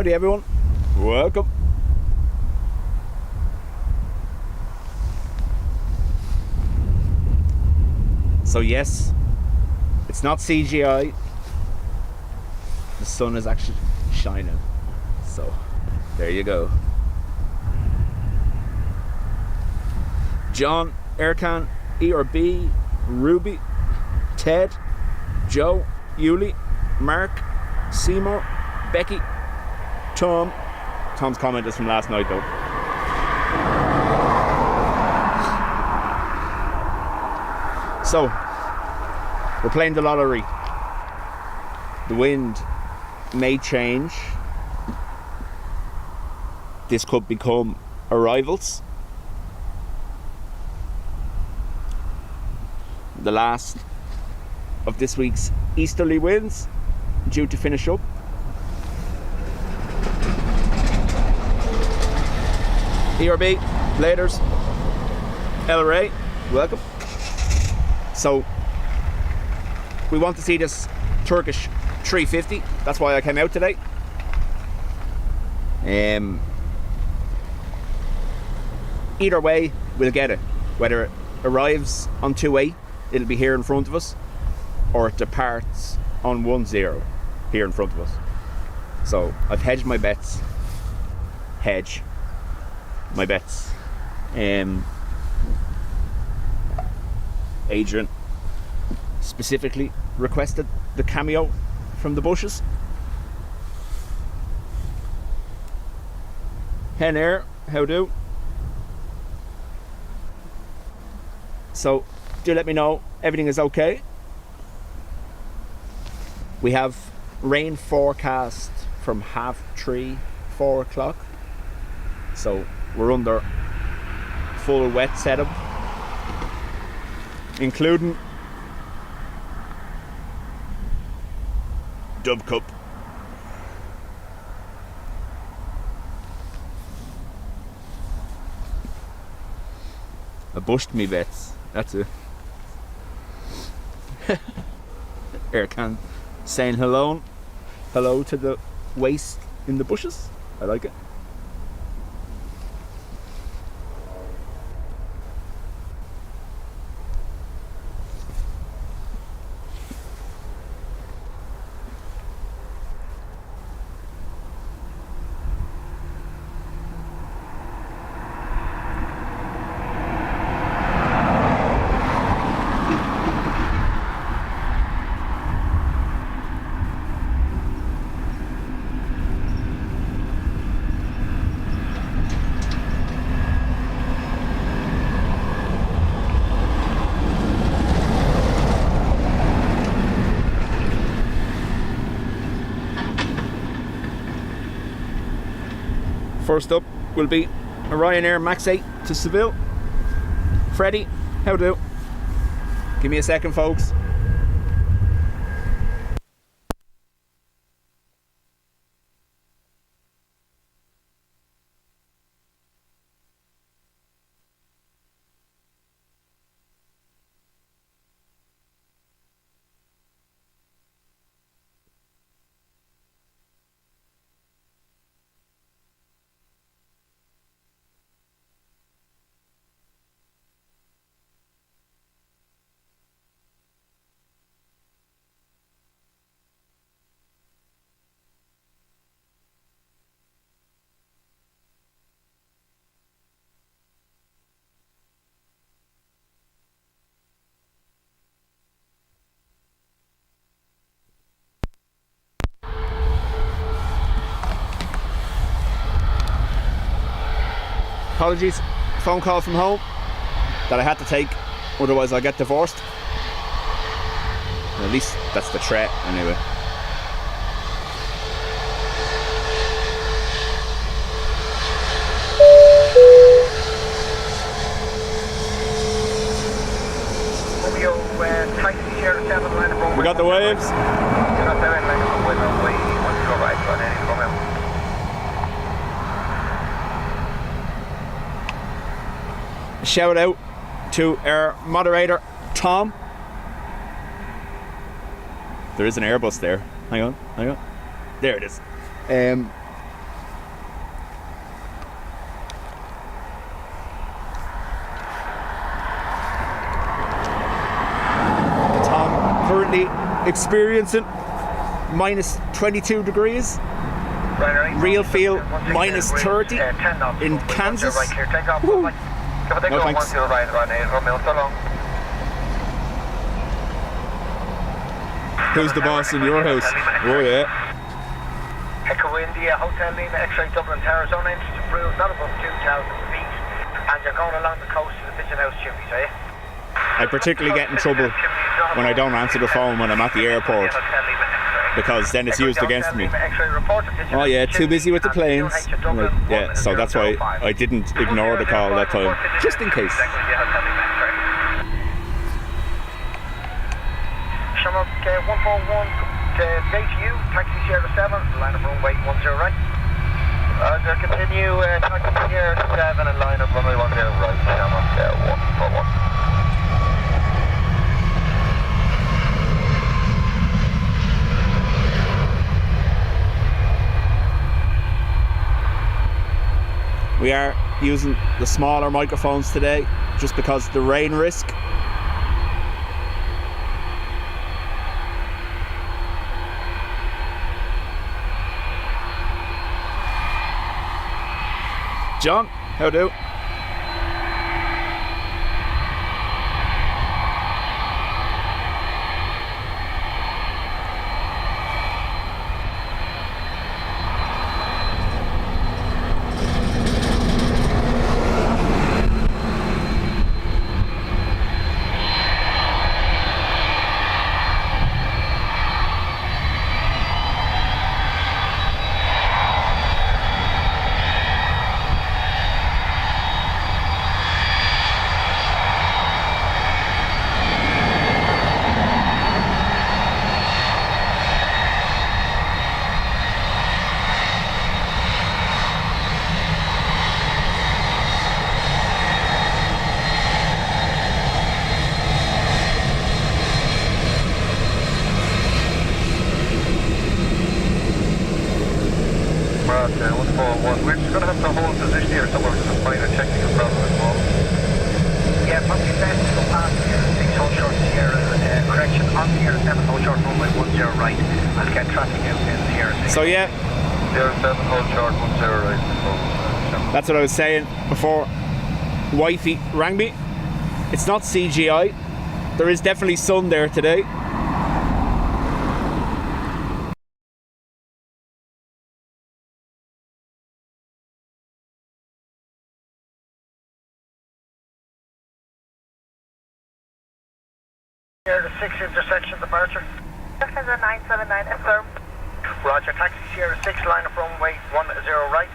Howdy everyone, welcome. So yes, it's not CGI. The sun is actually shining. So there you go. John, Erkan, ERB, Ruby, Ted, Joe, Yuli, Mark, Seymour, Becky, Tom. Tom's comment is from last night though. So, we're playing the lottery. The wind may change. This could become arrivals. The last of this week's easterly winds due to finish up. ERB, Bladers, LRA, welcome. So we want to see this Turkish 350. That's why I came out today. Either way, we'll get it. Whether it arrives on 2A, it'll be here in front of us, or it departs on 10 here in front of us. So I've hedged my bets. Hedge my bets. Adrian specifically requested the cameo from the bushes. Hen Air, how do? So do let me know everything is okay. We have rain forecast from 3:30, 4 o'clock. So we're under full wet setup, including Dub Cup. I bushed me bets, that's it. Erkan saying hello to the waste in the bushes. I like it. First up will be a Ryanair Max 8 to Seville. Freddie, how do? Give me a second, folks. Apologies, phone call from home that I had to take, otherwise I'll get divorced. At least that's the threat anyway. We got the waves. Shout out to our moderator Tom. There is an AIRBUS there. Hang on. There it is. currently experiencing minus 22 degrees. Real feel minus 30 in Kansas. Woo. No thanks. Who's the boss in your house? Oh yeah. Echo India, Hotel Lima, X-ray Dublin Tower, zone entry to Bruce, not above 2,000 feet, and you're going along the coast to the Pigeon House chimneys, are you? I particularly get in trouble when I don't answer the phone when I'm at the airport, because then it's used against me. Oh yeah, too busy with the planes. Like, yeah, so that's why I didn't ignore the call that time, just in case. Shamrock 141 JTU, taxi Sierra 7, line of runway 10 right. Continue taxi Sierra 7 and line of runway 10 right, Shamrock 141. We are using the smaller microphones today just because the rain risk. John, how do? We're just going to have to hold position here somewhere with some minor technical problem at the moment. Yeah, probably best to go past Sierra 6 hold short Sierra, correction, on Sierra 7 hold short runway 10 right. I'll get traffic out in Sierra 6. So yeah, Sierra 7 hold short 10 right. That's what I was saying before Wifey rang me. It's not CGI. There is definitely sun there today. Sierra 6 intersection departure. Lufthansa 979, affirm. Roger, taxi Sierra 6, line of runway 10 right.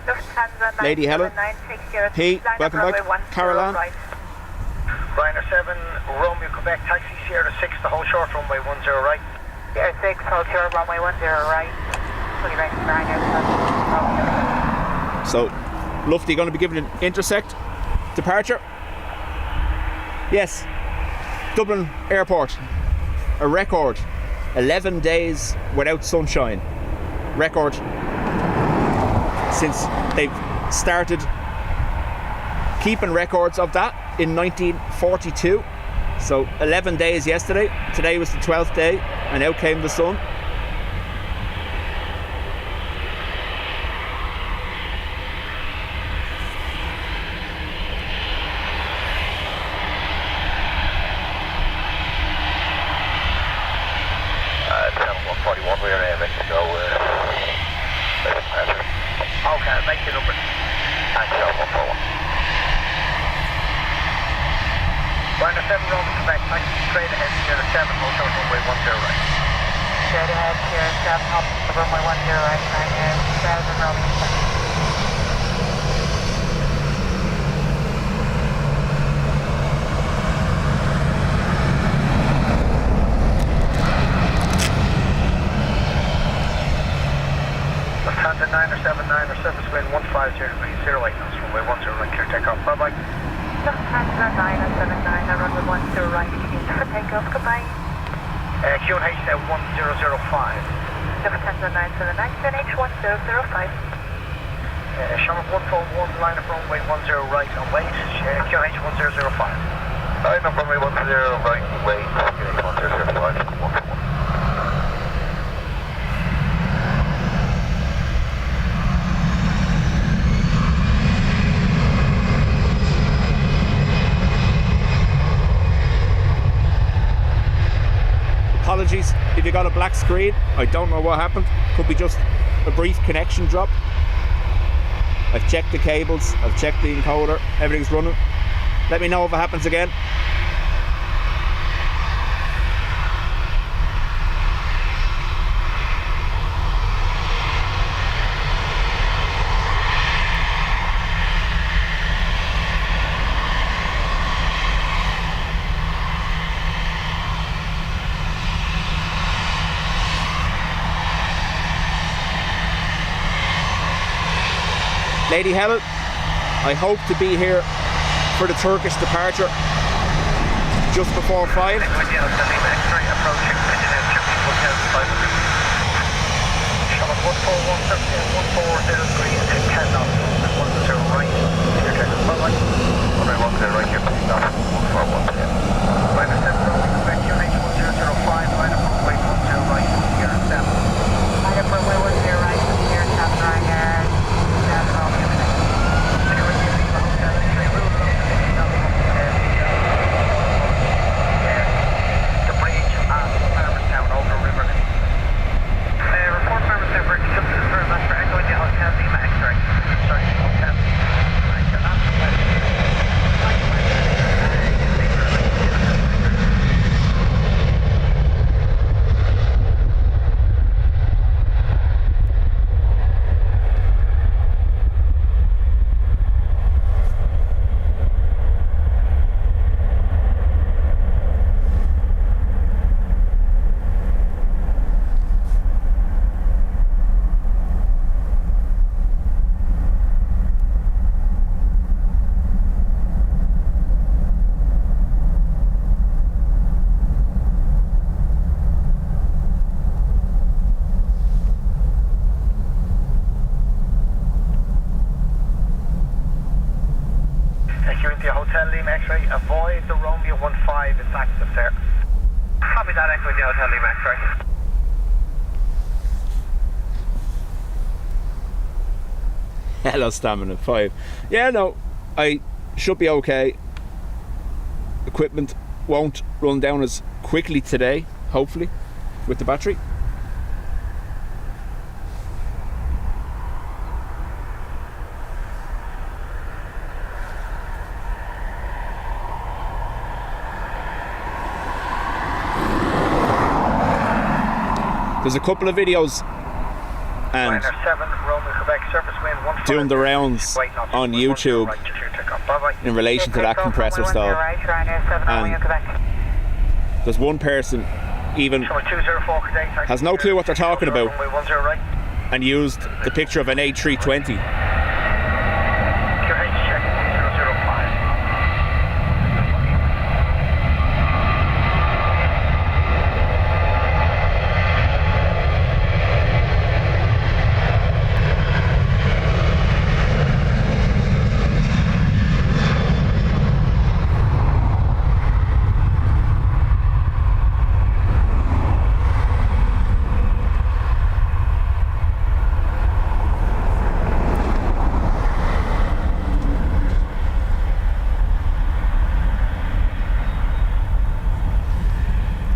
Lufthansa Lady Helen. 960, Hey, line welcome of runway back. 10 Caroline. right. Ryanair 7, Romeo, Quebec, taxi Sierra 6, the whole short runway 10 right. Sierra 6, hold short runway 10 right. Fully ready for Ryanair. So, Lufty going to be giving an intersect departure. Yes, Dublin Airport, a record, 11 days without sunshine. Record since they've started keeping records of that in 1942. So 11 days yesterday, today was the 12th day, and out came the sun. Okay, make the number. Ryanair 7, Romeo, Quebec, taxi straight ahead, Sierra 7, hold short runway 10 right. Straight ahead, Sierra 7, hold runway 10 right, Ryanair 7, Romeo, Quebec. Lufthansa 979 or surface wind 150 degrees 08 knots, runway 10 right, clear takeoff, bye bye. Lufthansa 979, runway 10 right, clear for takeoff, goodbye. QNH 1005. Lufthansa 979, QNH 1005. Shamrock 141, line of runway 10 right on wait, QNH 1005. Line of runway 10 right, wait, QNH 1005. apologies if you got a black screen. I don't know what happened. Could be just a brief connection drop. I've checked the cables, I've checked the encoder, everything's running. Let me know if it happens again. Lady Helen, I hope to be here for the Turkish departure just before 5. Approaching Charlotte 141, 10 knots, 10 right, clear check, bye-bye. 110 right here, please, 141, 10. Line of 7, rolling, Quebec, QH 1005, line of runway 10 right, here, 7. Line of runway 10 right, here, 7 right, here, 7, all the avoid the Romeo 15, it's active there. Copy that, Echo India Hotel Lima X-ray. Hello, Stamina 5. Yeah, no, I should be okay. Equipment won't run down as quickly today, hopefully, with the battery. There's a couple of videos and doing the rounds on YouTube in relation to that compressor stall. And there's one person even has no clue what they're talking about and used the picture of an A320.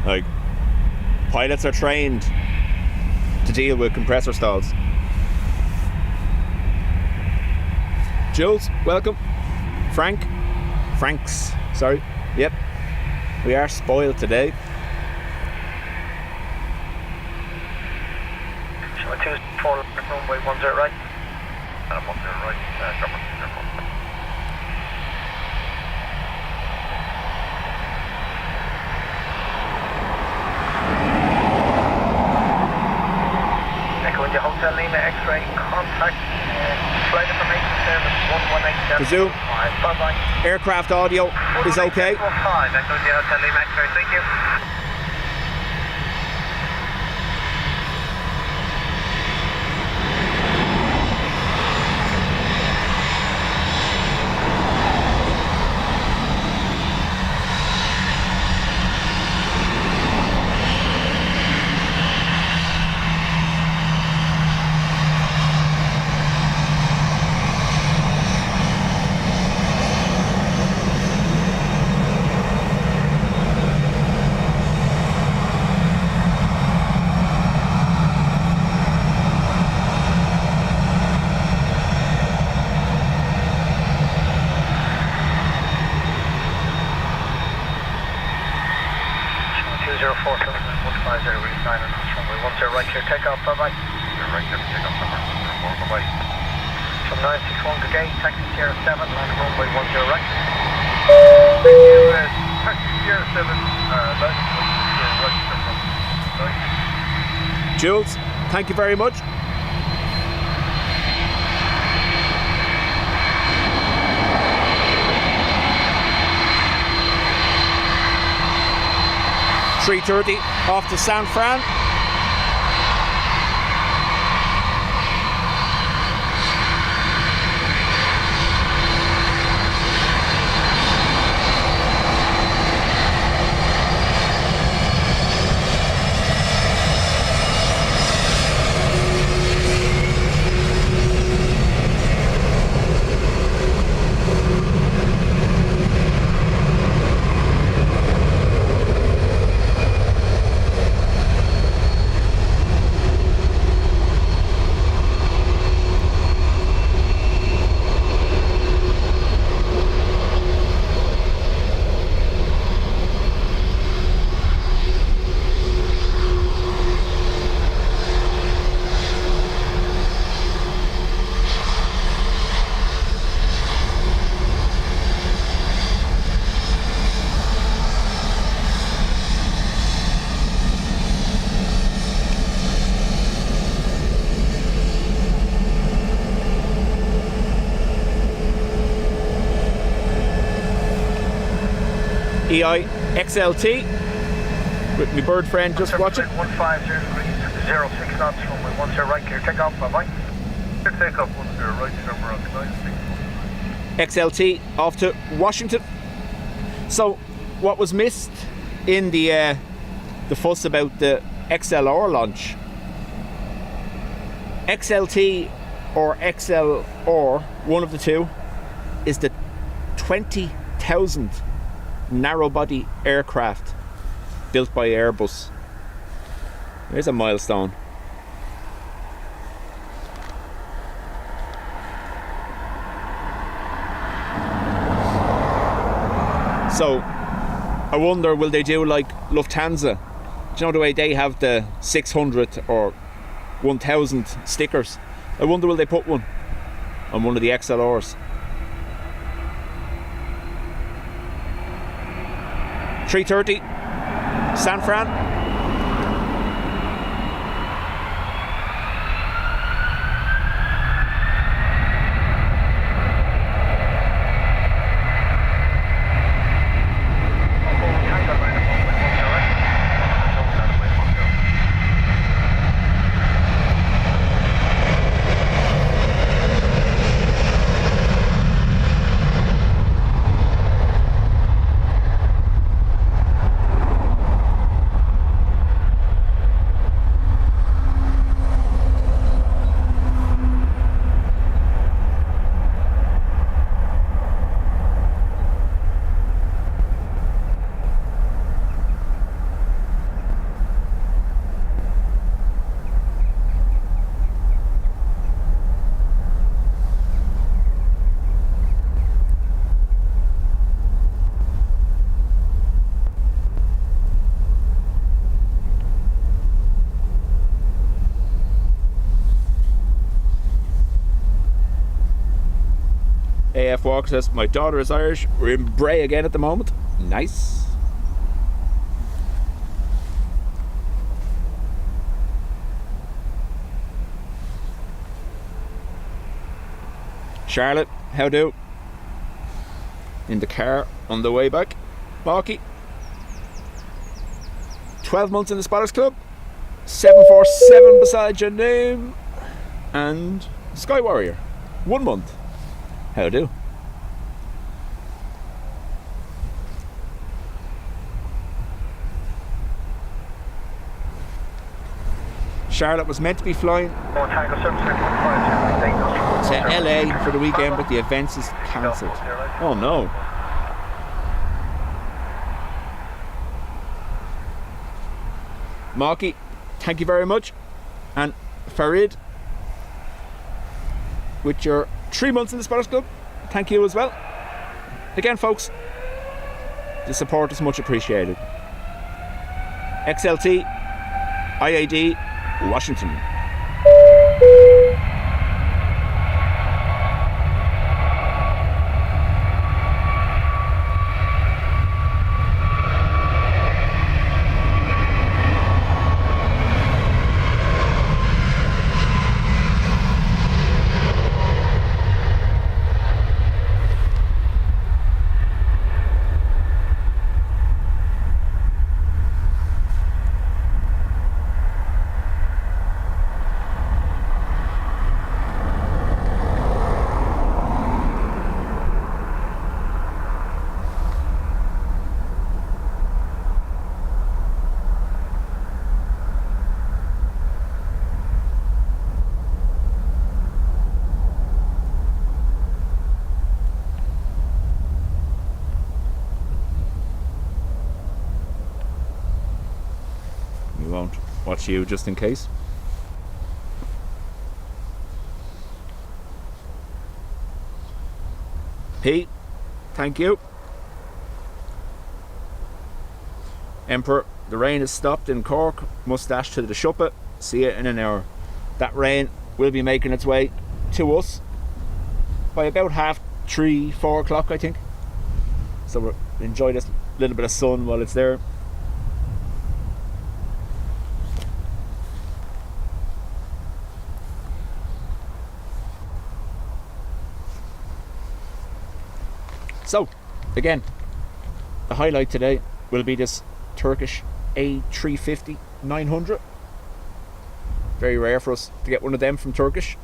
Like, pilots are trained to deal with compressor stalls. Jules, welcome. Franks, sorry. Yep, we are spoiled today. Shall I 24 runway 10 right? And I'm 10 right, India Hotel Lima X-ray, contact flight information service 1187. Presume Bye-bye. Aircraft audio is okay. 5, Echo India Hotel Lima X-ray, thank you. 047 150 reach 9 and runway 10 right clear takeoff, bye bye. Right clear takeoff, bye bye. From 961 good day, taxi Sierra 7 and runway 10 right. Thank you, taxi Sierra 7, right. Jules, thank you very much. $330 off to San Fran. EI XLT with my bird friend just watching. 150 degrees, 06 knots, runway 10 right clear takeoff, bye bye. Clear takeoff 10 right, number on 96. XLT off to Washington. So what was missed in the fuss about the XLR launch, XLT or XLR, one of the two, is the 20,000th narrow body aircraft built by Airbus. There's a milestone. So I wonder, will they do like Lufthansa? Do you know the way they have the 600 or 1000 stickers? I wonder, will they put one on one of the XLRs? 330 San Fran. AF Walker says, my daughter is Irish. We're in Bray again at the moment. Nice. Charlotte, how do? In the car on the way back. Marky. 12 months in the Spotters Club. 747 beside your name. And Sky Warrior. 1 month. How do? Charlotte was meant to be flying to LA for the weekend, but the events is cancelled. Oh no. Marky, thank you very much. And Farid, with your 3 months in the Spotters Club, thank you as well. Again, folks, the support is much appreciated. XLT, IAD, Washington. We won't watch you just in case. Pete, thank you. Emperor, the rain has stopped in Cork. Mustache to the Shuppa. See you in an hour. That rain will be making its way to us by about 3:30, 4 o'clock, I think. So we'll enjoy this little bit of sun while it's there. So, again, the highlight today will be this Turkish A350 900. Very rare for us to get one of them from Turkish.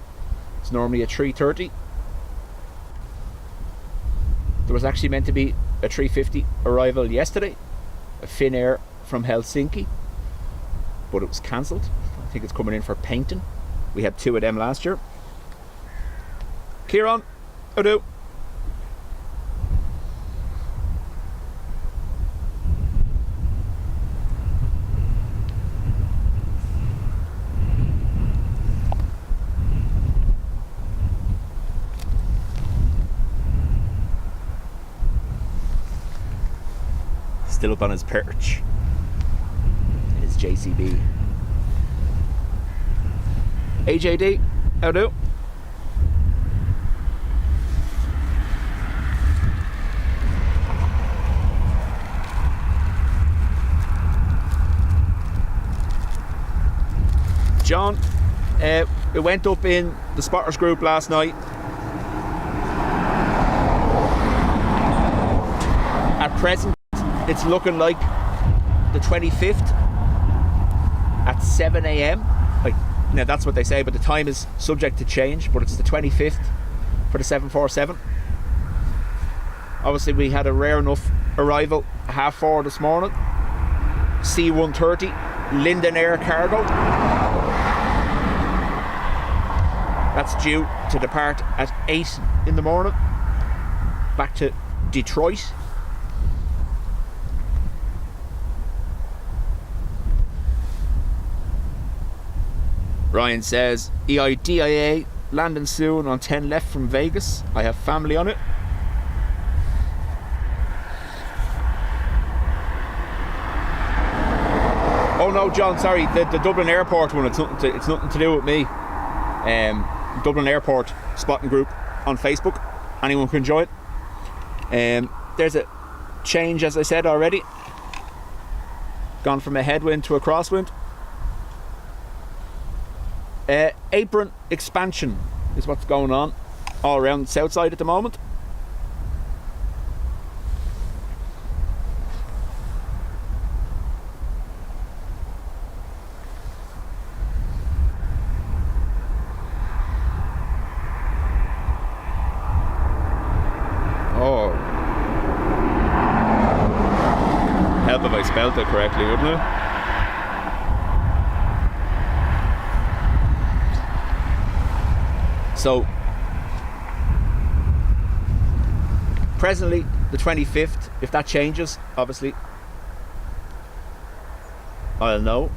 It's normally a 330. There was actually meant to be a 350 arrival yesterday, a Finnair from Helsinki, but it was cancelled. I think it's coming in for painting. We had 2 of them last year. Kieran, how do? Still up on his perch. His JCB. AJD, how do? John, it went up in the spotters group last night. At present, it's looking like the 25th at 7 a.m. Like, now that's what they say, but the time is subject to change, but it's the 25th for the 747. Obviously we had a rare enough arrival 4:30 this morning. C-130 Linden Air cargo. That's due to depart at 8 in the morning back to Detroit. Ryan says, EIDW landing soon on 10 left from Vegas. I have family on it. Oh no, John, sorry, the Dublin Airport one, it's nothing to do with me. Dublin Airport spotting group on Facebook. Anyone can join. There's a change, as I said already. Gone from a headwind to a crosswind. Apron expansion is what's going on all around the south side at the moment. Oh, help if I spelled it correctly, wouldn't it? So, presently the 25th, if that changes, obviously, I'll know.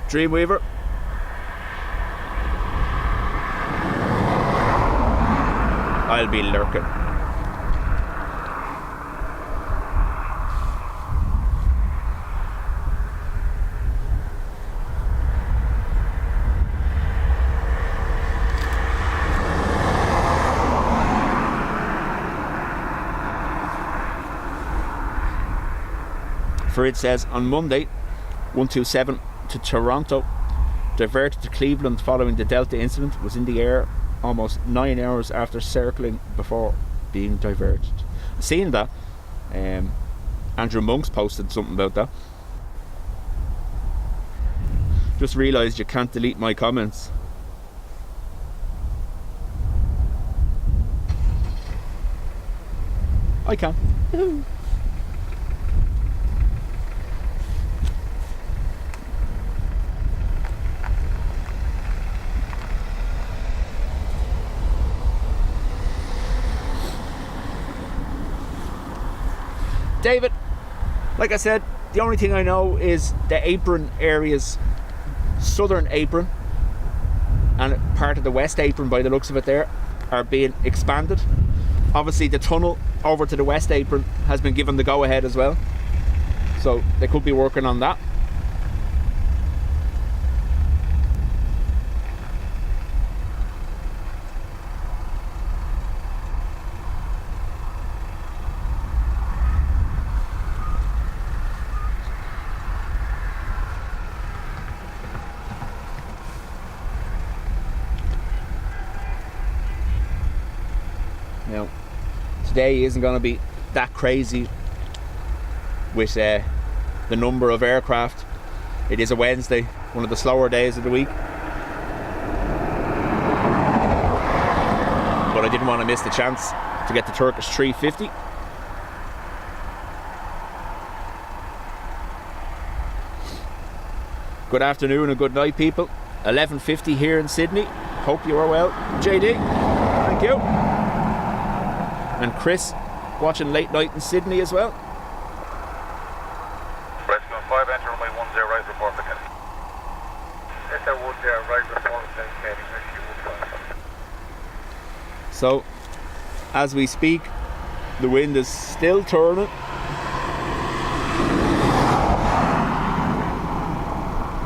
Dreamweaver. I'll be lurking. For it says, on Monday, 127 to Toronto, diverted to Cleveland following the Delta incident, was in the air almost 9 hours after circling before being diverted. Seeing that, Andrew Monk's posted something about that. Just realised you can't delete my comments. I can. David, like I said, the only thing I know is the apron areas, southern apron and part of the west apron by the looks of it there, are being expanded. Obviously the tunnel over to the west apron has been given the go ahead as well, so they could be working on that. Now, today isn't going to be that crazy with the number of aircraft. It is a Wednesday, one of the slower days of the week. But I didn't want to miss the chance to get the Turkish 350. Good afternoon and good night, people. 11:50 here in Sydney. Hope you are well. JD, thank you. And Chris, watching late night in Sydney as well. Rescue 5, enter runway 10 right, report again. Enter 10 right, report again, rescue 5. So, as we speak, the wind is still turning.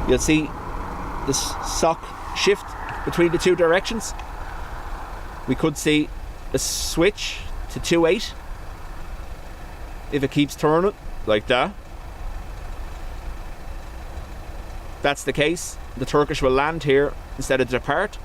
You'll see this sock shift between the two directions. We could see a switch to 2.8 if it keeps turning like that. That's the case. The Turkish will land here instead of depart.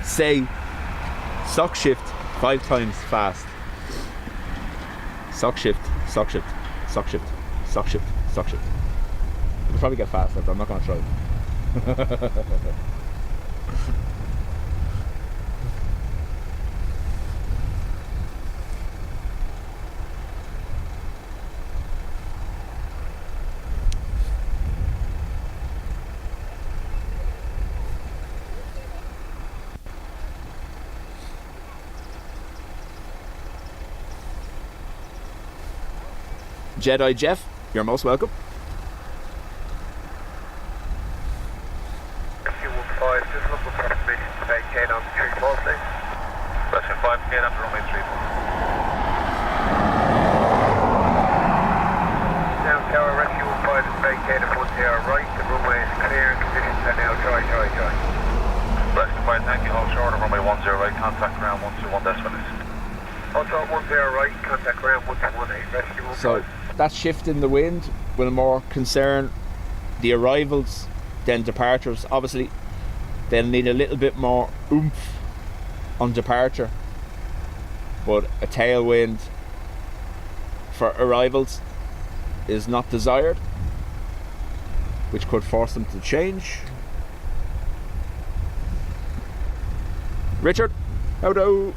Say sock shift 5 times fast. Sock shift, sock shift, sock shift, sock shift, sock shift. It'll probably get faster, but I'm not going to try. Jedi Jeff, you're most welcome. Rescue 5, just look for permission to vacate on 3 ball, please. Rescue 5, gate on runway 3 ball. Now tower, Rescue 5 is vacated 10 right, the runway is clear, conditions are now dry. Rescue 5, thank you, hold short on runway 10 right, contact ground 121 decimals. Hold short 10 right, contact ground 121, Rescue 5. So that shift in the wind will more concern the arrivals than departures. Obviously, they'll need a little bit more oomph on departure, but a tailwind for arrivals is not desired, which could force them to change. Richard, how do?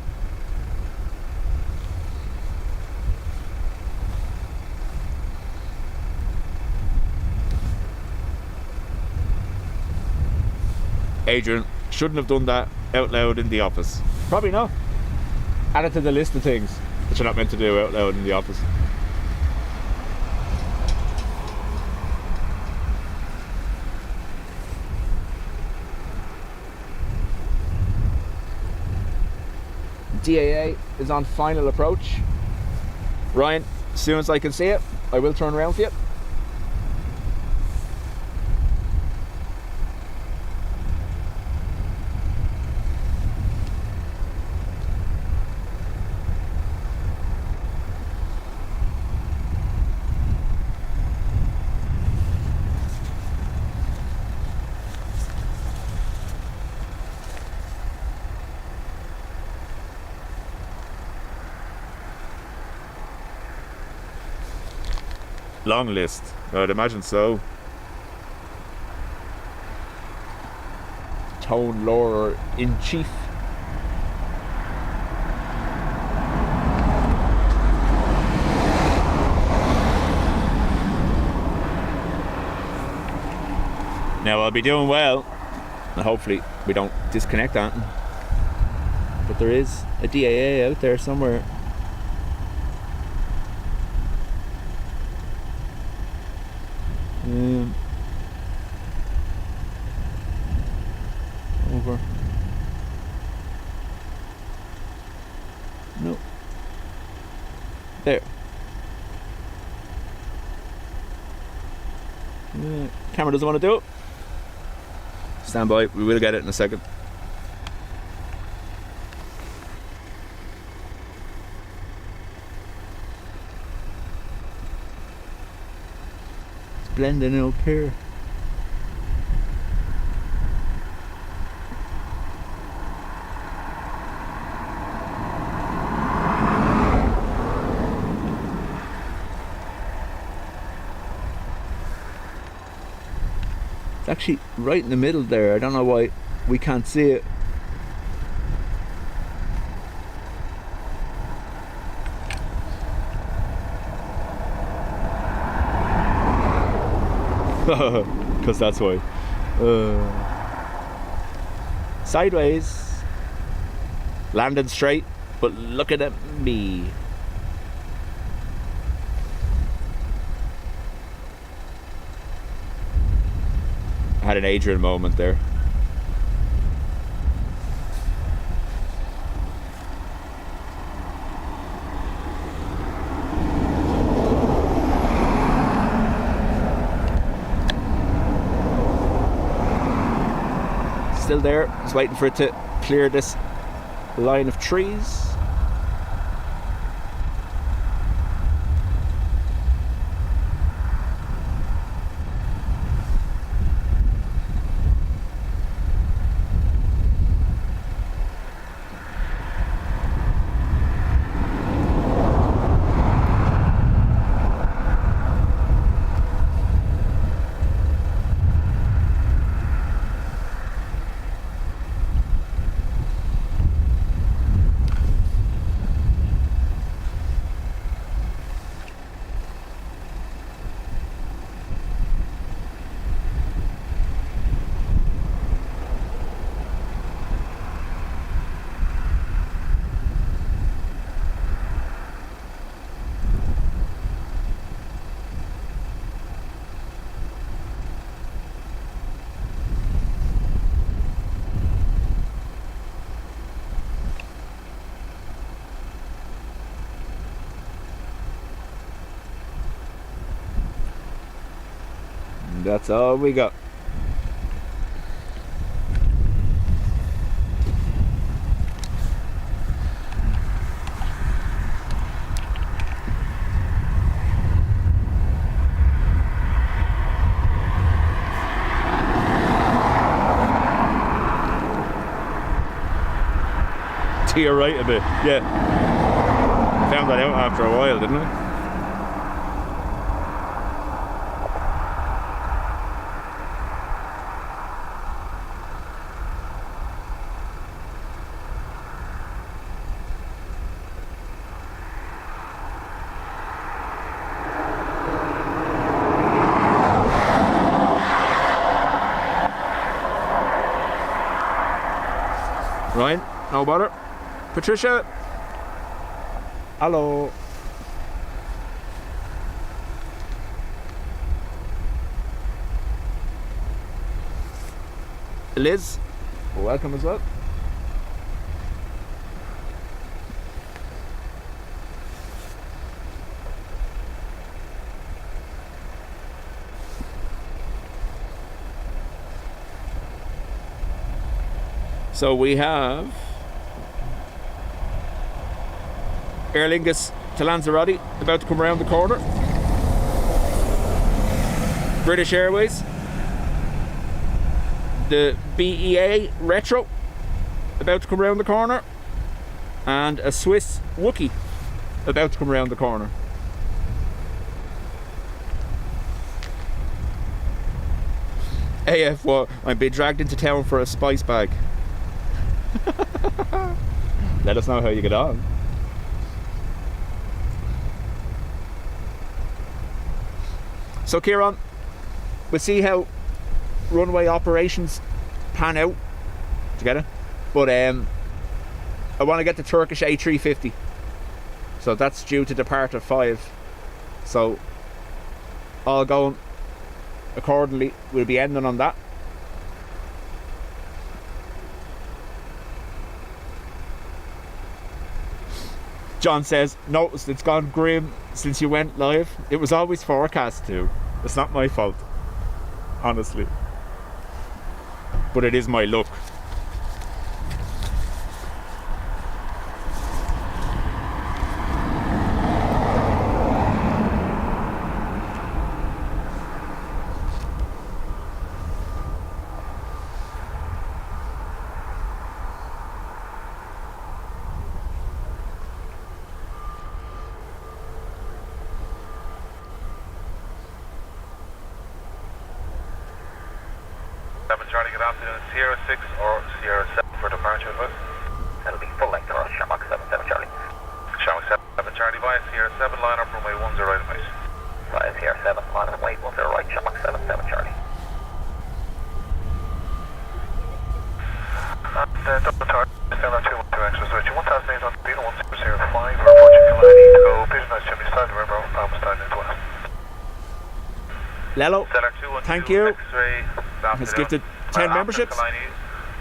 Adrian, shouldn't have done that out loud in the office. Probably not. Add it to the list of things that you're not meant to do out loud in the office. DAA is on final approach. Ryan, as soon as I can see it, I will turn around for you. Long list, I'd imagine so. Tone Lawyer in chief. Now I'll be doing well, and hopefully we don't disconnect that. But there is a DAA out there somewhere. Over. No. There. Camera doesn't want to do it. Stand by, we will get it in a second. It's blending up here. Actually right in the middle there. I don't know why we can't see it. Because that's why. Sideways. Landed straight, but looking at me. Had an Adrian moment there. Still there, just waiting for it to clear this line of trees. That's all we got. To your right a bit, yeah. Found that out after a while, didn't I? Ryan, no bother. Patricia. Hello. Liz, welcome as well. So we have Aer Lingus to Lanzarote, about to come around the corner. British Airways, the BEA Retro, about to come around the corner, and a Swiss Wookie, about to come around the corner. AF1, I'm being dragged into town for a spice bag. Let us know how you get on. So Kieran, we'll see how runway operations pan out together. But I want to get the Turkish A350. So that's due to depart at 5. So all going accordingly, we'll be ending on that. John says, noticed it's gone grim since you went live. It was always forecast to. It's not my fault, honestly. But it is my luck. Charlie, get on to the Sierra 6 or Sierra 7 for departure, please. That'll be full length or Shamrock 77 Charlie. Shamrock 7 Charlie via Sierra 7, line up runway 10 right, please. Via Sierra 7, line up runway 10 right, Shamrock 77 Charlie. And Dublin Tower, standard 212 extras, which 1,800 on speed, 1005, or approaching Killarney to go, visualize Jimmy side, river, Palmstein into west. Lello, thank you. Has gifted 10 memberships.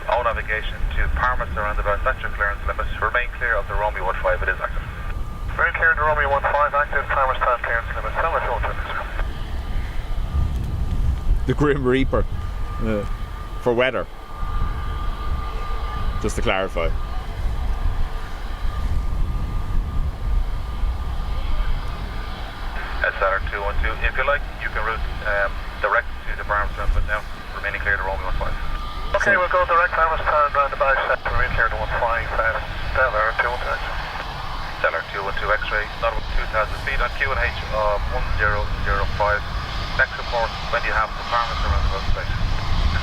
All navigation to Parma roundabout, that's your clearance limits. Remain clear of the Romeo 15, it is active. Remain clear of the Romeo 15, active, Parma stand clearance limits, standard 212. The Grim Reaper for weather, just to clarify. SR 212, if you like, you can route direct to the Barmstown, but now remaining clear to Romeo 15. Okay, we'll go direct Barmstown round the back set, remain clear to 15, Stellar 212. Stellar 212 X-ray, not about 2,000 feet on QNH of 1005. Next report when you have the Barmstown around the road space.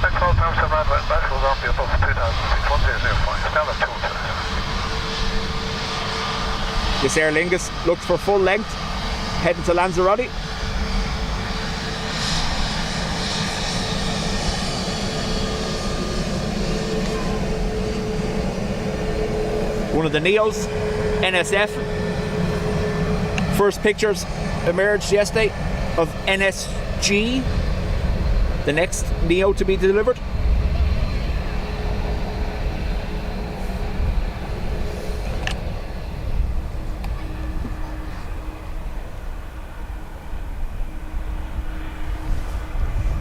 Next call, Barmstown roundabout and back will not be above 2,000 feet, 1005, Stellar 212. This Aer Lingus looks for full length, heading to Lanzarote. One of the Neos, NSF. First pictures emerged yesterday of NSG, the next Neo to be delivered.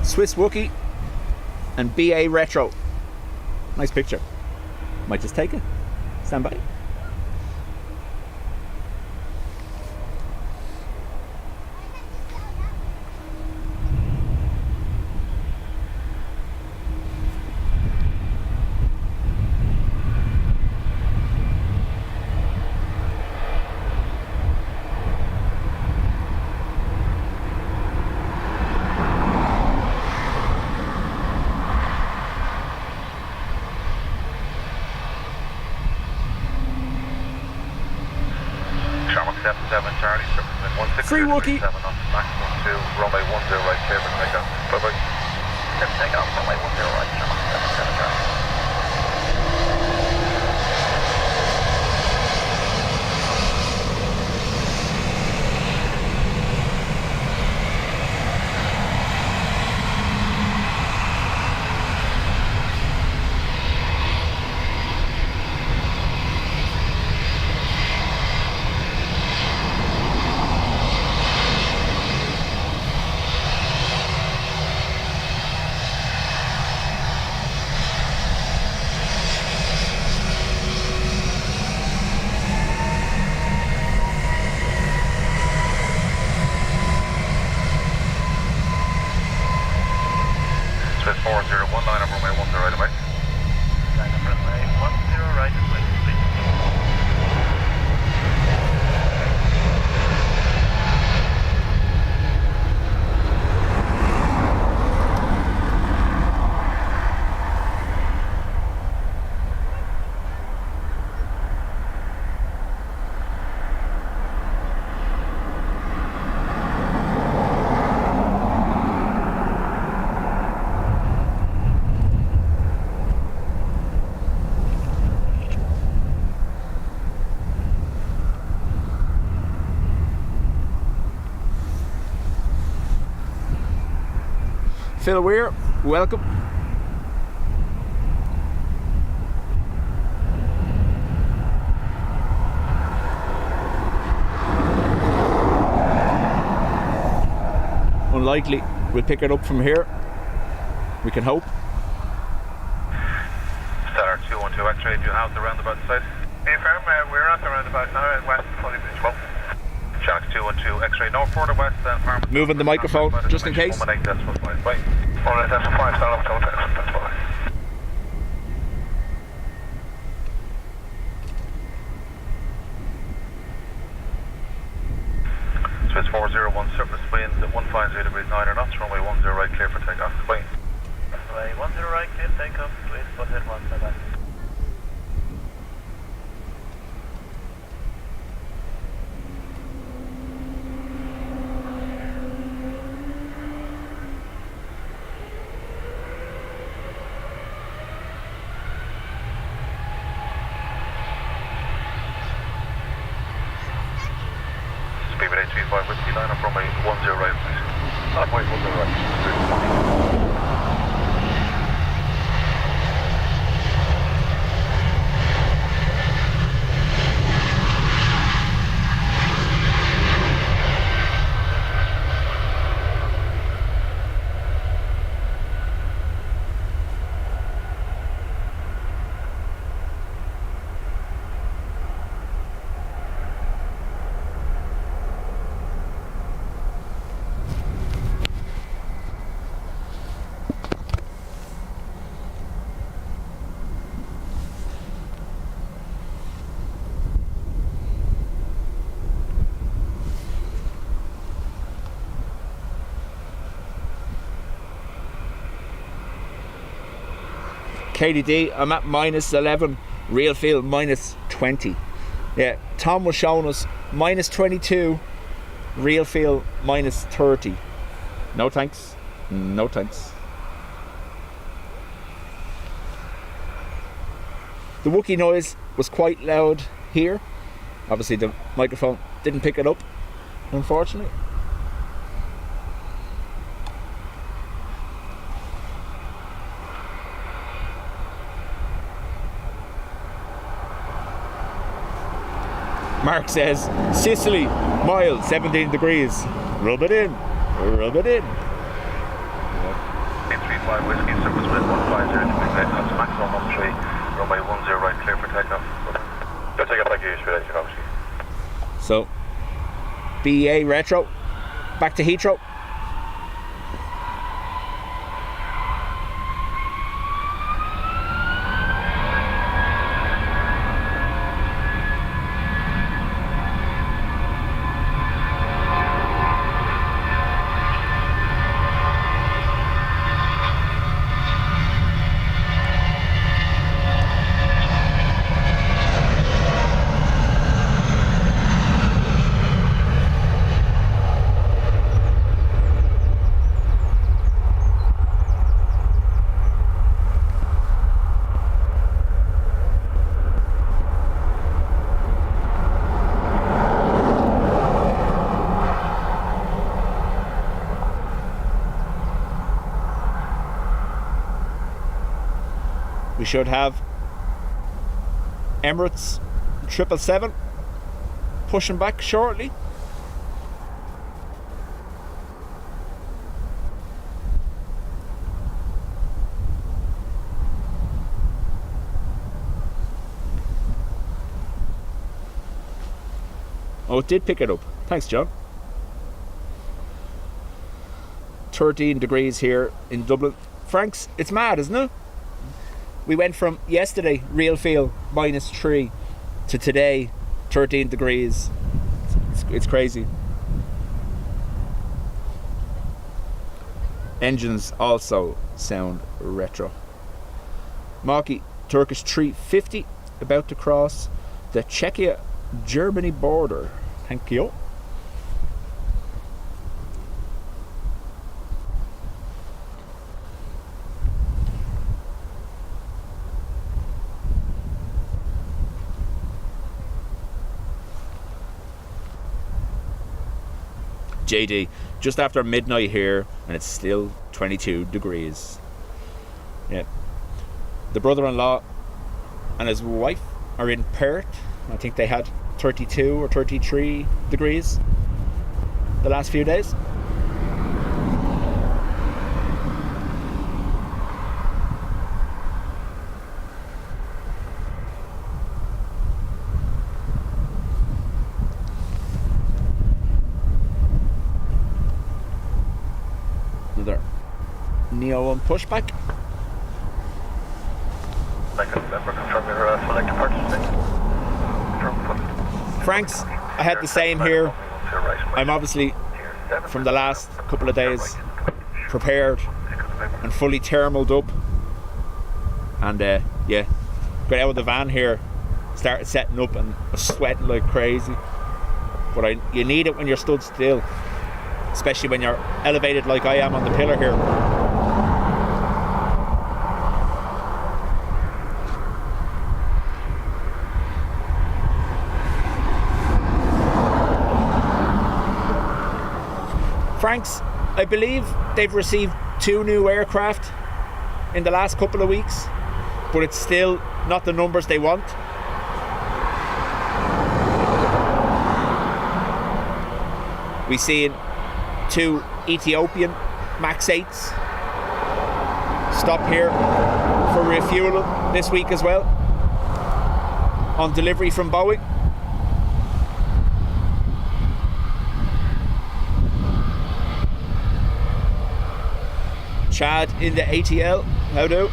Swiss Wookie and BA Retro. Nice picture. Might just take it. Stand by. Free Wookie. Maximum 2, runway 10 right, clear for takeoff. Bye-bye. Clear for takeoff, runway 10 right, 77 Charlie. Swiss 401, line up runway 10 right away. Line up runway 10 right away, please. Phil Weir, welcome. Unlikely we'll pick it up from here. We can hope. Stellar 212 X-ray, do you have the roundabout side? Affirm, we're at the roundabout now in west Fully Beach. Well, Sharks 212 X-ray, no further west than Farm. Moving the microphone just in case. 18 decimal 5, right. 18 decimal 5, stand up, that's fine. Swiss 401 surface wind at 150 degrees 9 knots, runway 10 right clear for takeoff. Wait. Runway 10 right clear for takeoff, please, put in 1, bye-bye. Midday 35 whiskey, line up runway 10 right, please. Runway 10 right. KDD, I'm at -11, real feel -20. Yeah, Tom was showing us -22, real feel -30. No thanks, no thanks. The Wookiee noise was quite loud here. Obviously the microphone didn't pick it up, unfortunately. Mark says, Sicily, mild, 17 degrees. Rub it in, rub it in. 835 whiskey, surface wind 150 degrees 8 knots, maximum 13, runway 10 right, clear for takeoff. Go take off like you should, obviously. So, BEA retro, back to Heathrow. We should have Emirates 777 pushing back shortly. Oh, it did pick it up. Thanks, John. 13 degrees here in Dublin Franks, it's mad, isn't it? We went from yesterday, real feel, -3, to today, 13 degrees. It's crazy. Engines also sound retro. Maki, Turkish 350 about to cross the Czechia-Germany border. Thank you. JD, just after midnight here and it's still 22 degrees. Yeah. The brother-in-law and his wife are in Perth. I think they had 32 or 33 degrees the last few days. Another Neo 1 pushback. I can remember, confirm your select departure state. Franks, I had the same here. I'm obviously, from the last couple of days, prepared and fully thermaled up. And yeah, got out of the van here, started setting up and was sweating like crazy. But you need it when you're stood still, especially when you're elevated like I am on the pillar here. Franks, I believe they've received 2 new aircraft in the last couple of weeks, but it's still not the numbers they want. We've seen 2 Ethiopian MAX 8s stop here for refueling this week as well, on delivery from Boeing. Chad in the ATL, how do?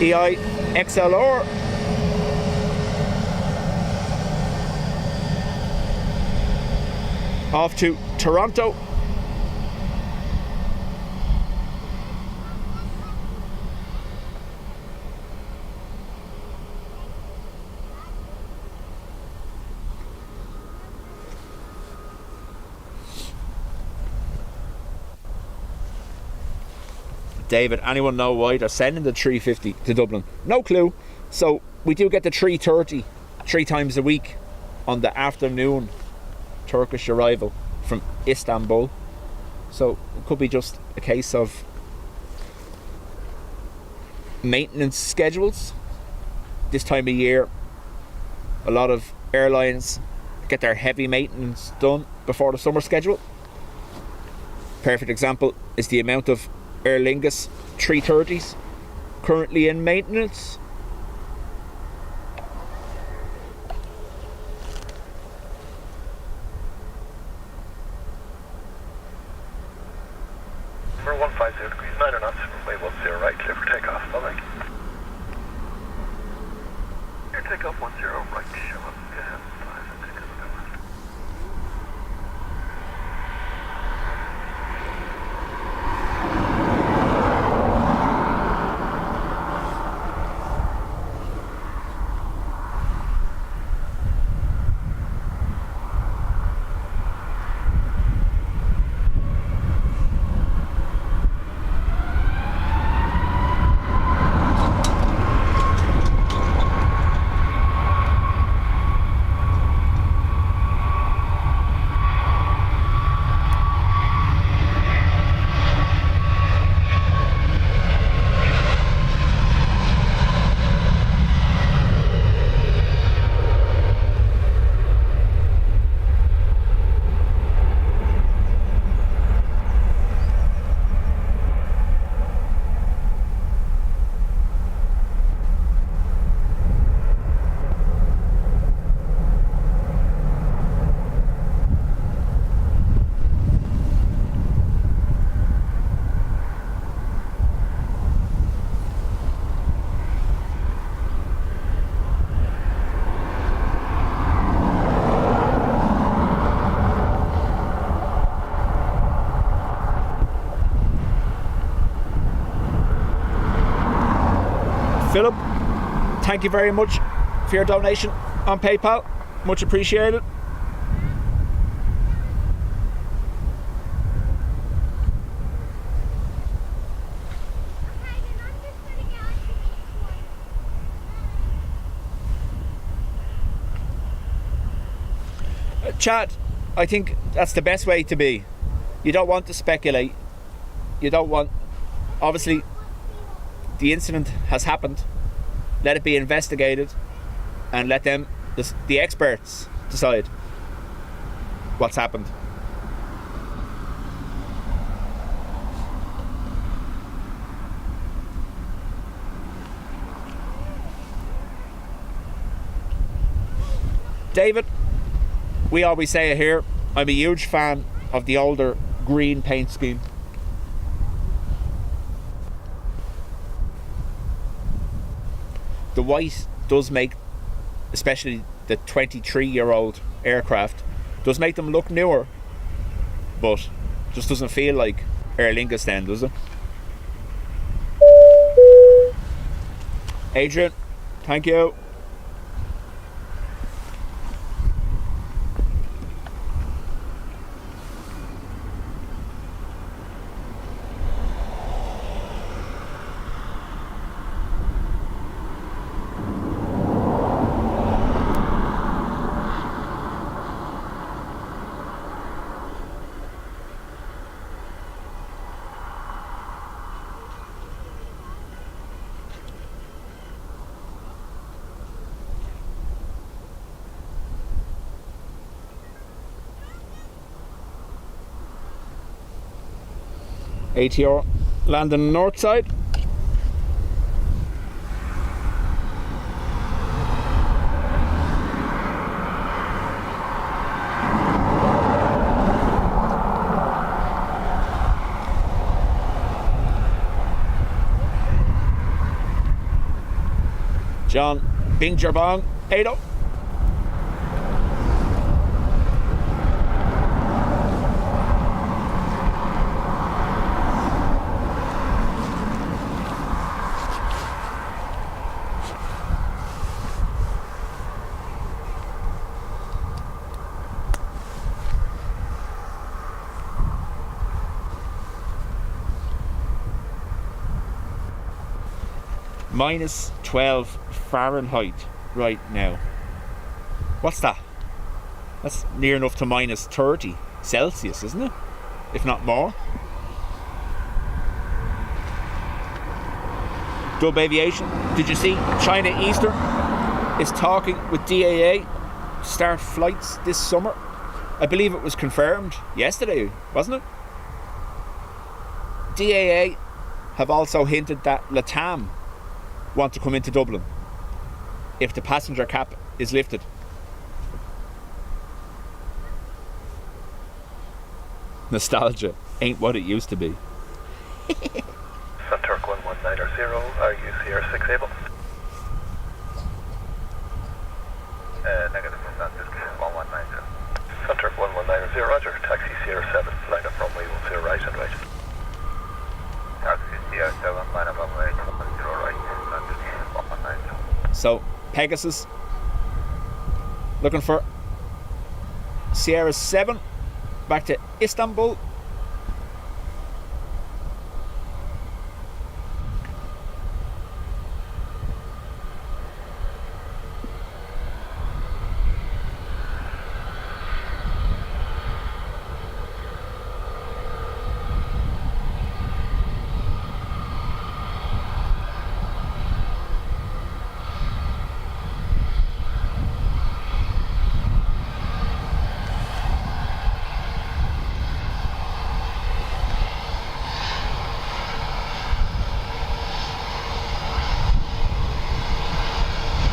EIXLR. Off to Toronto. David, anyone know why they're sending the 350 to Dublin? No clue. So we do get the 330 3 times a week on the afternoon Turkish arrival from Istanbul. So it could be just a case of maintenance schedules. This time of year, a lot of airlines get their heavy maintenance done before the summer schedule. Perfect example is the amount of Aer Lingus 330s currently in maintenance. Number 150 degrees, 9 knots, runway 10 right, clear for takeoff, bye-bye. Clear takeoff 10 right, show up, go ahead, 5, take us over. thank you very much for your donation on PayPal. Much appreciated. Chad, I think that's the best way to be. You don't want to speculate. You don't want... Obviously, the incident has happened. Let it be investigated and let them, the experts, decide what's happened. David, we always say it here, I'm a huge fan of the older green paint scheme. The white does make, especially the 23-year-old aircraft, does make them look newer, but just doesn't feel like Aer Lingus then, does it? Adrian, thank you. ATR landing north side. John Bing Jarbong, 80. Minus 12 Fahrenheit right now. What's that? That's near enough to minus 30 Celsius, isn't it? If not more. Dub Aviation. Did you see China Eastern is talking with DAA to start flights this summer? I believe it was confirmed yesterday, wasn't it? DAA have also hinted that LATAM want to come into Dublin if the passenger cap is lifted. Nostalgia ain't what it used to be. Sunturk 1190, are you CR6 able? Negative from that, 1190. Sunturk 1190, roger, taxi CR7, line up runway 10 right and right. Taxi CR7, line up runway 10 right. So Pegasus looking for Sierra 7 back to Istanbul.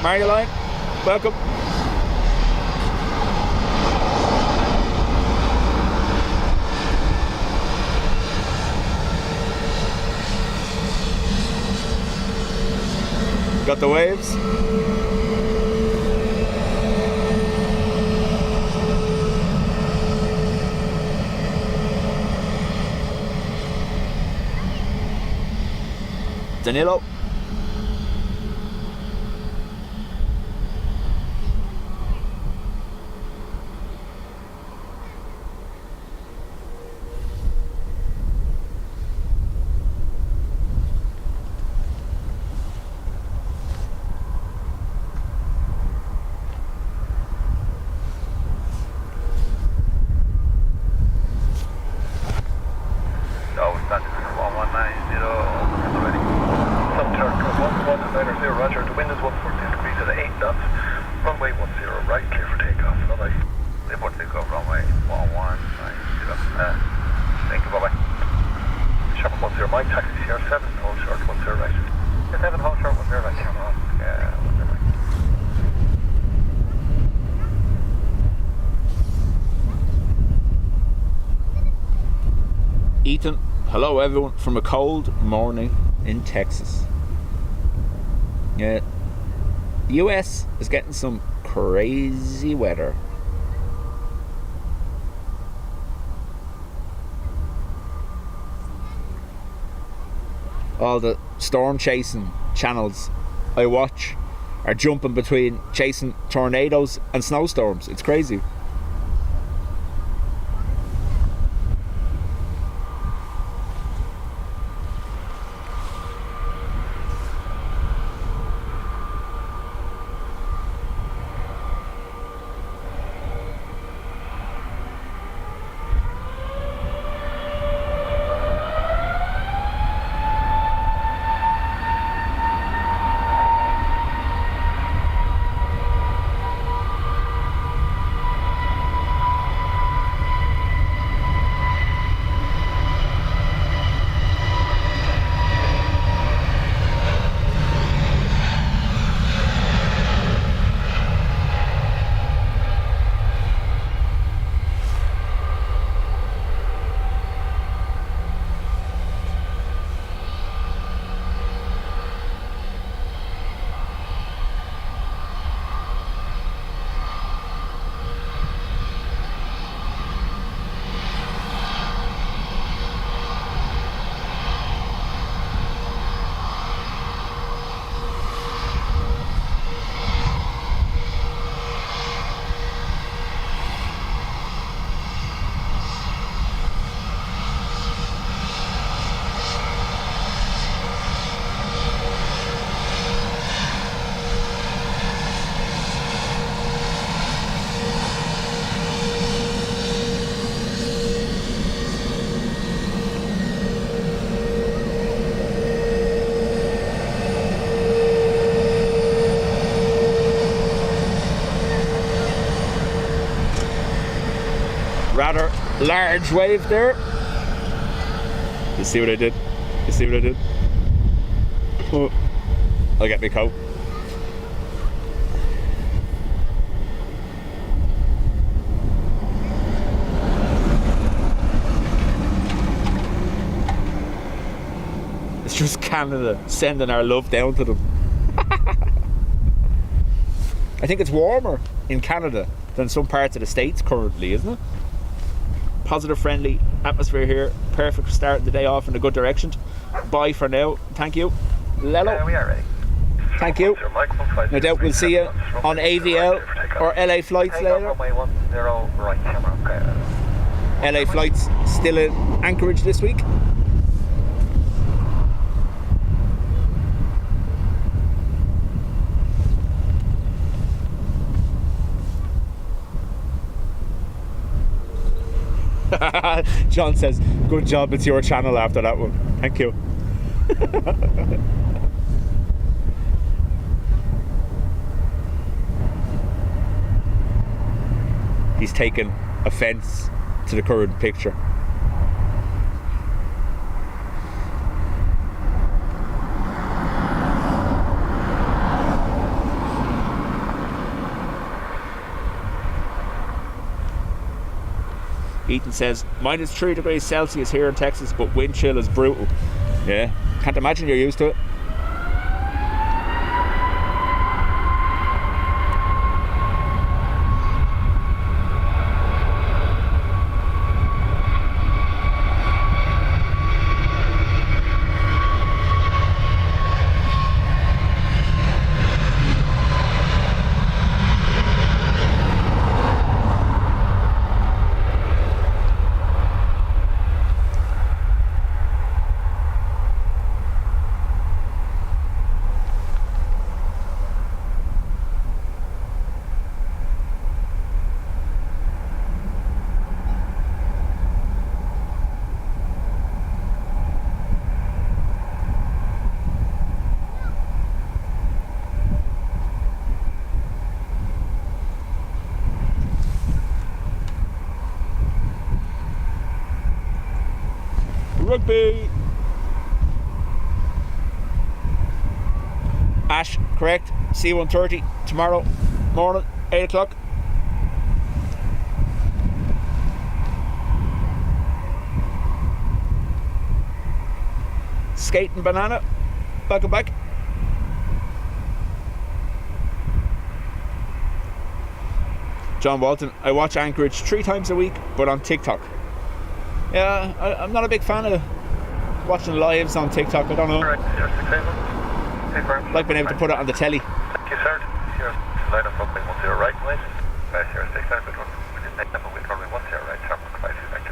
Marioline, welcome. Got the waves. right, clear for takeoff. Bye-bye. Report takeoff, runway 11, thank you, bye-bye. Sharp 10, Mike, taxi here, 7, hold short, 10 right. 7, hold short, 10 right, camera on. Yeah, 10 right. Ethan, hello everyone from a cold morning in Texas. Yeah, the US is getting some crazy weather. All the storm chasing channels I watch are jumping between chasing tornadoes and snowstorms. It's crazy. Rather large wave there. You see what I did? You see what I did? Oh, I'll get my coat. It's just Canada sending our love down to them. I think it's warmer in Canada than some parts of the States currently, isn't it? Positive, friendly atmosphere here. Perfect for starting the day off in a good direction. Bye for now. Thank you. Lello. We are ready. Thank you. No doubt we'll see you on AVL or LA flights later. Runway 10, right, camera. LA flights still in Anchorage this week. John says, good job, it's your channel after that one. Thank you. He's taken offence to the current picture. Ethan says, -3 degrees Celsius here in Texas, but wind chill is brutal. Yeah, can't imagine you're used to it. Rugby. Ash, correct. C130 tomorrow morning, 8 o'clock. Skating Banana, welcome back. John Walton, I watch Anchorage 3 times a week, but on TikTok. Yeah, I'm not a big fan of watching lives on TikTok, I don't know. Like being able to put it on the telly. Thank you, sir. Here's line up runway 10 right, please. Here's 6 out with runway 10 right, terminal 5 vector.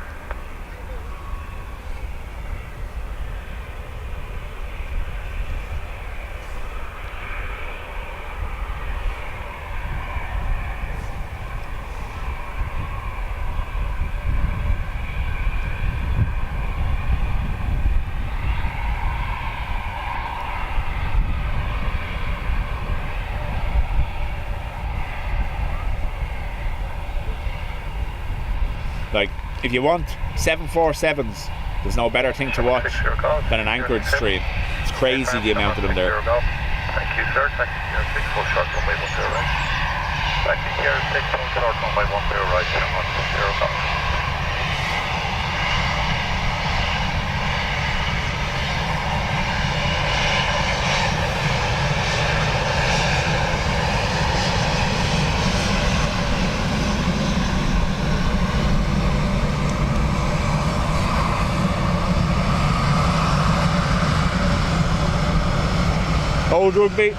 Like, if you want 747s, there's no better thing to watch than an Anchorage stream. It's crazy the amount of them there. Thank you, sir. Thank you. 6 full short runway 10 right. Thank you, here 6 full short runway 10 right, 10 golf. Old Rugby.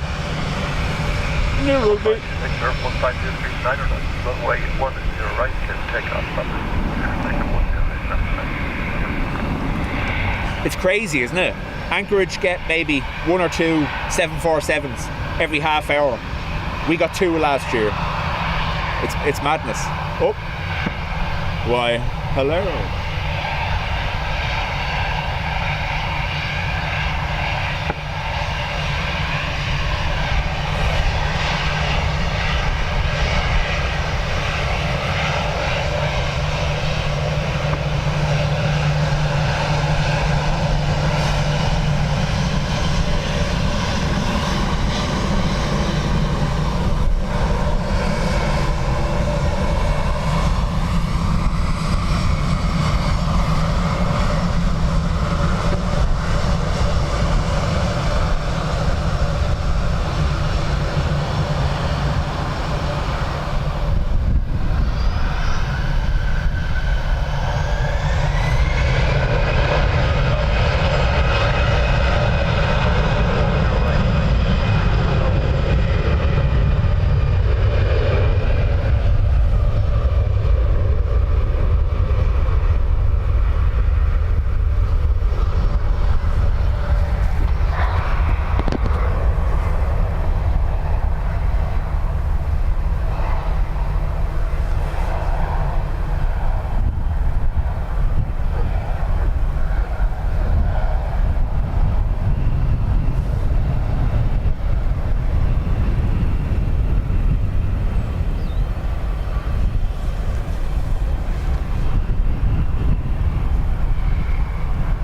New Rugby. Runway 10 right, take off. It's crazy, isn't it? Anchorage get maybe 1 or 2 747s every half hour. We got 2 last year. It's madness. Oh. Why, hello.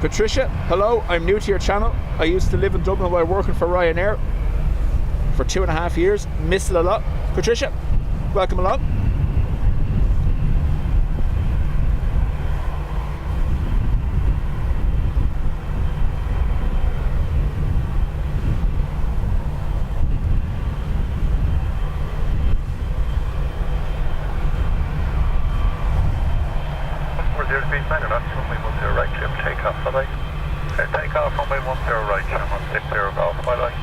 Patricia, hello, I'm new to your channel. I used to live in Dublin while working for Ryanair for 2.5 years. Miss it a lot. Patricia, welcome along. Take off runway 10 right, channel 60 golf, bye-bye.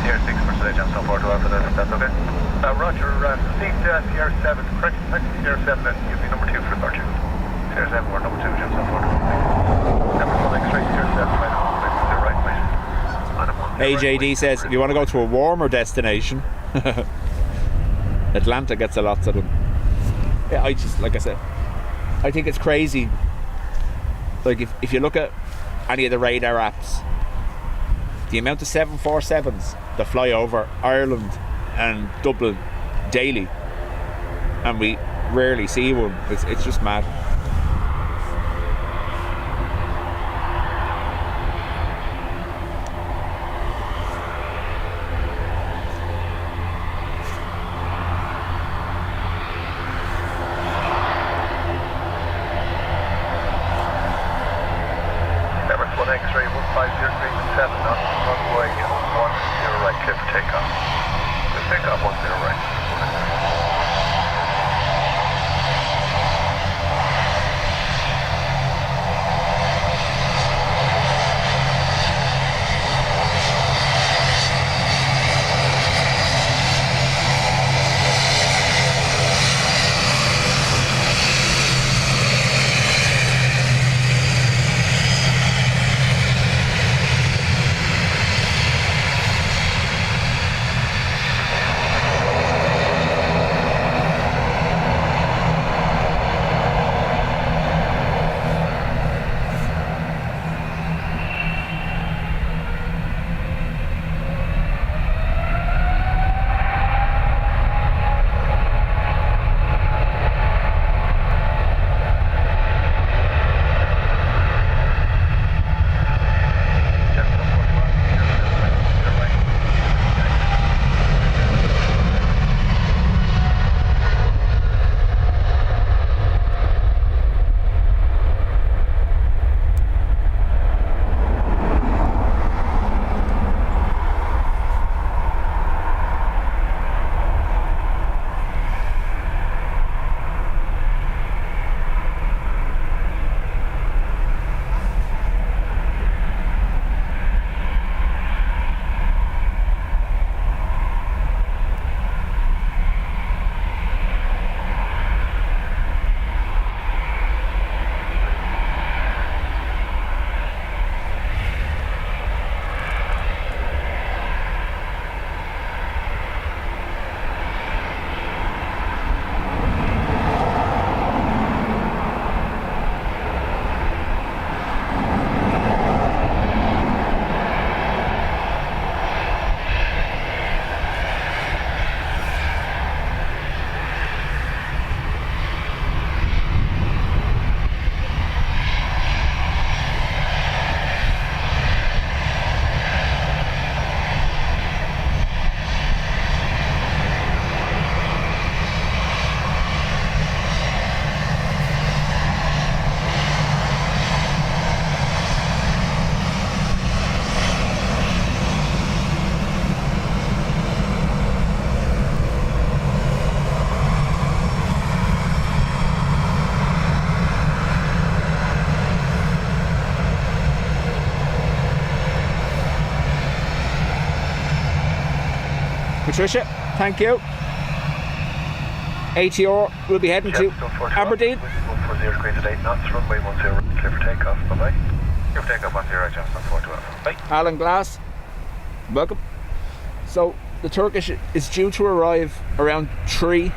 Tier 6 for stage and so forth after that, if that's okay. Roger, proceed Tier 7, correct Tier 7 and you'll be number 2 for departure. Tier 7 or number 2 and so forth. Number 1 X-ray, Tier 7, right, mate. AJD says, if you want to go to a warmer destination, Atlanta gets a lot of them. Yeah, I just, like I said, I think it's crazy. Like, if you look at any of the radar apps, the amount of 747s that fly over Ireland and Dublin daily, and we rarely see one, it's just mad. X-ray 150.7 on runway 10 right, clear for takeoff. Clear for takeoff 10 right. Patricia, thank you. ATR will be heading to Aberdeen. 140 green at 8 knots, runway 10 clear for takeoff. Bye bye. Clear for takeoff 10 right, John, 412. Bye. Alan Glass, welcome. So the Turkish is due to arrive around 3, and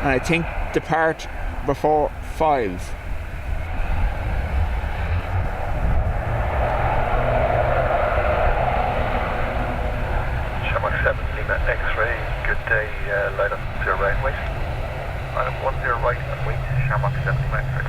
I think depart before 5. X-ray, good day, light up 0 right, wait. Item 10 right and wait, Shamrock 70 X-ray.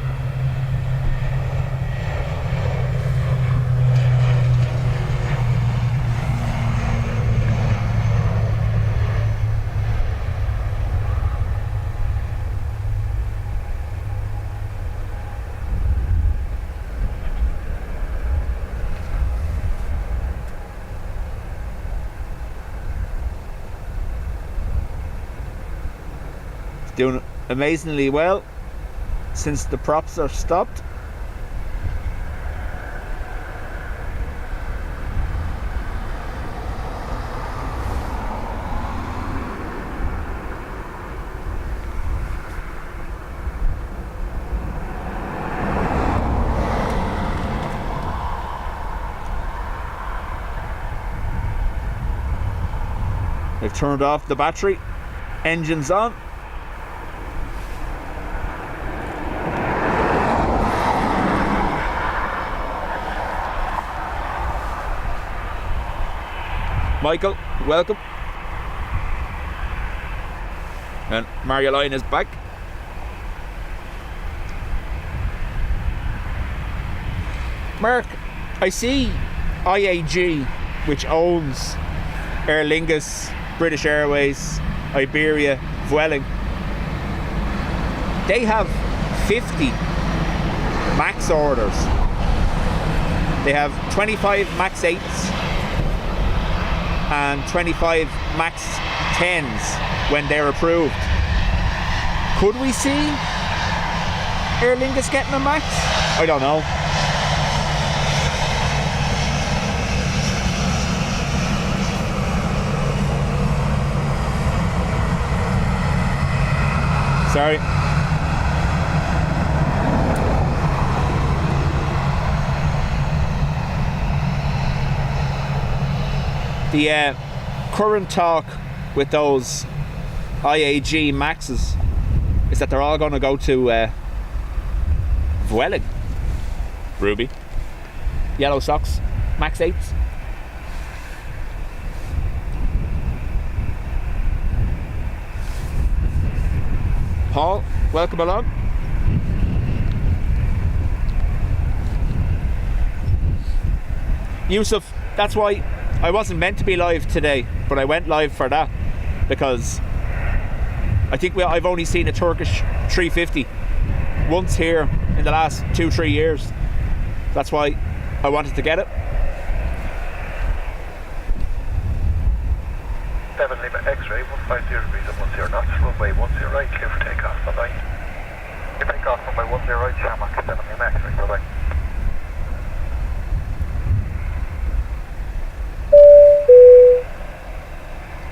Doing amazingly well since the props are stopped. They've turned off the battery. Engines on. Michael, welcome. And Marjolein is back. Mark, I see IAG, which owns Aer Lingus, British Airways, Iberia, Vueling. They have 50 MAX orders. They have 25 MAX 8s and 25 MAX 10s when they're approved. Could we see Aer Lingus getting a MAX? I don't know. Sorry. The current talk with those IAG Maxes is that they're all going to go to Vueling. Ruby. Yellow socks. Max 8s. Paul, welcome along. Yusuf, that's why I wasn't meant to be live today, but I went live for that because I think I've only seen a Turkish 350 once here in the last 2-3 years. That's why I wanted to get it. 7 Lima X-ray, 150 degrees and 10 knots, runway 10 right, clear for takeoff, bye-bye. You take off runway 10 right, Shamrock, 7 Lima X-ray, bye-bye.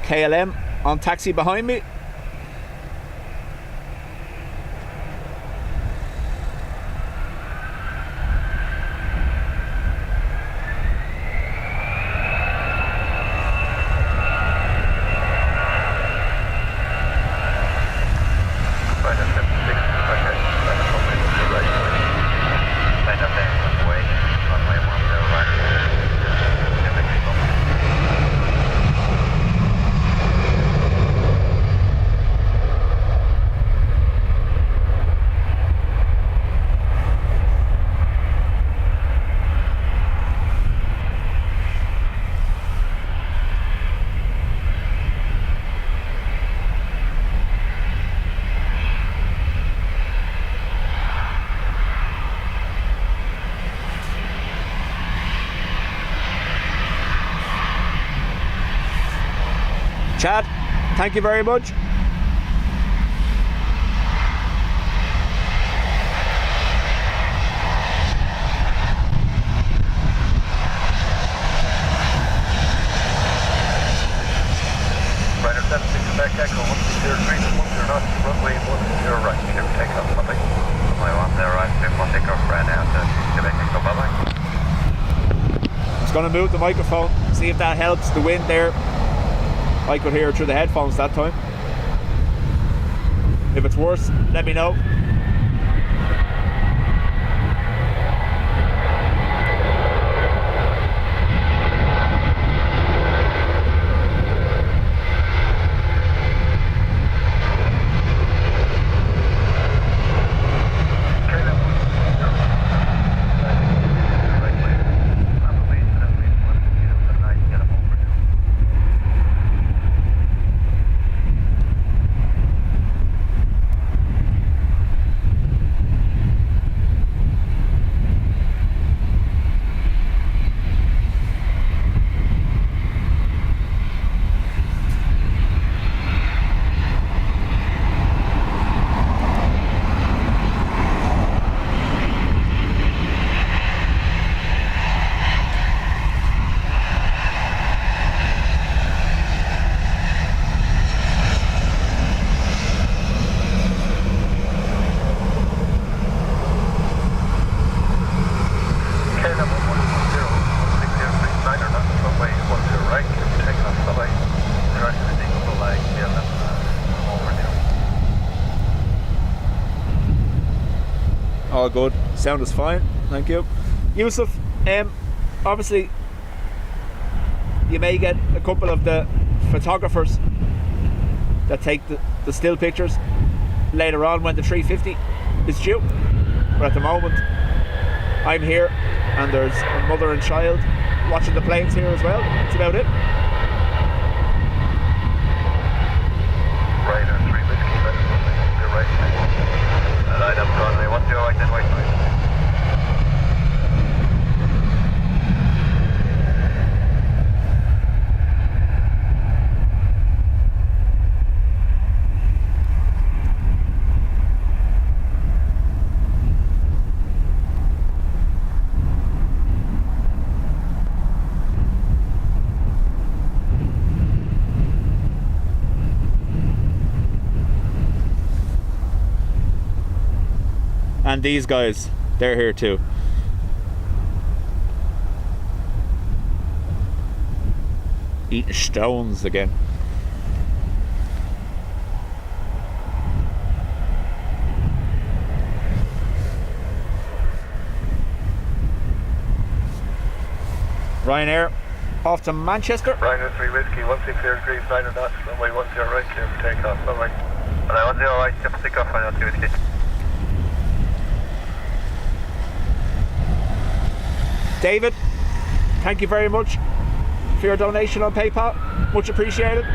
KLM on taxi behind me. Chad, thank you very much. Ryder 76 back echo, 103, 10 knots, runway 10 right, clear for takeoff, bye-bye. Runway 10 right, clear for takeoff, right now to Quebec echo, bye-bye. Just going to move the microphone, see if that helps the wind there. I could hear it through the headphones that time. If it's worse, let me know. All good. Sound is fine. Thank you. Yusuf, obviously you may get a couple of the photographers that take the still pictures later on when the 350 is due. But at the moment, I'm here and there's a mother and child watching the planes here as well. That's about it. Right, 3 whiskey, you're right. Line up runway 10 right, then white line. And these guys, they're here too. Eating stones again. Ryanair off to Manchester. Ryanair 3 whiskey, 160 degrees, 9 knots, runway 10 right, clear for takeoff, runway. And 10 right, tip stick off, Ryanair 3 whiskey. David, thank you very much for your donation on PayPal. Much appreciated.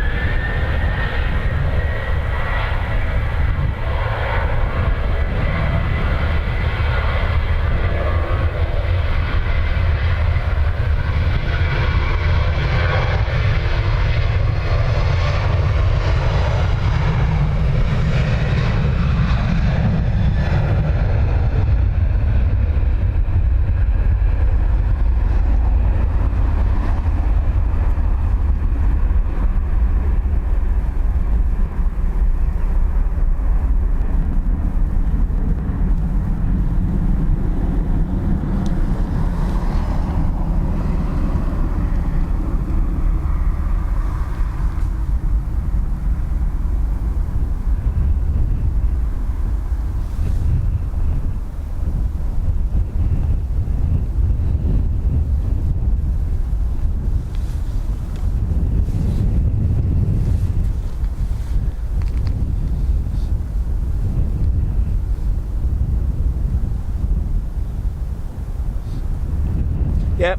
Yeah,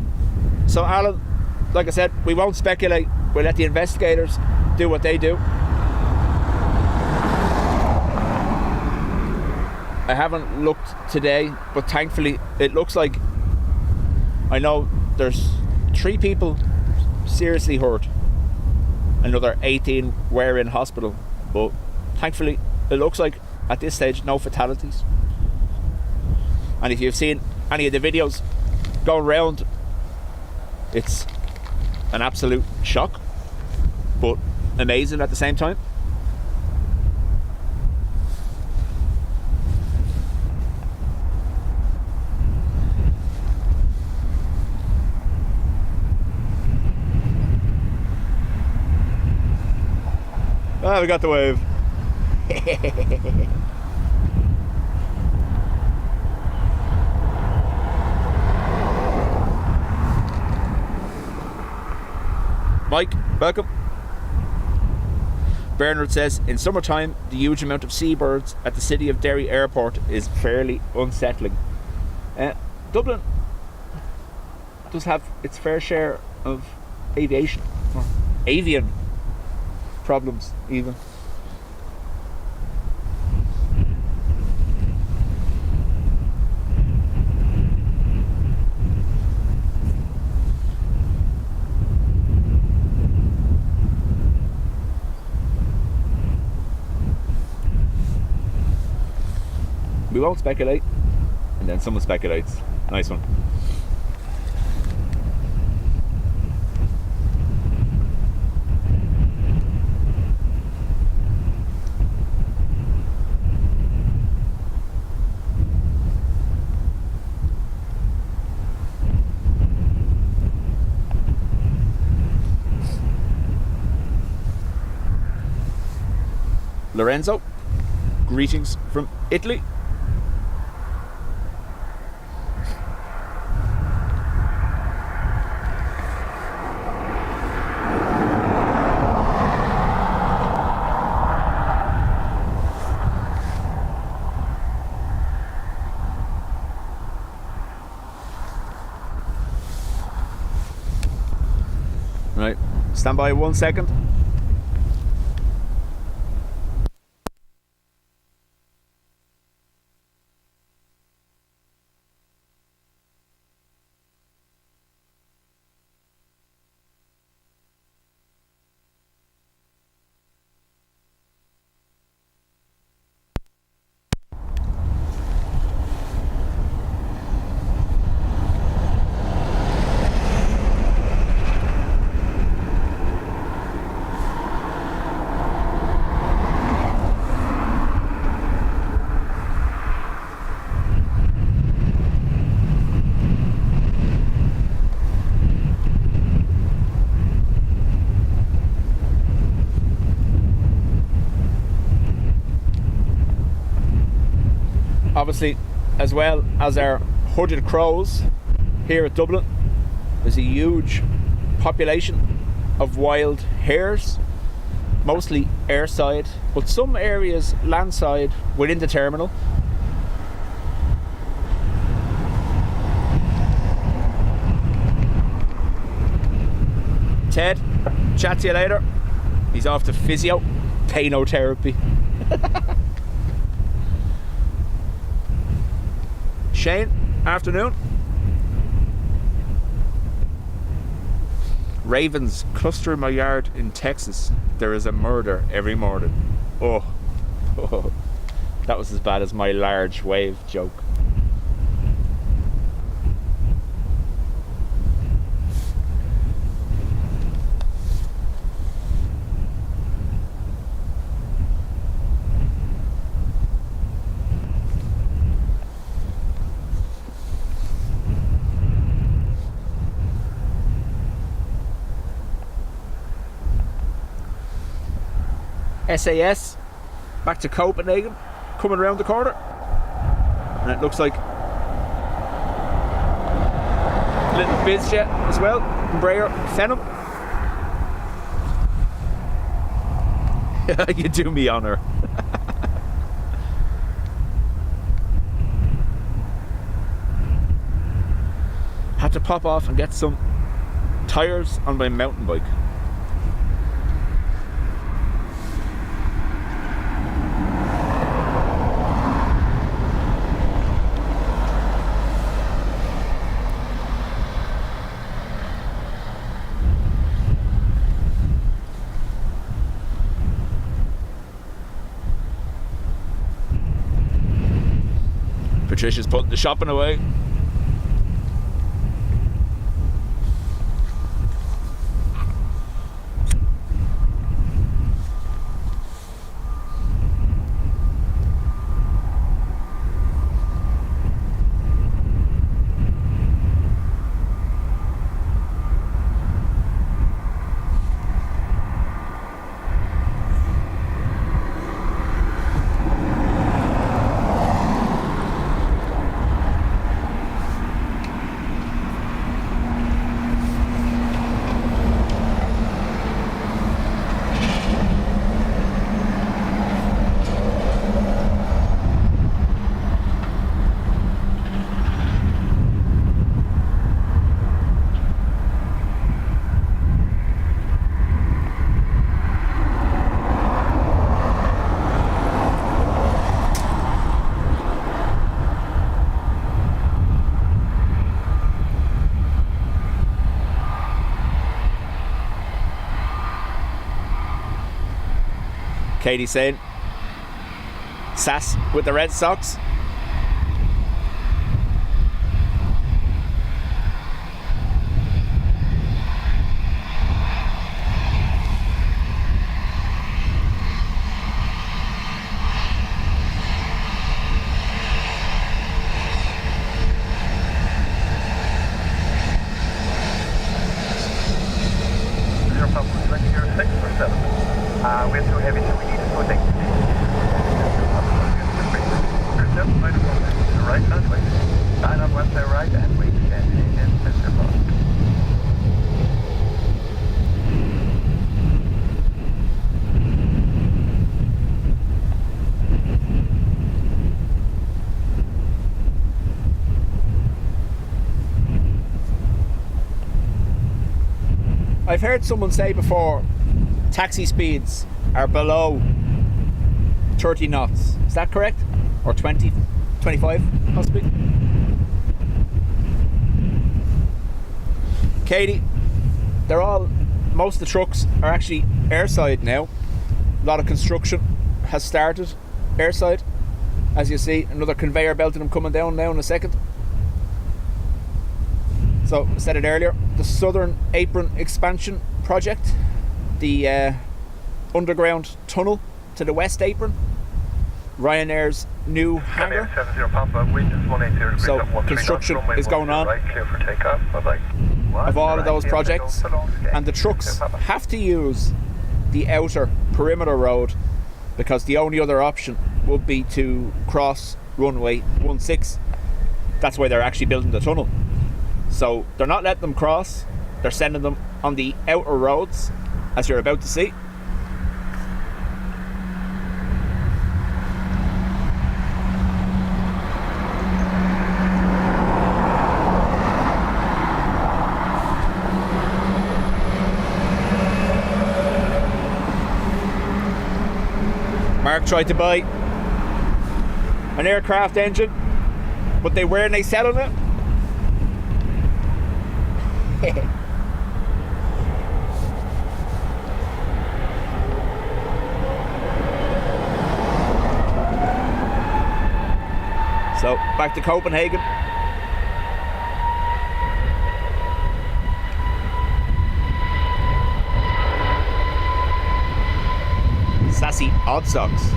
so Alan, like I said, we won't speculate. We'll let the investigators do what they do. I haven't looked today, but thankfully it looks like, I know there's 3 people seriously hurt, another 18 were in hospital, but thankfully it looks like at this stage no fatalities. And if you've seen any of the videos going around, it's an absolute shock, but amazing at the same time. Ah, we got the wave. Mike, welcome. Bernard says, in summertime, the huge amount of seabirds at the city of Derry Airport is fairly unsettling. Dublin does have its fair share of aviation, or avian problems even. We won't speculate, and then someone speculates. Nice one. Lorenzo, greetings from Italy. Stand by 1 second. Obviously, as well as our hooded crows here at Dublin, there's a huge population of wild hares, mostly airside, but some areas landside within the terminal. Ted, chat to you later. He's off to physio, painotherapy. Shane, afternoon. Ravens cluster in my yard in Texas. There is a murder every morning. Oh, that was as bad as my large wave joke. SAS back to Copenhagen, coming around the corner, and it looks like a little bizjet as well, Embraer Phenom. You do me honour. Had to pop off and get some tyres on my mountain bike. Patricia's putting the shopping away. Katie saying, Sass with the Red Sox. We're too heavy, so we need to protect. Right, Runway. Line up once they're right and wait and set them off. I've heard someone say before, taxi speeds are below 30 knots. Is that correct? Or 20, 25 possibly? Katie, most of the trucks are actually airside now. A lot of construction has started airside. As you see, another conveyor belt of them coming down now in a second. So, I said it earlier, the Southern Apron Expansion Project, the underground tunnel to the West Apron, Ryanair's new hangar. So, construction is going on of all of those projects, and the trucks have to use the outer perimeter road because the only other option would be to cross runway 16. That's why they're actually building the tunnel. So they're not letting them cross, they're sending them on the outer roads, as you're about to see. Mark tried to buy an aircraft engine, but where are they selling it? So back to Copenhagen. Sassy odd socks.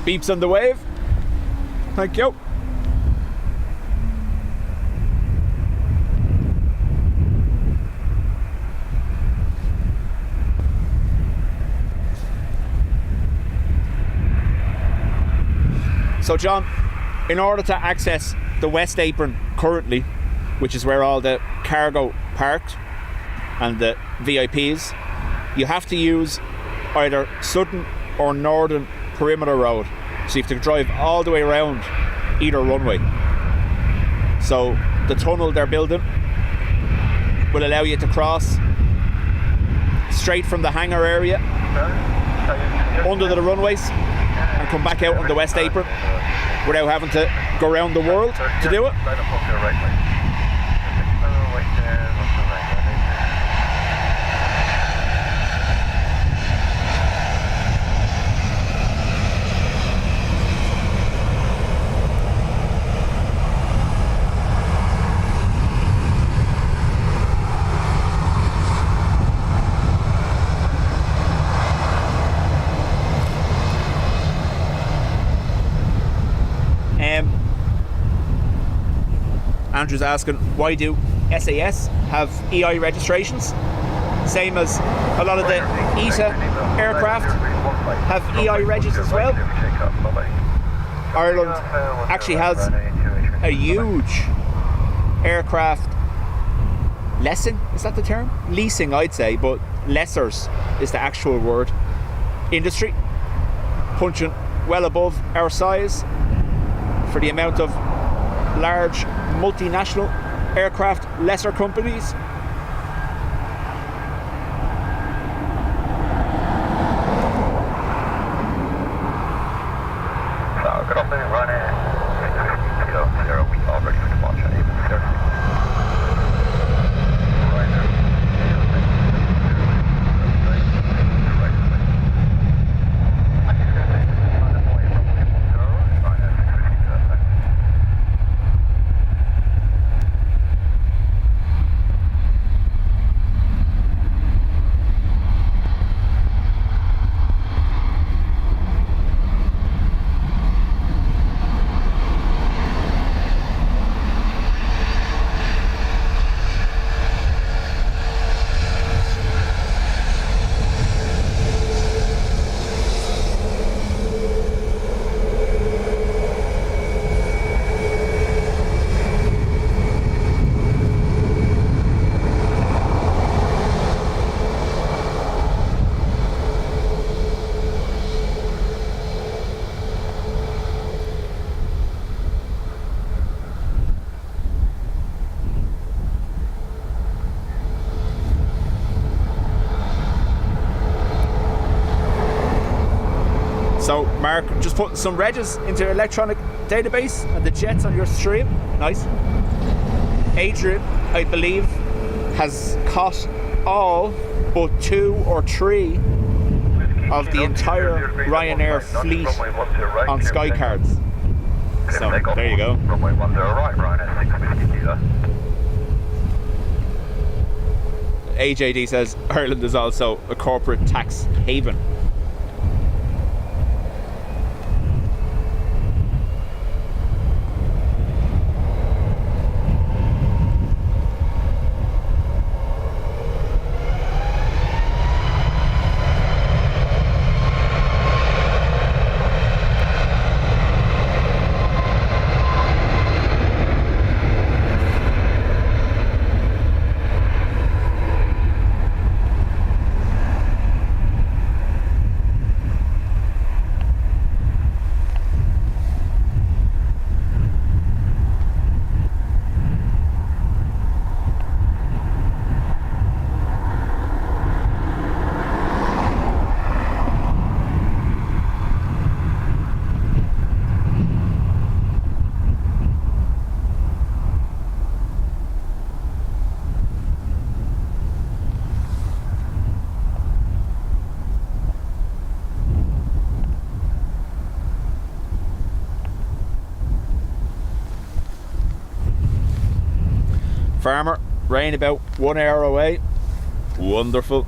Beeps on the wave. Thank you. So John, in order to access the West Apron currently, which is where all the cargo parked and the VIPs, you have to use either Southern or Northern perimeter road, so you have to drive all the way around either runway. So the tunnel they're building will allow you to cross straight from the hangar area under the runways and come back out on the West Apron without having to go around the world to do it. Andrew's asking, why do SAS have EI registrations? Same as a lot of the ETA aircraft have EI regis as well. Ireland actually has a huge aircraft leasing, is that the term? Leasing, I'd say, but lessors is the actual word. Industry, punching well above our size for the amount of large multinational aircraft lessor companies. Good afternoon, Ryanair. 0, we are ready for departure. So Mark, just putting some regs into your electronic database and the jets on your stream. Nice. Adrian, I believe, has caught all but 2 or 3 of the entire Ryanair fleet on Sky Cards. So there you go. Runway 10 right, Ryanair 650. AJD says Ireland is also a corporate tax haven. Farmer, rain about 1 hour away. Wonderful.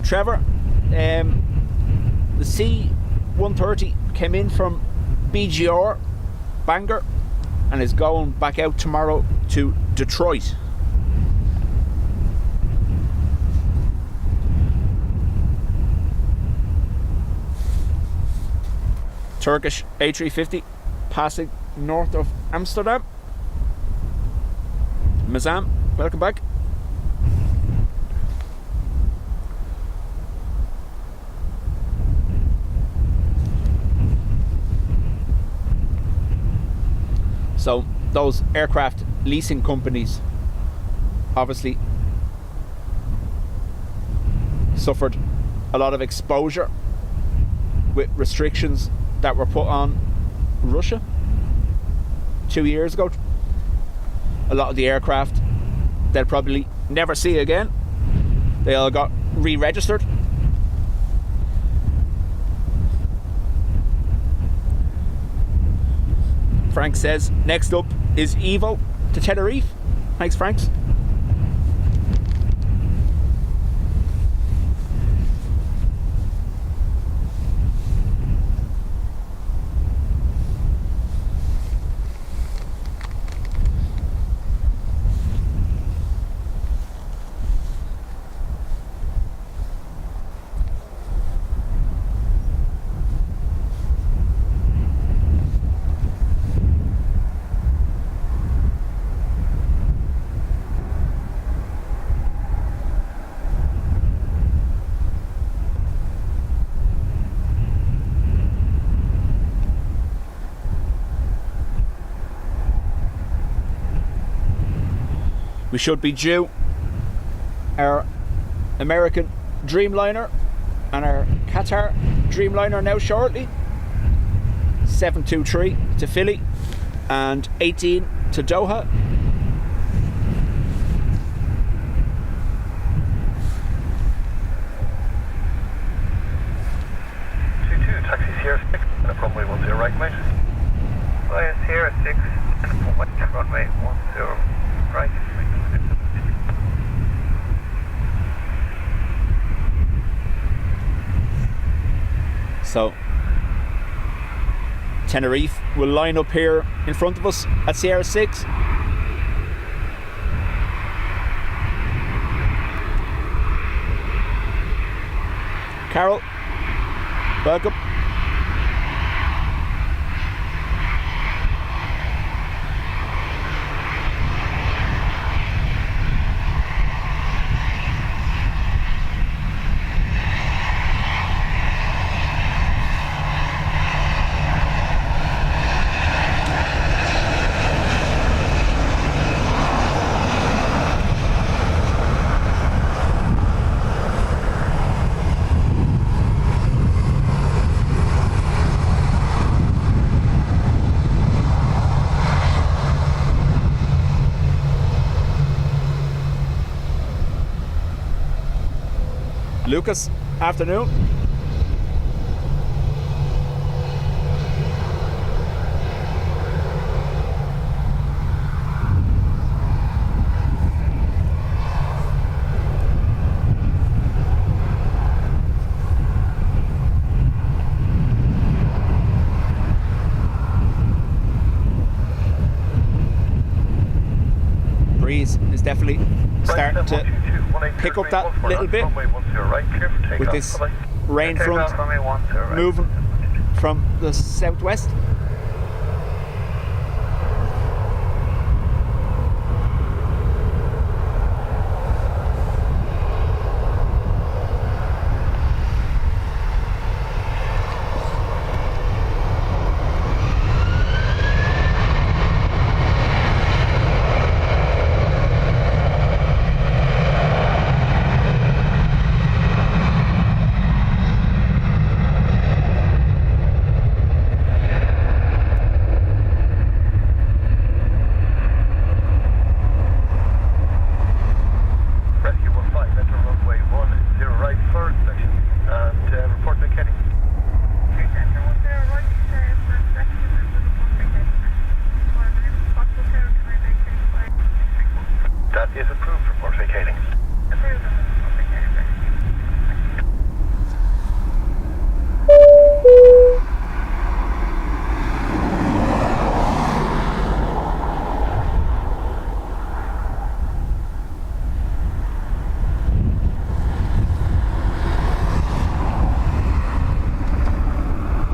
Trevor, the C-130 came in from BGR, Bangor, and is going back out tomorrow to Detroit. Turkish A350 passing north of Amsterdam. Mazam, welcome back. So those aircraft leasing companies obviously suffered a lot of exposure with restrictions that were put on Russia 2 years ago. A lot of the aircraft they'll probably never see again. They all got re-registered. Frank says next up is Evo to Tenerife. Thanks, Franks. We should be due our American Dreamliner and our Qatar Dreamliner now shortly. 723 to Philly and 18 to Doha. Taxi Sierra 6 and runway 10 right, mate. Via Sierra 6 and runway 10 right. So Tenerife will line up here in front of us at Sierra 6. Carol, welcome. Lucas, afternoon. Breeze is definitely starting to pick up that little bit with this rain front moving from the southwest.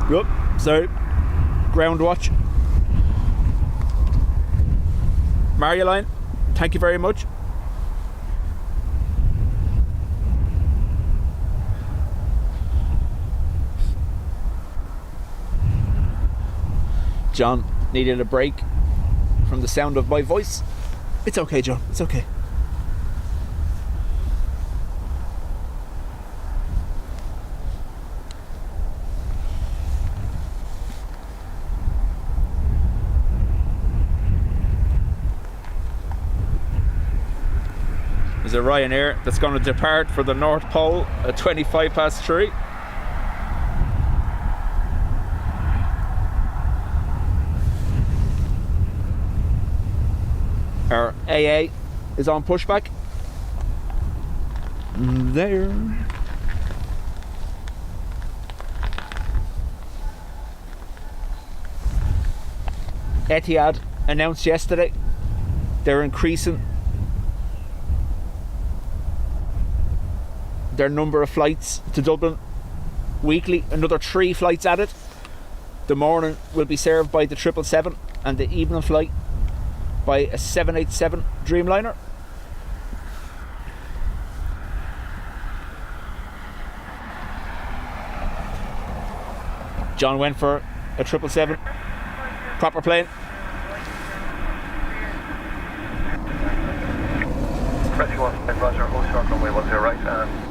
Good. So, ground watch. Marioline, thank you very much. John needed a break from the sound of my voice. It's okay, John, it's okay. There's a Ryanair that's going to depart for the North Pole at 3:25. Our AA is on pushback. There. Etihad announced yesterday they're increasing their number of flights to Dublin weekly, another 3 flights added. The morning will be served by the 777 and the evening flight by a 787 Dreamliner. John went for a 777, proper plane. Press 1, Roger, O'Shark runway 10 right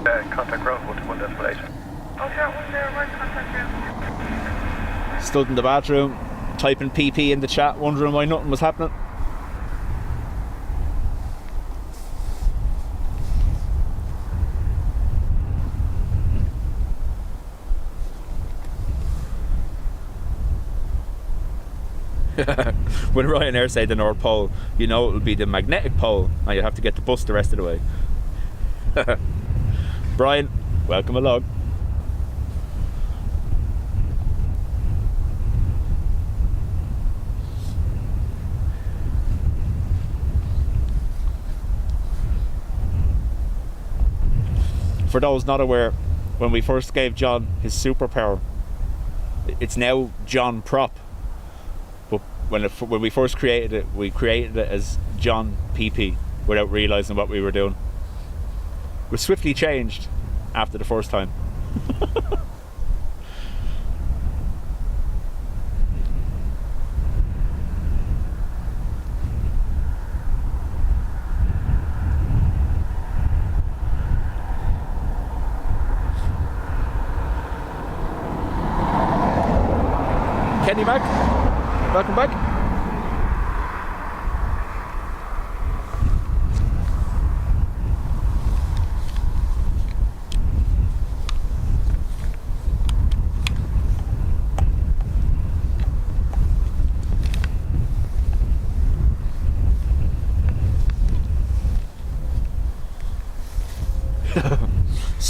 and contact ground 1 destination. O'Shark 10 right, contact ground. Stood in the bathroom, typing PP in the chat, wondering why nothing was happening. When Ryanair say the North Pole, you know it'll be the magnetic pole and you'll have to get the bus the rest of the way. Brian, welcome along. For those not aware, when we first gave John his superpower, it's now John Prop. When we first created it, we created it as John PP without realising what we were doing. It was swiftly changed after the first time. Kenny back. Welcome back.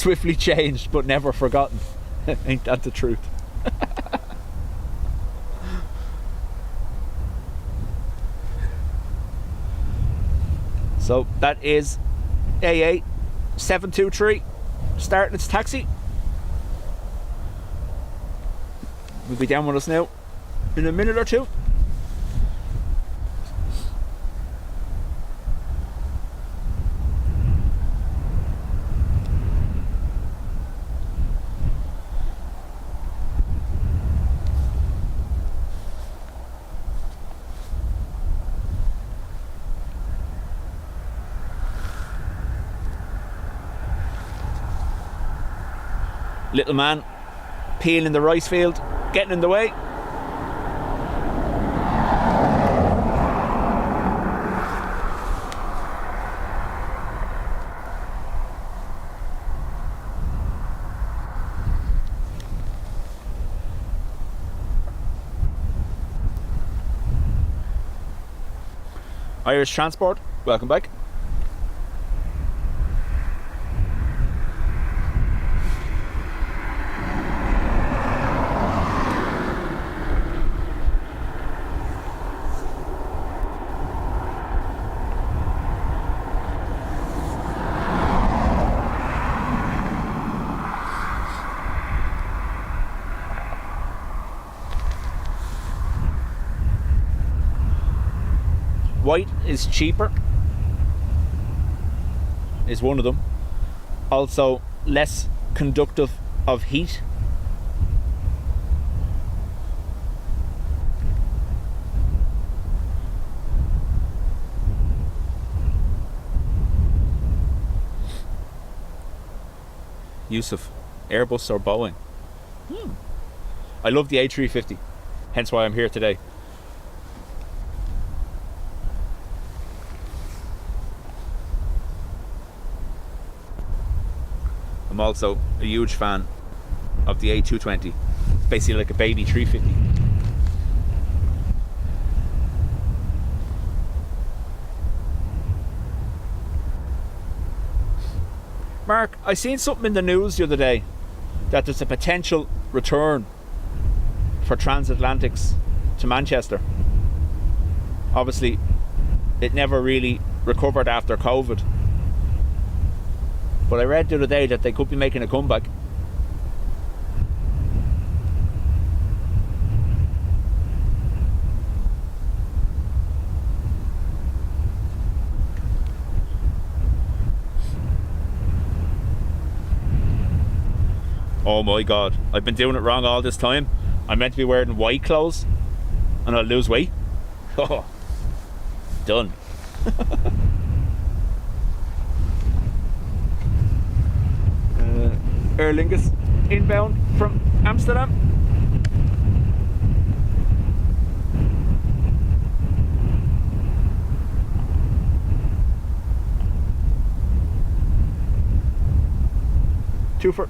Swiftly changed but never forgotten. Ain't that the truth? So that is AA 723 starting its taxi. We'll be down with us now in a minute or two. Little man peeling the rice field, getting in the way. Irish Transport, welcome back. White is cheaper, is one of them. Also less conductive of heat. Yusuf, Airbus or Boeing? I love the A350, hence why I'm here today. I'm also a huge fan of the A220. It's basically like a baby 350. Mark, I seen something in the news the other day that there's a potential return for transatlantics to Manchester. Obviously, it never really recovered after COVID. But I read the other day that they could be making a comeback. Oh my god, I've been doing it wrong all this time. I'm meant to be wearing white clothes and I'll lose weight. Oh, done. Aer Lingus inbound from Amsterdam. Twofer.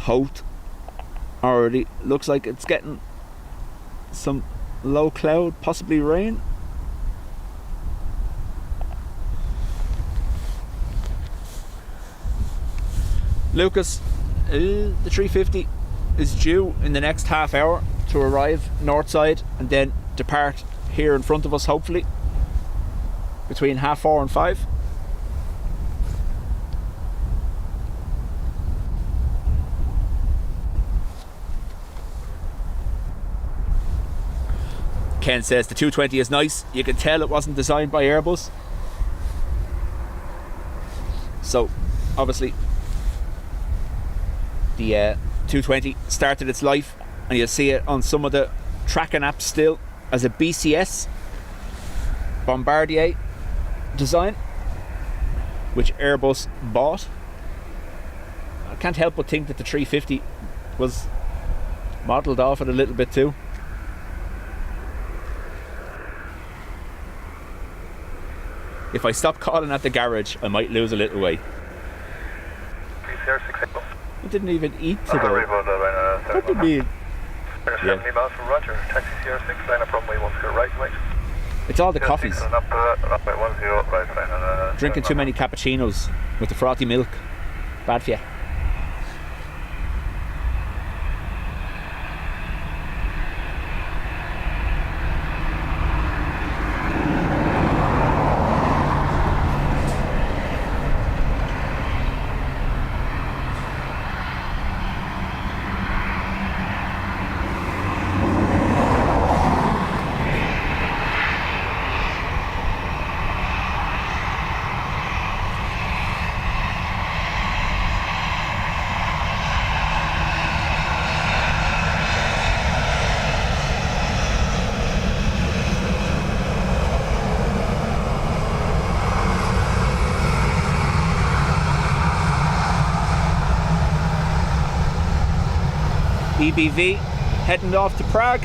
Hoth already looks like it's getting some low cloud, possibly rain. Lucas, the 350 is due in the next half hour to arrive north side and then depart here in front of us, hopefully between 4:30 and 5. Ken says the 220 is nice. You can tell it wasn't designed by Airbus. So obviously the 220 started its life, and you'll see it on some of the tracking apps still as a BCS Bombardier design, which Airbus bought. I can't help but think that the 350 was modelled off it a little bit too. If I stop calling at the garage, I might lose a little weight. PCR6. I didn't even eat today. Sorry about that, What do you mean? 70 miles from Roger. Taxi CR6, line up runway 10 right, mate. It's all the coffees. And up runway 10 right, fine. And, Drinking too many cappuccinos with the frothy milk. Bad for you. EBV heading off to Prague.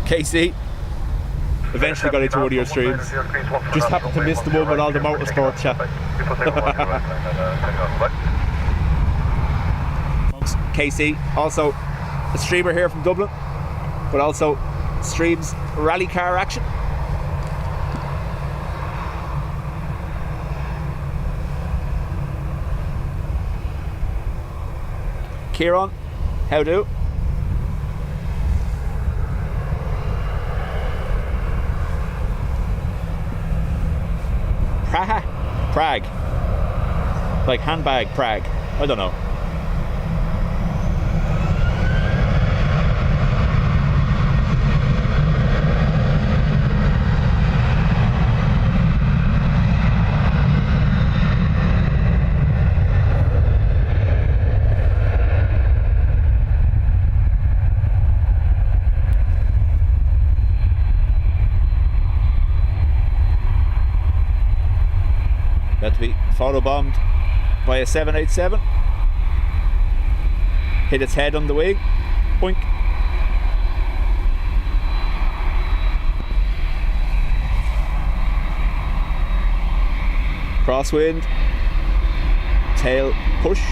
KC eventually got into one of your streams. Just happened to miss the one with all the motorsport chat. KC, also a streamer here from Dublin, but also streams rally car action. Kieran, how do? Prague. Like handbag Prague. I don't know. About to be photobombed by a 787. Hit its head on the wing. Boink. Crosswind. Tail push.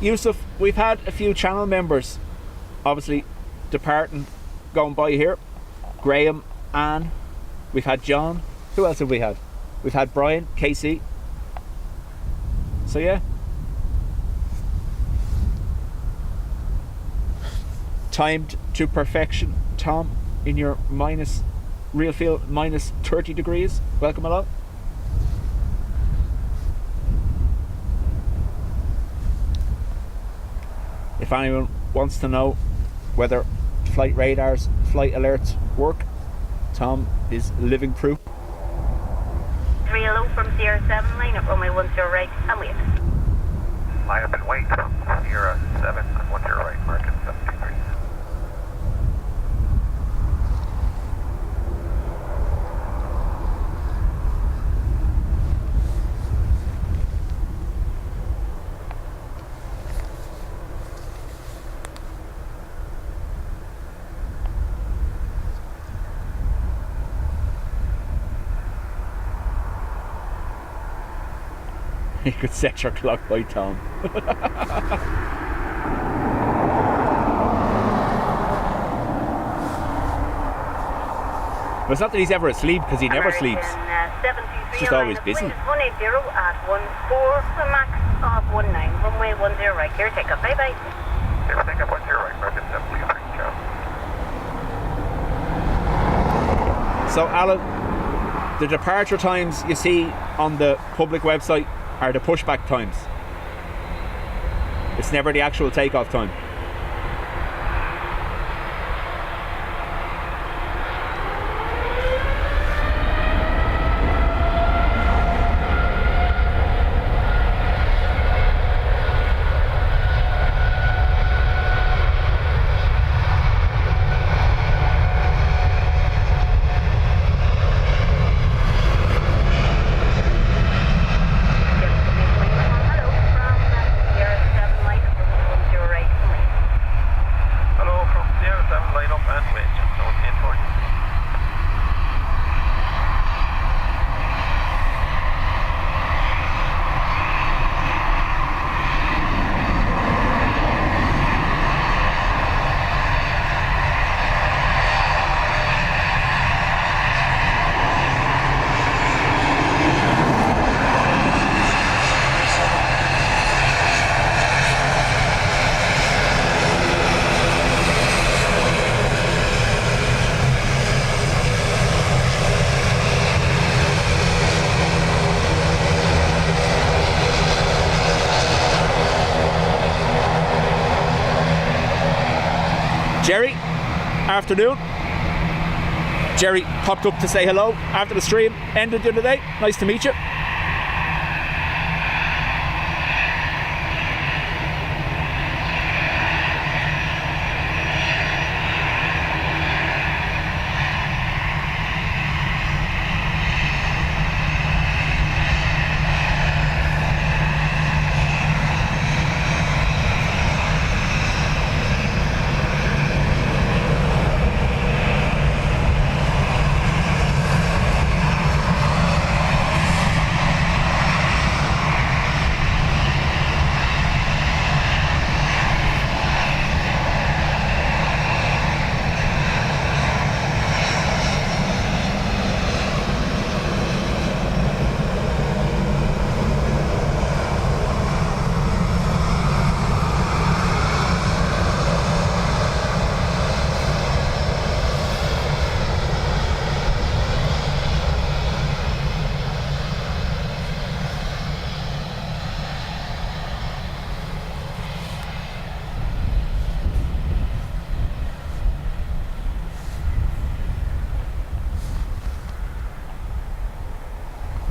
Yusuf, we've had a few channel members obviously departing, going by here. Graham, Anne, we've had John. Who else have we had? We've had Brian, KC. So yeah. Timed to perfection, Tom, in your real feel minus 30 degrees. Welcome along. If anyone wants to know whether flight radars, flight alerts work, Tom is living proof. 3 from CR7, line up runway 10 right, and wait. Line up and wait. Sierra 7, 10 right, marking 70 degrees. You could set your clock by Tom. It's not that he's ever asleep, because he never sleeps. He's just always busy. 180 at 14, a max of 19, runway 10 right, clear takeoff, bye bye. Clear takeoff 10 right, marking 70 degrees, ciao. So Alan, The departure times you see on the public website are the pushback times. It's never the actual takeoff time. Jerry, afternoon. Jerry popped up to say hello after the stream ended the other day. Nice to meet you.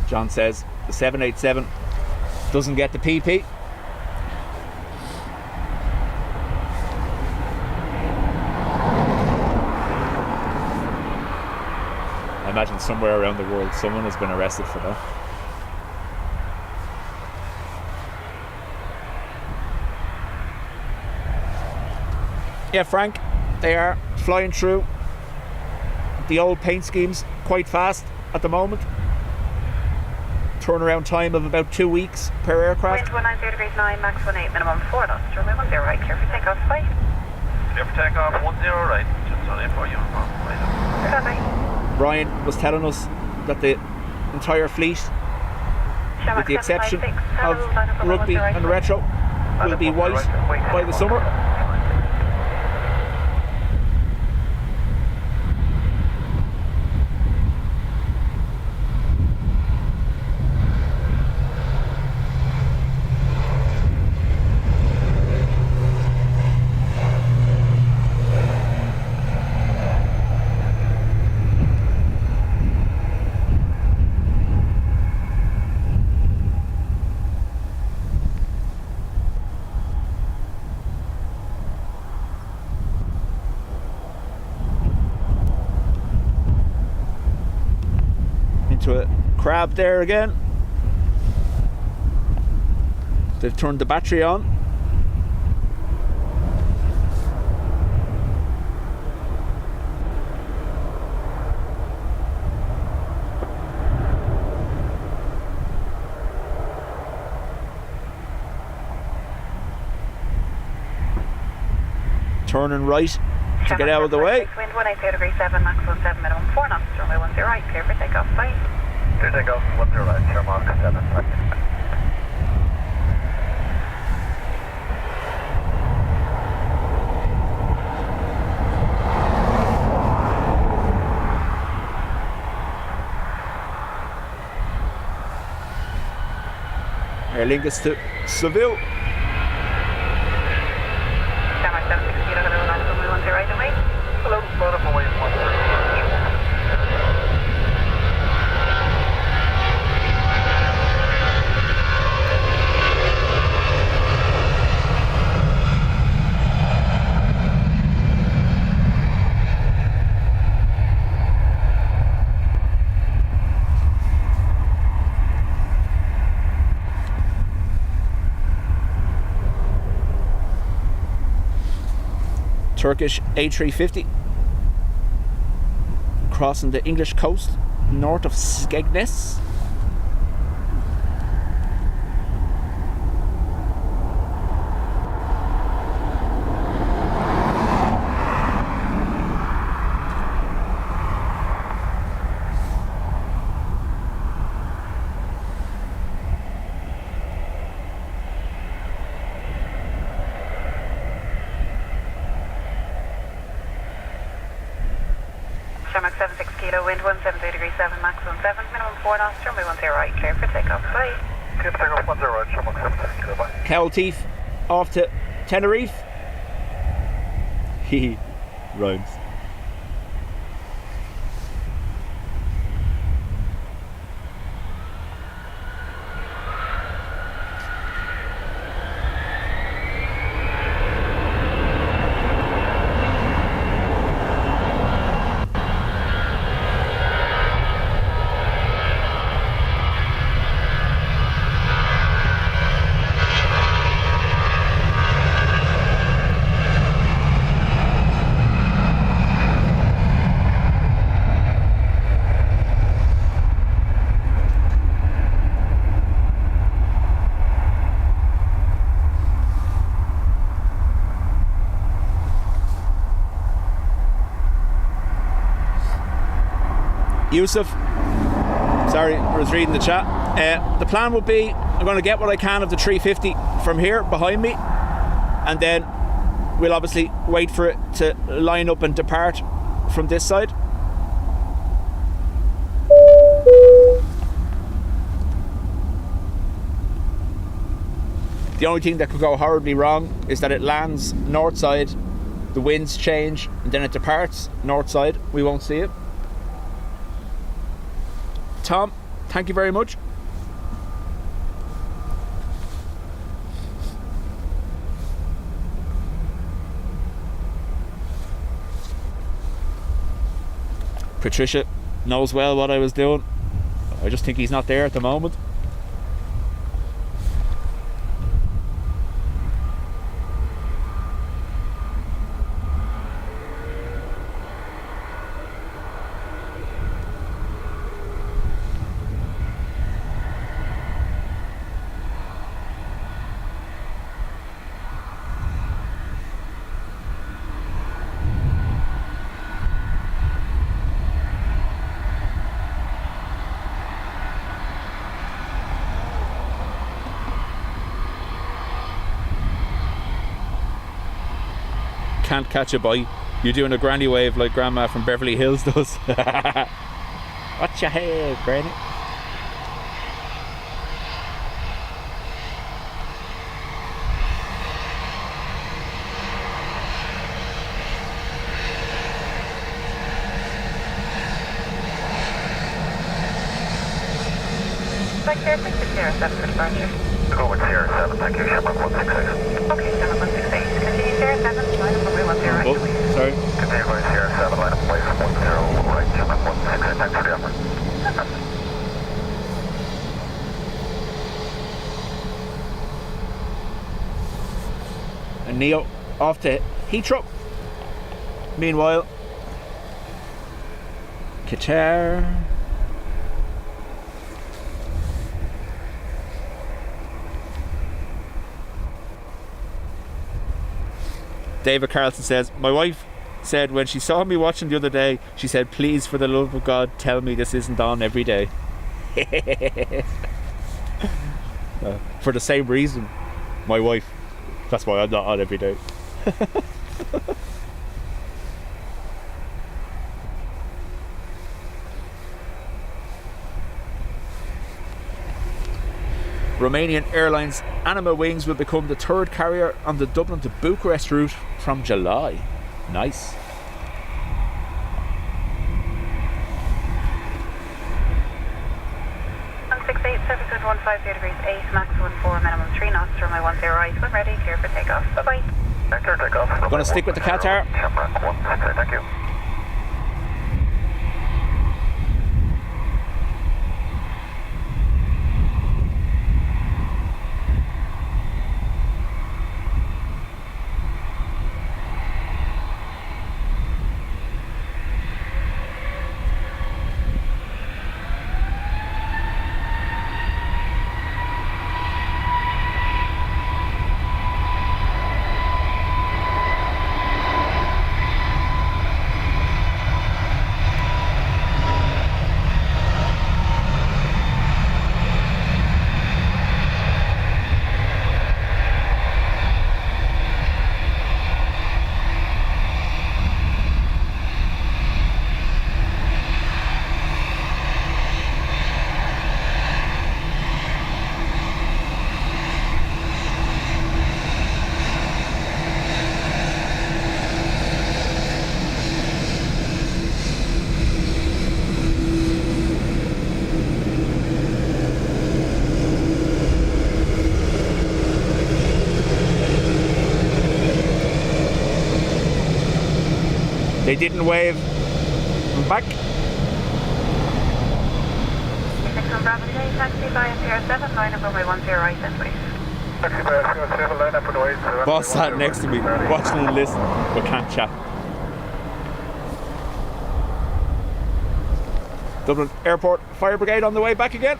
John says the 787 doesn't get the PP. I imagine somewhere around the world someone has been arrested for that. Yeah, Frank, they are flying through the old paint schemes quite fast at the moment. Turnaround time of about 2 weeks per aircraft. Wind 190 degrees 9, max 18, minimum 4 knots. Runway 10 right, clear for takeoff, bye. Clear for takeoff, 10 right, just on A4 uniform, Bye. Brian was telling us that the entire fleet, with the exception of rugby and retro, will be white by the summer. A crab there again. They've turned the battery on. Turning right to get out of the way. Wind 180 degrees 7, max 17, minimum 4 knots. Runway 10 right, clear for takeoff, bye. Clear takeoff, 10 right, clear mark 7, right. Aer Lingus to Seville. Denmark 76 Kilo, hello, land runway 10 right away. Hello, load up away 10. Turkish A350 crossing the English coast north of Skegness. Denmark 76 Kilo, wind 170 degrees 7, maximum 7, minimum 4 knots, runway 10 right, clear for takeoff, bye. Clear for takeoff 10 right, Denmark 76 Kilo, bye. Cowteeth off to Tenerife. He rhymes. Yusuf, sorry, I was reading the chat. The plan would be I'm going to get what I can of the 350 from here behind me, and then we'll obviously wait for it to line up and depart from this side. The only thing that could go horribly wrong is that it lands north side, the winds change, and then it departs north side. We won't see it. Tom, thank you very much. Patricia knows well what I was doing. I just think he's not there at the moment. Can't catch a bite. You're doing a granny wave like Grandma from Beverly Hills does. Watch your head, Granny. Back there, please, Sierra 7 for departure. Go with Sierra 7, thank you, Denmark 168. Okay, Denmark 168. Continue Sierra 7, line up runway 10 right. Oh, sorry. Continue going Sierra 7, line up away from 10 right, Denmark 168, thanks for the effort. And Neo off to Heathrow. Meanwhile, Qatar. David Carlson says, my wife said when she saw me watching the other day, she said, please, for the love of God, tell me this isn't on every day. For the same reason, my wife. That's why I'm not on every day. Romanian Airlines Anima Wings will become the third carrier on the Dublin to Bucharest route from July. Nice. On 68, 750 degrees 8, max 14, minimum 3 knots, runway 10 right, when ready, clear for takeoff. Bye-bye. Enter takeoff. I'm going to stick with the Qatar. Shamrock 1, thank you. They didn't wave. I'm back. From Bravo J, taxi by MPR7, line up runway 10 right, then please. Taxi by MPR7, line up for the way. Boss sat next to me, watching and listening, but can't chat. Dublin Airport Fire Brigade on the way back again.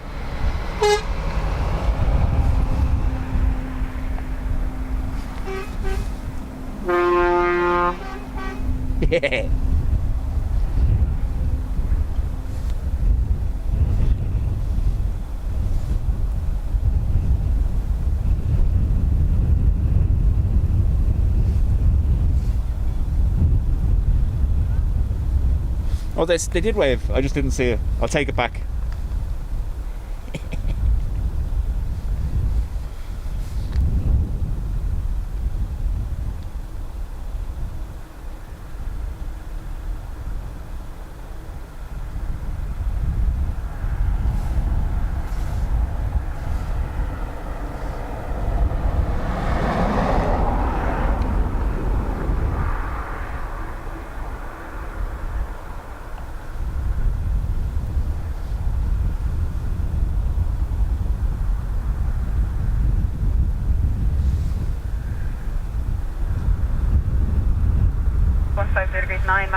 Yeah. Oh, they did wave. I just didn't see it. I'll take it back.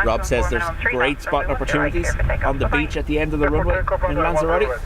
Rob says there's great spotting opportunities on the beach at the end of the runway in Lanzarote.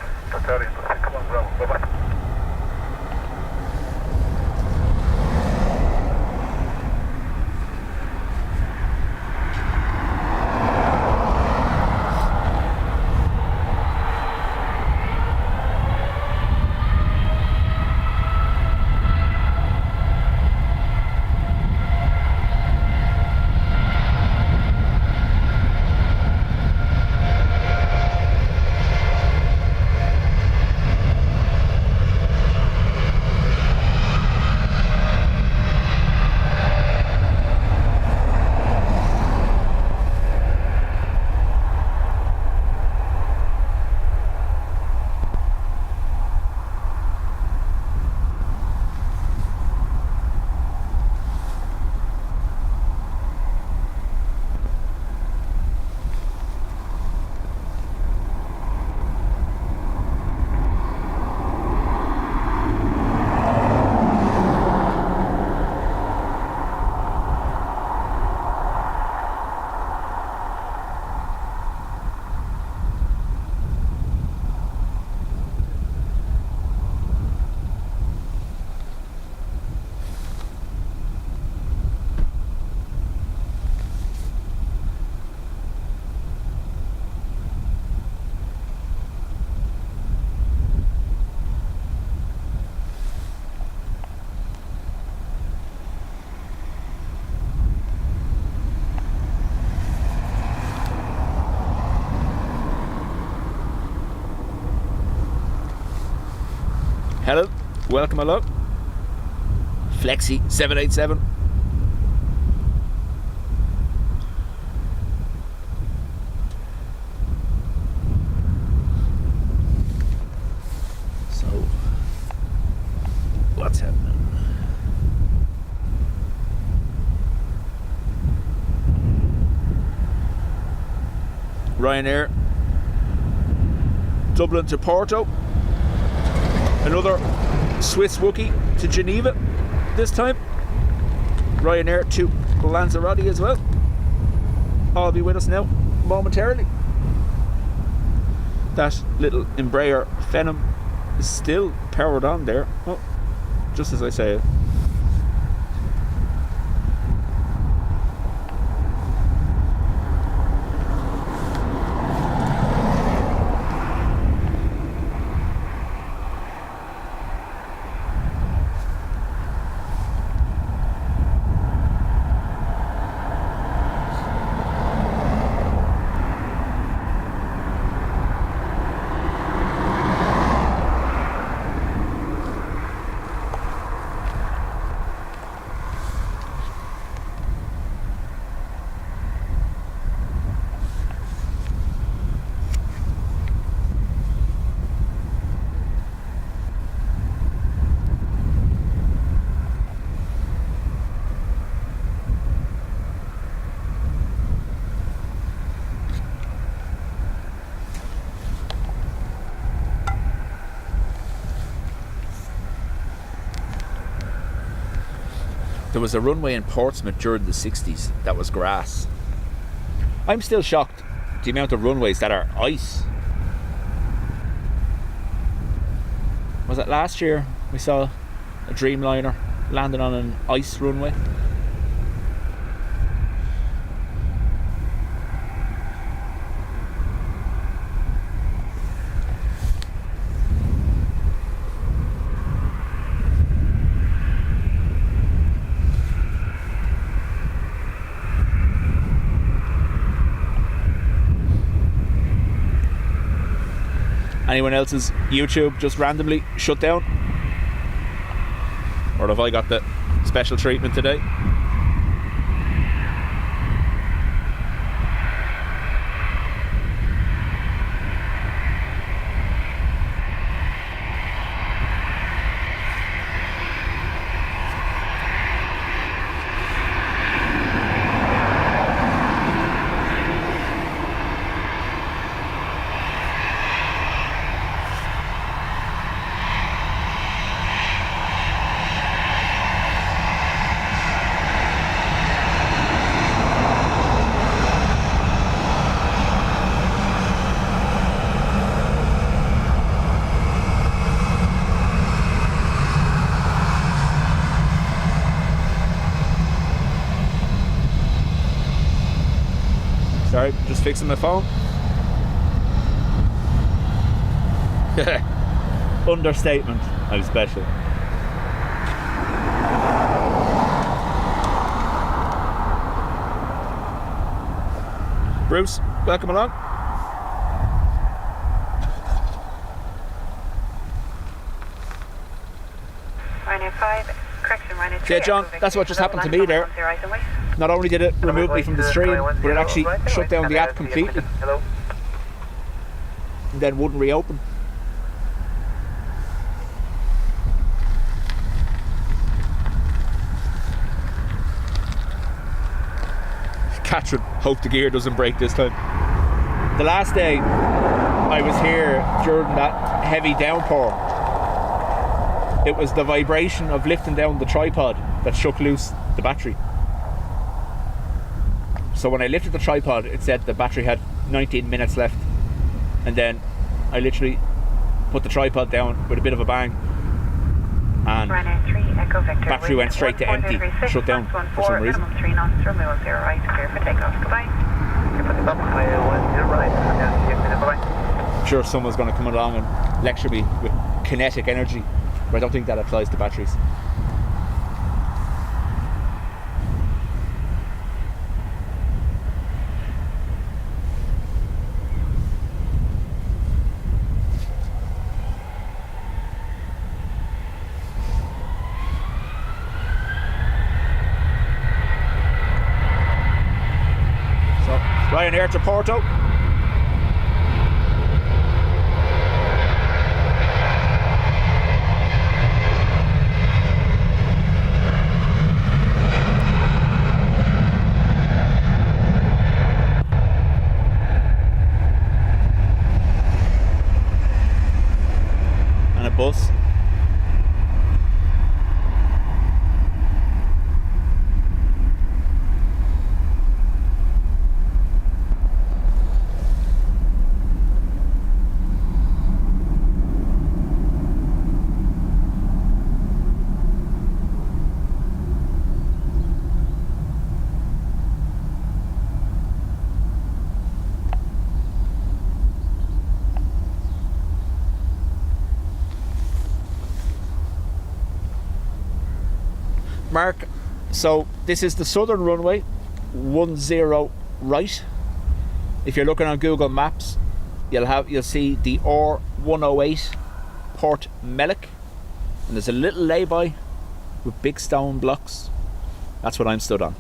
Hello. welcome along. Flexi 787. So, what's happening? Ryanair, Dublin to Porto. Another Swiss Wookie to Geneva this time. Ryanair to Lanzarote as well. I'll be with us now momentarily. That little Embraer Phenom is still powered on there. Oh, just as I say it. There was a runway in Portsmouth during the 60s that was grass. I'm still shocked the amount of runways that are ice. Was it last year we saw a Dreamliner landing on an ice runway? Anyone else's YouTube just randomly shut down? Or have I got the special treatment today? Sorry, just fixing my phone. Understatement. I'm special. Bruce, welcome along. Ryanair 5, correction, Ryanair 3. Yeah, John, that's what just happened to me there. Not only did it remove me from the stream, but it actually shut down the app completely. And then wouldn't reopen. Catherine, hope the gear doesn't break this time. The last day I was here during that heavy downpour, it was the vibration of lifting down the tripod that shook loose the battery. So when I lifted the tripod, it said the battery had 19 minutes left, and then I literally put the tripod down with a bit of a bang, and battery went straight to empty, shut down for some reason. 3 knots, runway 10 right, clear for takeoff. Goodbye. I'm sure someone's going to come along and lecture me with kinetic energy, but I don't think that applies to batteries. Ryanair to Porto. And a bus. Mark, so this is the southern runway, 10 right. If you're looking on Google Maps, you'll see the R108 Port Mellick, and there's a little lay-by with big stone blocks. That's what I'm stood on.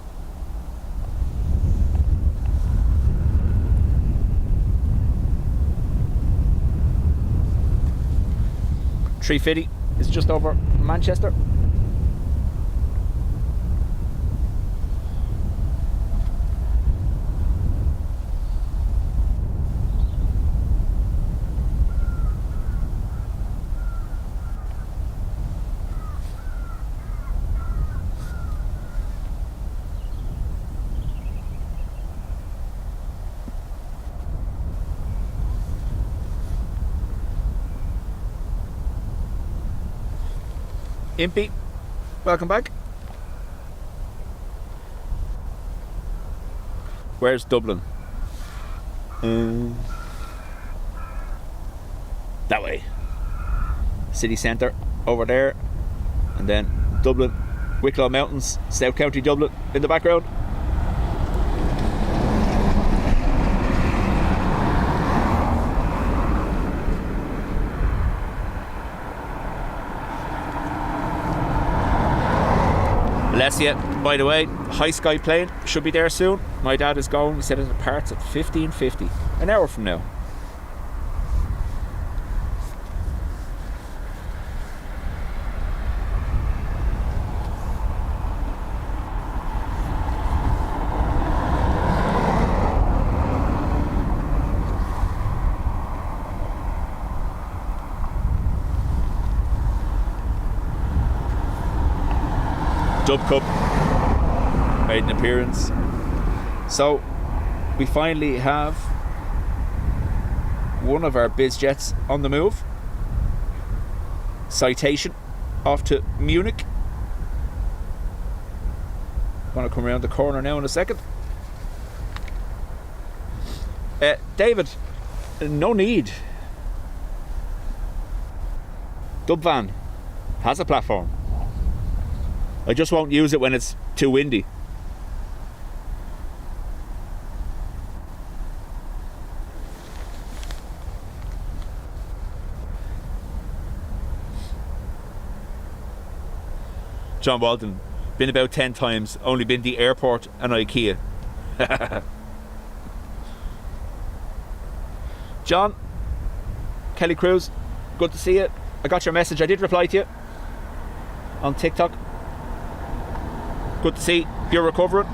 A350 is just over Manchester. Impy, welcome back. Where's Dublin? That way. City centre over there, and then Dublin, Wicklow Mountains, South County Dublin in the background. Alessia, by the way, high sky plane should be there soon. My dad is going. He said it departs at 15:50, an hour from now. Dub Cup made an appearance. So we finally have one of our biz jets on the move. Citation off to Munich. Going to come around the corner now in a second. David, no need. Dub van has a platform. I just won't use it when it's too windy. John Walton, been about 10 times, only been the airport and IKEA. John, Kelly Cruz, good to see you. I got your message, I did reply to you on TikTok. Good to see you're recovering.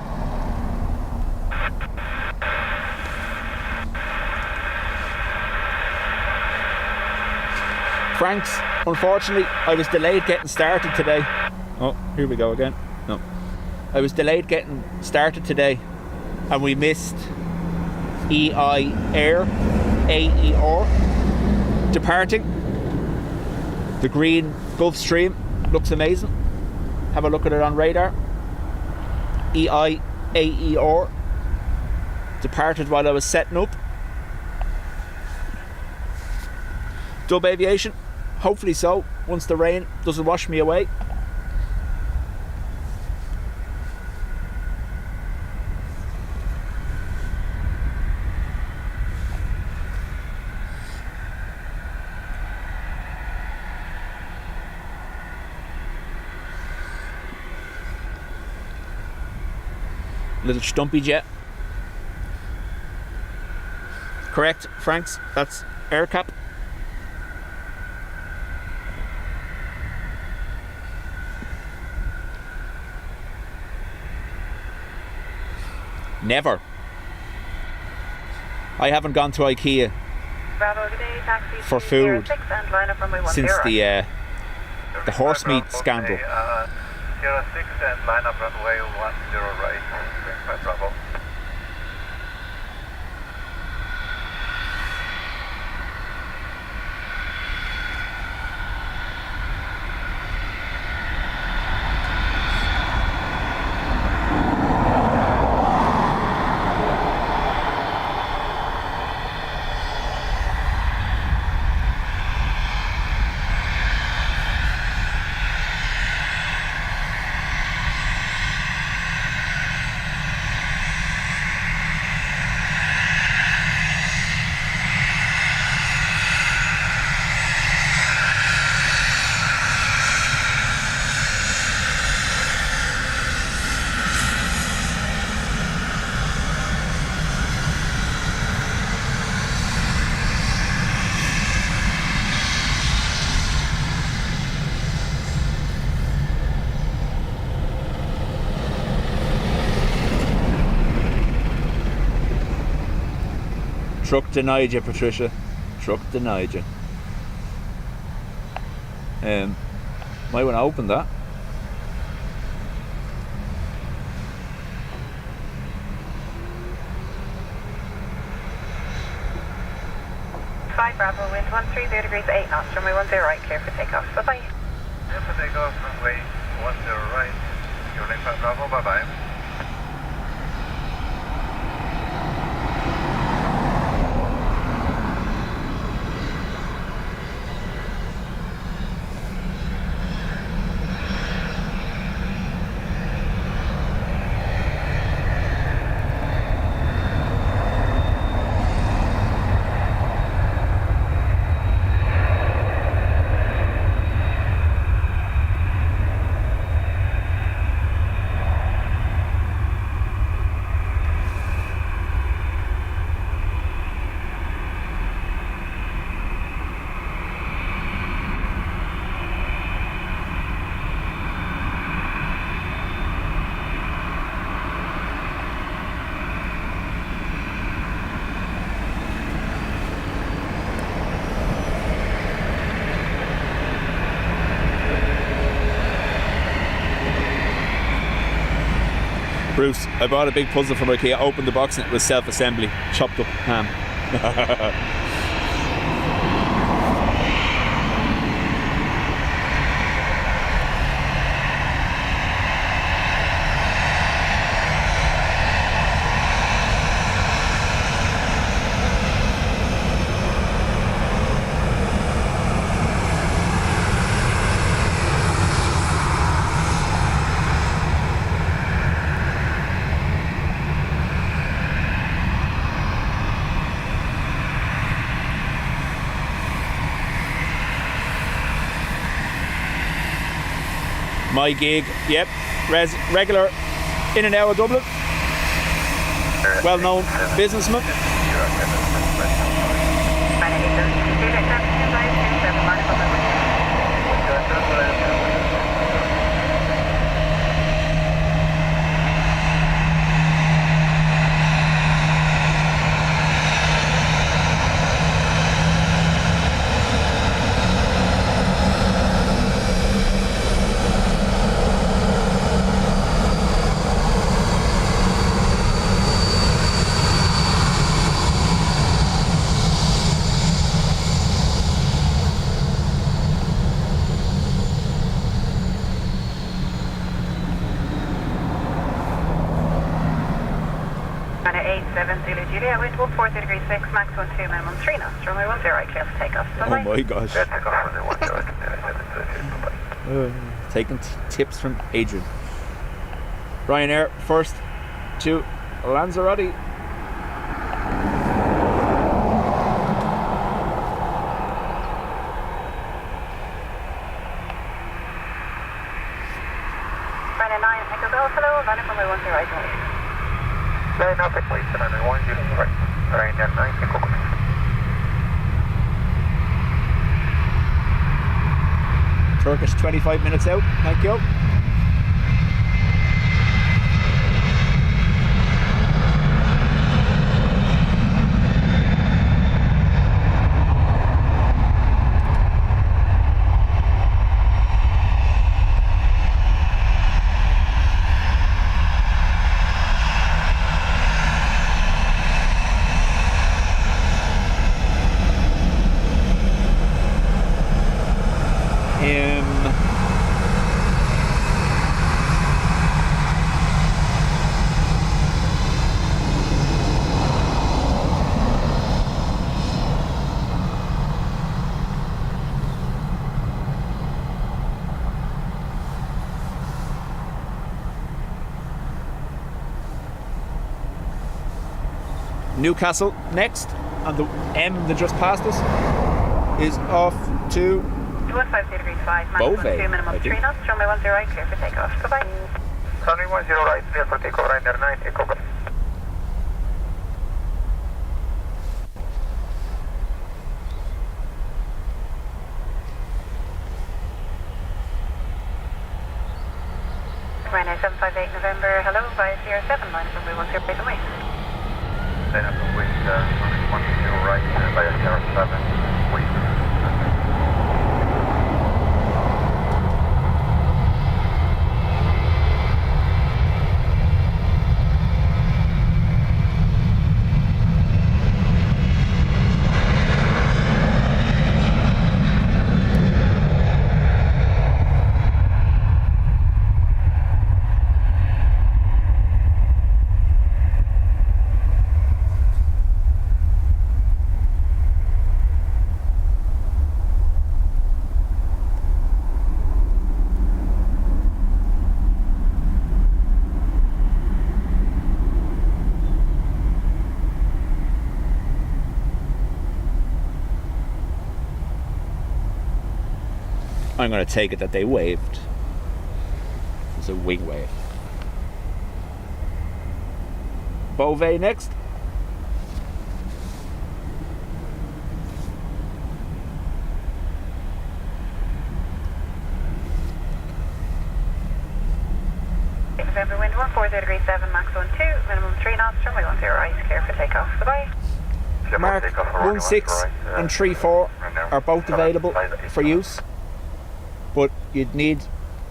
Franks, unfortunately, I was delayed getting started today. Oh, here we go again. No. I was delayed getting started today and we missed AIR departing. The green Gulf Stream looks amazing. Have a look at it on radar. EIDW departed while I was setting up. Dub Aviation, hopefully so, once the rain doesn't wash me away. Little stumpy jet. Correct, Franks. That's air cap. Never. I haven't gone to IKEA Bravo, good day, taxi for food 06 and line up runway 10. since the horse meat scandal. 06 and line up runway 10 right. 5 Bravo. Truck denied you, Patricia. Truck denied you. Might want to open that. Five Bravo, wind 130 degrees 8 knots, runway 10 right, clear for takeoff. Bye-bye. Clear for takeoff, runway 10 right. Your name 5 Bravo, bye-bye. Bruce, I bought a big puzzle from IKEA, opened the box and it was self-assembly, chopped up ham. My gig, yep, regular in and out of Dublin, well-known businessman. Wind 140 degrees 6, max 12, minimum 3 knots, runway 10 right, clear for takeoff. Bye-bye. Oh my gosh. Taking tips from Adrian. Ryanair, first to Lanzarote. Ryanair 9, Echo Golf, hello, landing runway 10 right, Line up at place, runway 10 right. Ryanair 9, Echo Golf. Turkish 25 minutes out. Thank you. Newcastle next, and the M that just passed us is off to 215 degrees 5, maximum Beauvais, 2, minimum 3 knots, runway 10 right, clear for takeoff. Bye-bye. Runway 10 right, clear for takeoff, Ryanair 9, Echo. Ryanair 758 November, hello, via Sierra 7 line, runway 10 right away. Then up the wind, 10 right, via Sierra 7, wind. I'm going to take it that they waved. It's a wing wave. Beauvais next. November wind 140 degrees 7, max 12, minimum 3 knots, runway 10 right, clear for takeoff. Bye-bye. Mark 16 and 34 are both available for use, but you'd need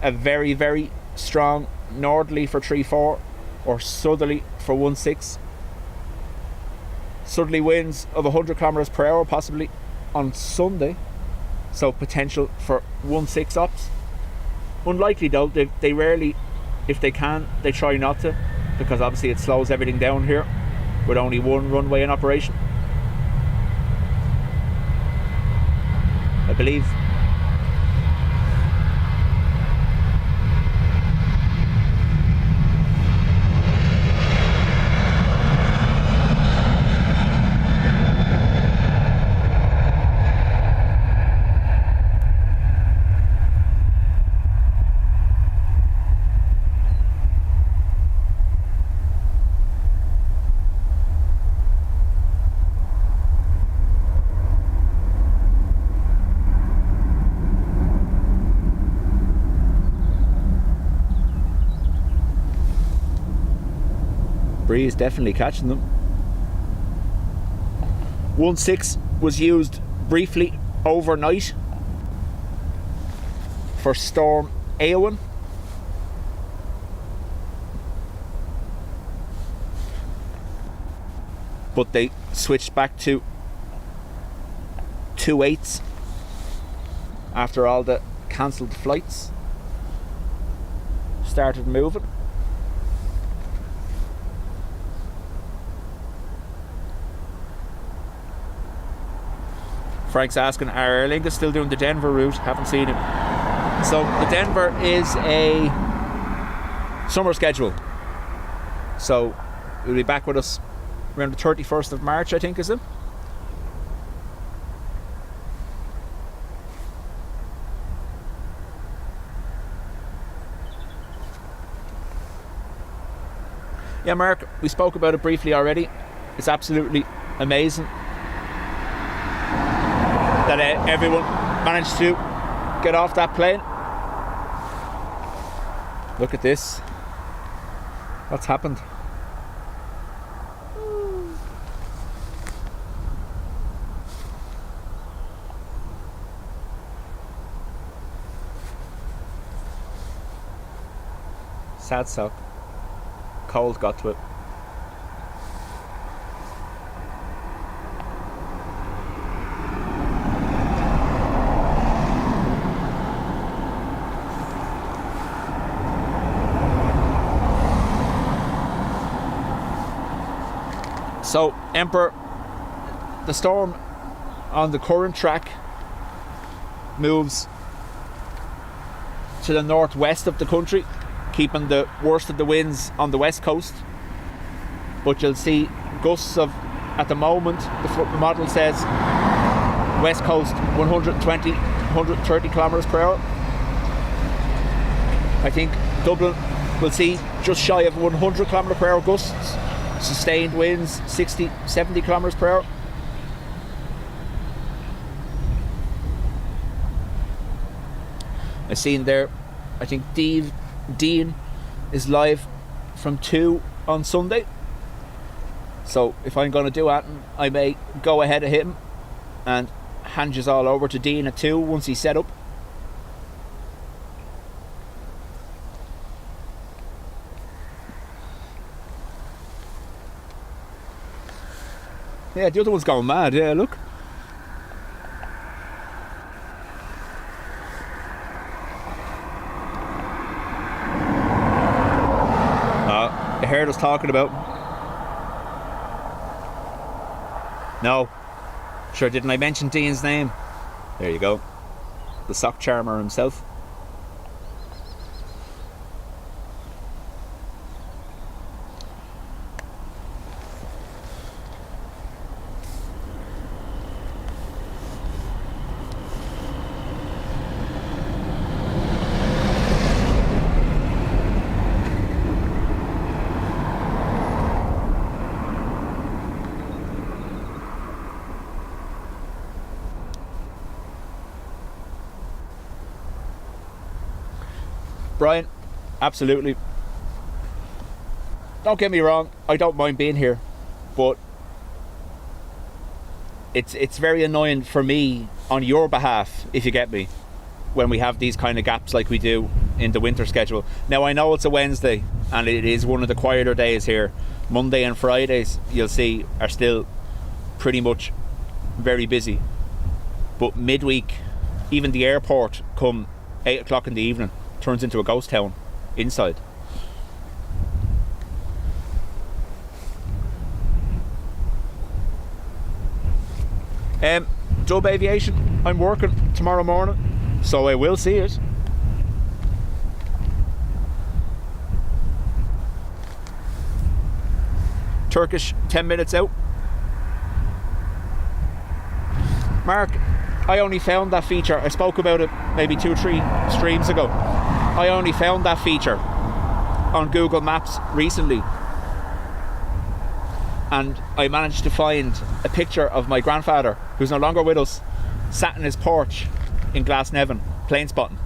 a very, very strong northerly for 34 or southerly for 16. Southerly winds of 100 kilometers per hour possibly on Sunday, so potential for 16 ops. Unlikely though. They rarely, if they can, they try not to, because obviously it slows everything down here with only one runway in operation. I believe. Breeze definitely catching them. 16 was used briefly overnight for Storm Éowyn. But they switched back to 28s after all the cancelled flights started moving. Frank's asking, are Aer Lingus still doing the Denver route? Haven't seen him. So the Denver is a summer schedule. So he'll be back with us around the 31st of March, I think, is it? Yeah, Mark, we spoke about it briefly already. It's absolutely amazing that everyone managed to get off that plane. Look at this. What's happened? Sad sock. Cold got to it. So, Emperor, the storm on the current track moves to the northwest of the country, keeping the worst of the winds on the west coast. But you'll see gusts of, at the moment, the model says west coast 120, 130 kilometers per hour. I think Dublin will see just shy of 100 kilometer per hour gusts. Sustained winds 60, 70 kilometers per hour. I've seen there, I think Dean is live from 2 on Sunday. So if I'm going to do that, I may go ahead of him and hand you all over to Dean at 2 once he's set up. Yeah, the other one's going mad, yeah, look. I heard us talking about. No. Sure, didn't I mention Dean's name? There you go. The sock charmer himself. Brian, absolutely. Don't get me wrong, I don't mind being here, but it's very annoying for me on your behalf, if you get me, when we have these kind of gaps like we do in the winter schedule. Now I know it's a Wednesday and it is one of the quieter days here. Monday and Fridays, you'll see, are still pretty much very busy, but midweek, even the airport come 8 o'clock in the evening turns into a ghost town inside. Dub Aviation, I'm working tomorrow morning, so I will see it. Turkish, 10 minutes out. Mark, I only found that feature. I spoke about it maybe 2 or 3 streams ago. I only found that feature on Google Maps recently, and I managed to find a picture of my grandfather, who's no longer with us, sat in his porch in Glasnevin, Planespotting.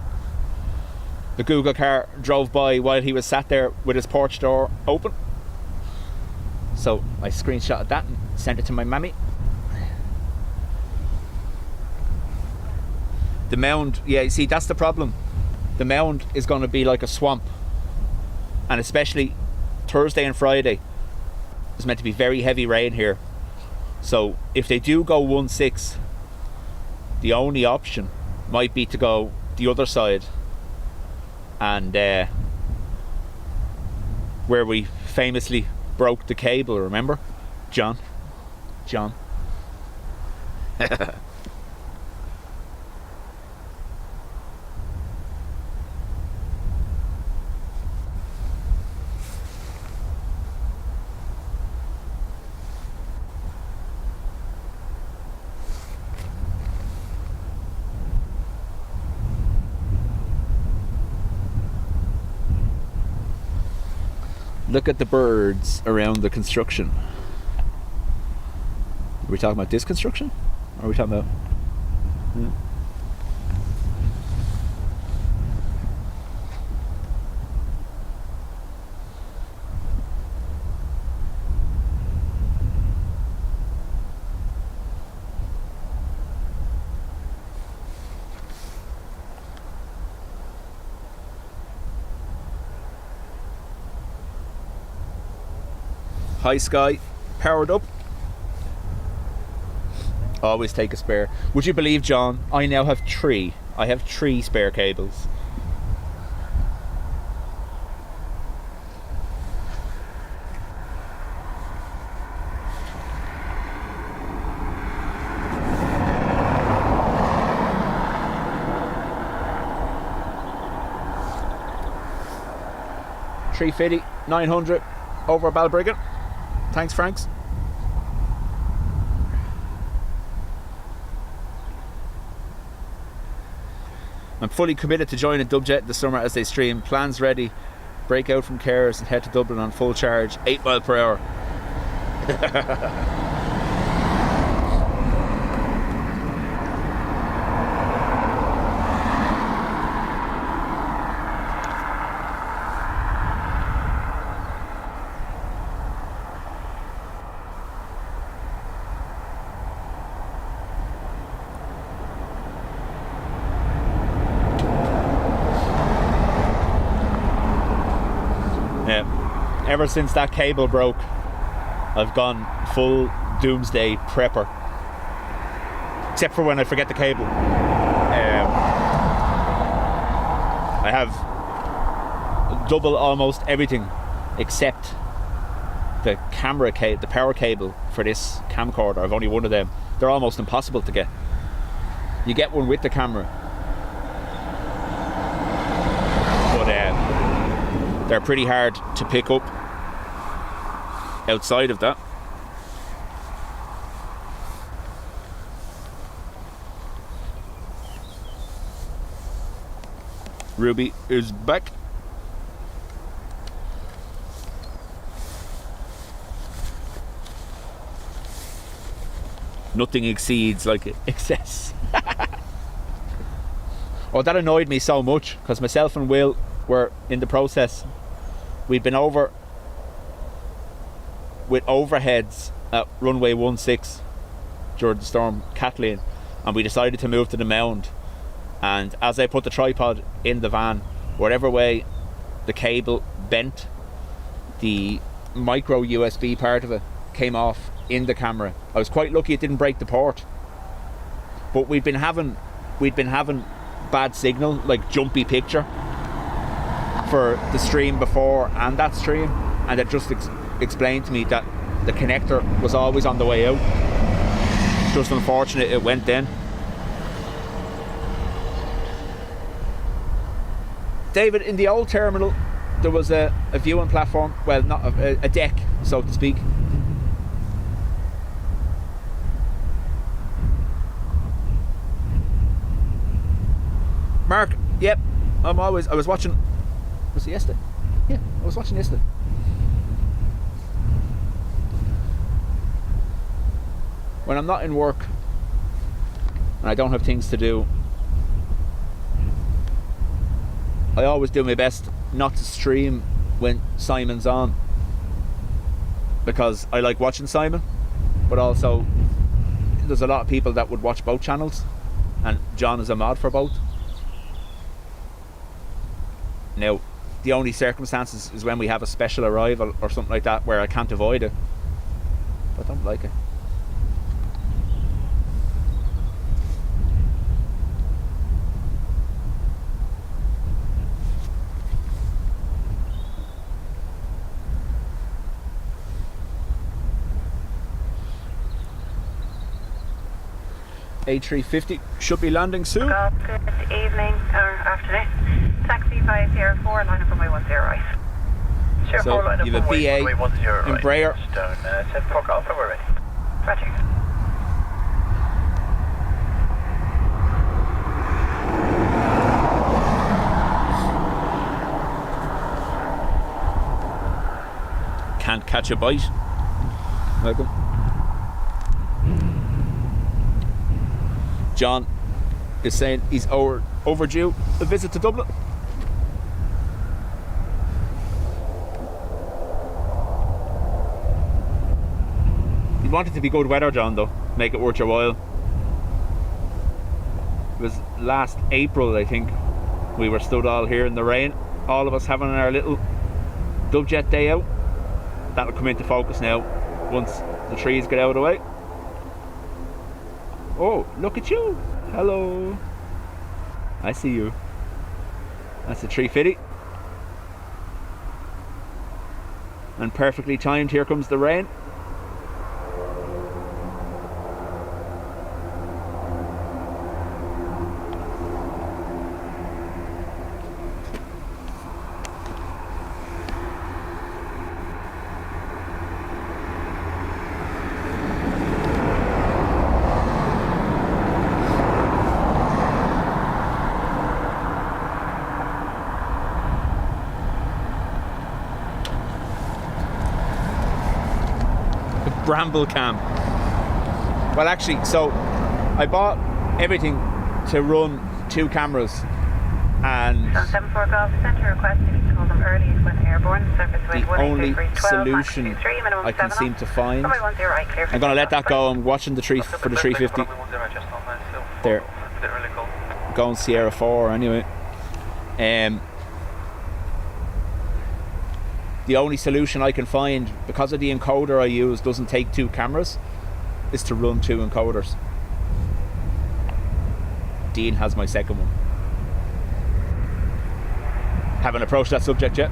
The Google car drove by while he was sat there with his porch door open. So I screenshotted that and sent it to my mammy. The mound, yeah, you see, that's the problem. The mound is going to be like a swamp, and especially Thursday and Friday, there's meant to be very heavy rain here. So if they do go 1-6, the only option might be to go the other side, and where we famously broke the cable, remember? John. Look at the birds around the construction. Are we talking about this construction? Or are we talking about... High Sky, powered up. Always take a spare. Would you believe, John, I now have 3. I have 3 spare cables. $350, $900 over Balbriggan. Thanks, Franks. I'm fully committed to joining Dubjet this summer as they stream. Plans ready. Break out from Cares and head to Dublin on full charge. 8 miles per hour. Ever since that cable broke, I've gone full doomsday prepper. Except for when I forget the cable. I have double almost everything except the camera cable, the power cable for this camcorder. I've only one of them. They're almost impossible to get. You get one with the camera, but they're pretty hard to pick up outside of that. Ruby is back. Nothing exceeds like excess. Oh, that annoyed me so much because myself and Will were in the process. We'd been over with overheads at runway 16 during the storm Kathleen, and we decided to move to the mound. And as I put the tripod in the van, whatever way the cable bent, the micro USB part of it came off in the camera. I was quite lucky it didn't break the port, but we'd been having bad signal, like jumpy picture, for the stream before and that stream, and it just explained to me that the connector was always on the way out. Just unfortunate it went then. David, in the old terminal there was a viewing platform, well, not a deck, so to speak. Mark, yep, I was watching, was it yesterday? Yeah, I was watching yesterday. When I'm not in work and I don't have things to do, I always do my best not to stream when Simon's on, because I like watching Simon, but also there's a lot of people that would watch both channels, and John is a mod for both. Now, the only circumstances is when we have a special arrival or something like that where I can't avoid it, but I don't like it. A350 should be landing soon. Good evening or afternoon. Taxi 504, line up on my 10 right. So you have a BA Embraer. Set fuck off and we're ready. Roger. Can't catch a bite. Welcome. John is saying he's overdue a visit to Dublin. He wanted to be good weather, John, though. Make it worth your while. It was last April, I think. We were stood all here in the rain, all of us having our little Dubjet day out. that'll come into focus now once the trees get out of the way. Oh, look at you. Hello. I see you. That's the 350. And perfectly timed, here comes the rain. Bramble cam. Well, actually, so I bought everything to run 2 cameras, and 74 Golf Centre requesting you to call them early when airborne. Surface wind the only 12, solution 23, minimum I can 7 seem knots. to find. Runway 10 right, clear for I'm going to let takeoff. that go. I'm watching the tree for the 350. There, going Sierra 4 anyway. The only solution I can find, because of the encoder I use doesn't take 2 cameras, is to run 2 encoders. Dean has my second one. Haven't approached that subject yet.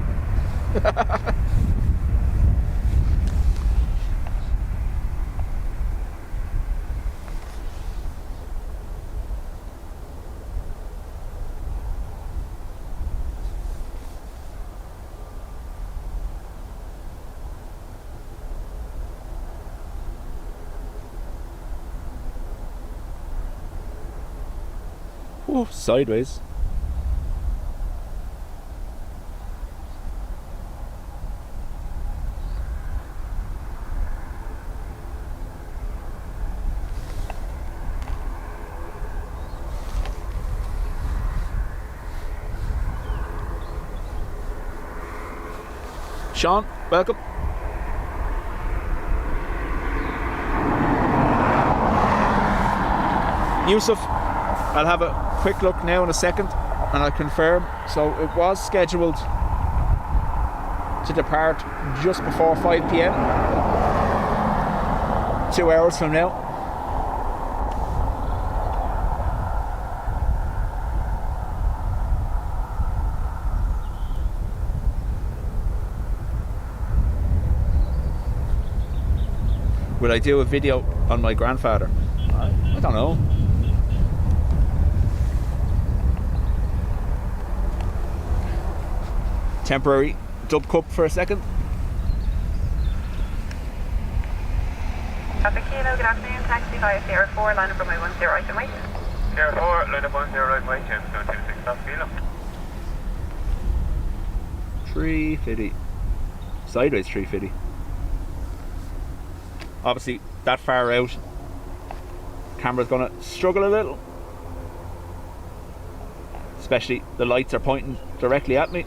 Oh, sideways. Sean, welcome. Yusuf, I'll have a quick look now in a second and I'll confirm. So it was scheduled to depart just before 5 p.m. 2 hours from now. Will I do a video on my grandfather? I don't know. Temporary dub cup for a second. Papa Kilo, good afternoon. Taxi via Sierra 4, line up runway 10 right and wait. Sierra 4, line up 10 right and wait, James 726, stop Kilo. 350. Sideways 350. Obviously, that far out, camera's gonna struggle a little. Especially the lights are pointing directly at me.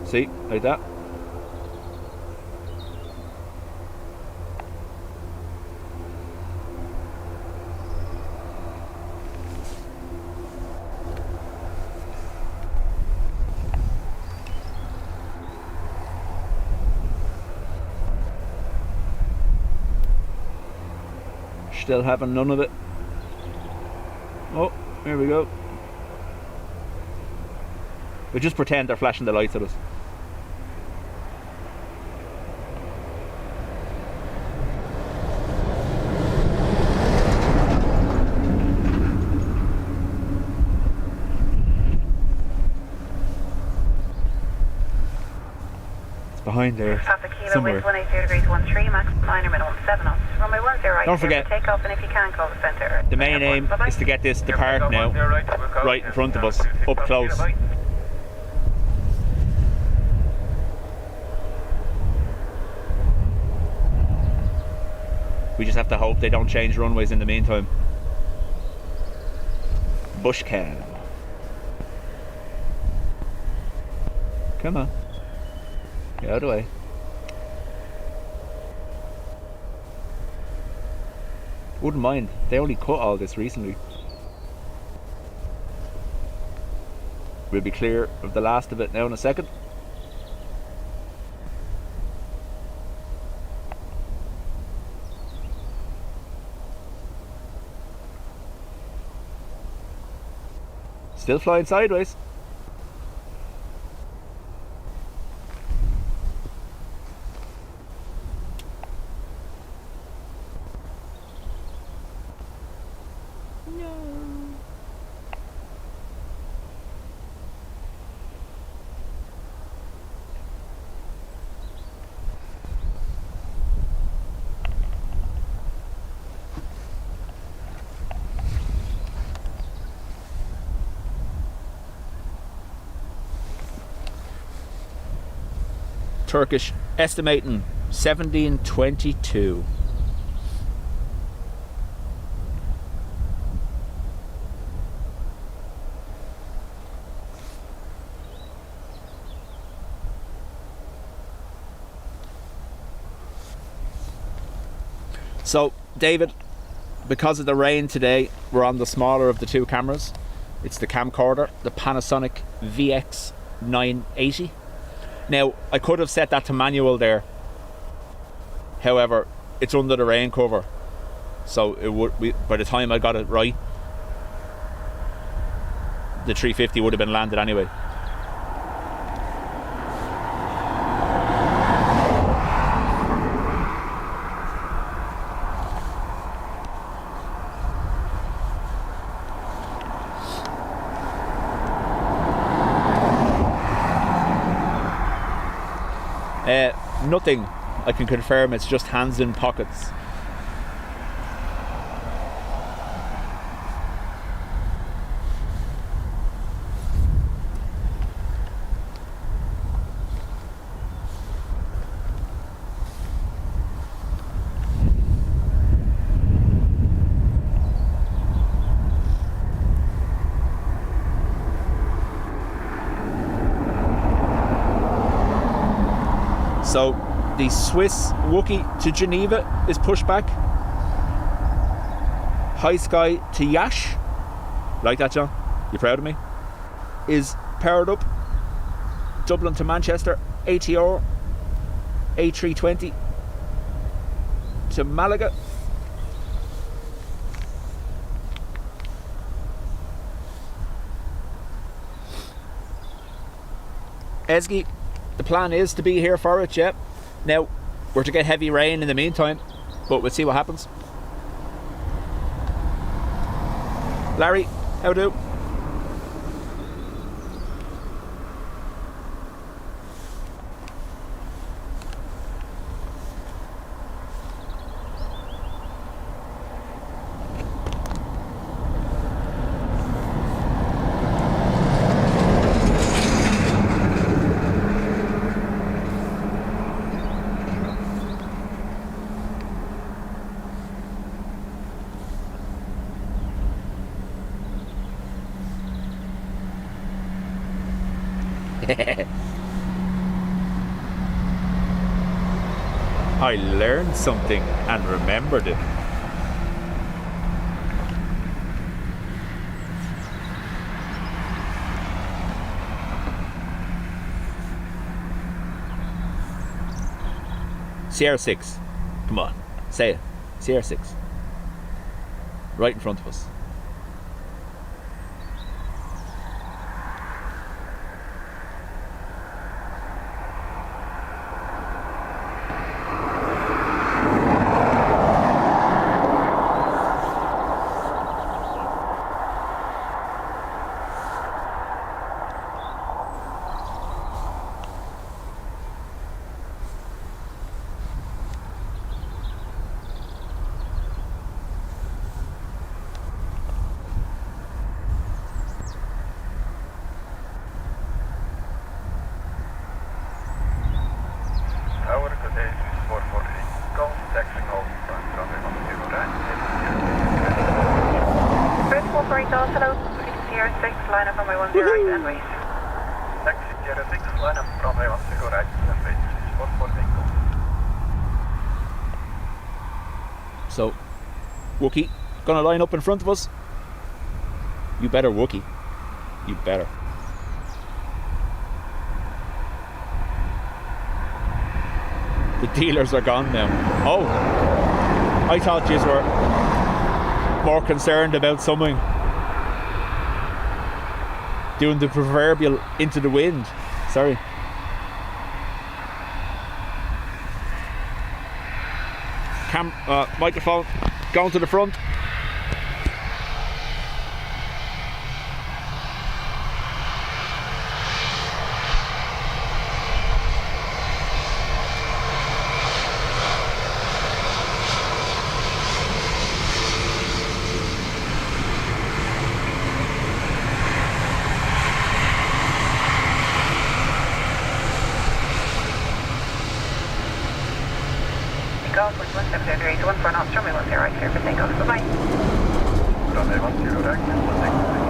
See, like that. Still having none of it. Oh, here we go. We just pretend they're flashing the lights at us. Behind there Papa Kilo, somewhere. wind 180 degrees 13, max minor, minimum 7 knots. Runway 10 right. Don't forget, take off, and if you can, call the centre. the main aim is to get this depart now right in front of us, up close. We just have to hope they don't change runways in the meantime. Bush cab. Come on. Get out of the way. Wouldn't mind. They only cut all this recently. We'll be clear of the last of it now in a second. Still flying sideways. Turkish estimating 1722. So, David, because of the rain today, we're on the smaller of the two cameras. It's the camcorder, the Panasonic VX980. Now, I could have set that to manual there. However, it's under the rain cover. So it would be, by the time I got it right, the 350 would have been landed anyway. Nothing, I can confirm, it's just hands in pockets. So the Swiss Wookie to Geneva is pushed back. High Sky to Yash, like that, John? You proud of me? Is powered up. Dublin to Manchester, ATR, A320 to Malaga. Esgy, the plan is to be here for it, yeah. Now, we're to get heavy rain in the meantime, but we'll see what happens. Larry, how do? I learned something and remembered it. CR6. Come on, say it. CR6. Right in front of us. So, Wookie, gonna line up in front of us. You better, Wookie. You better. The dealers are gone now. Oh, I thought you were more concerned about something. Doing the proverbial into the wind. Sorry. Microphone going to the front. Golf 117 1 for an Nostrum, we want 0 right clear for takeoff. Bye-bye. Runway 10 direct, 163.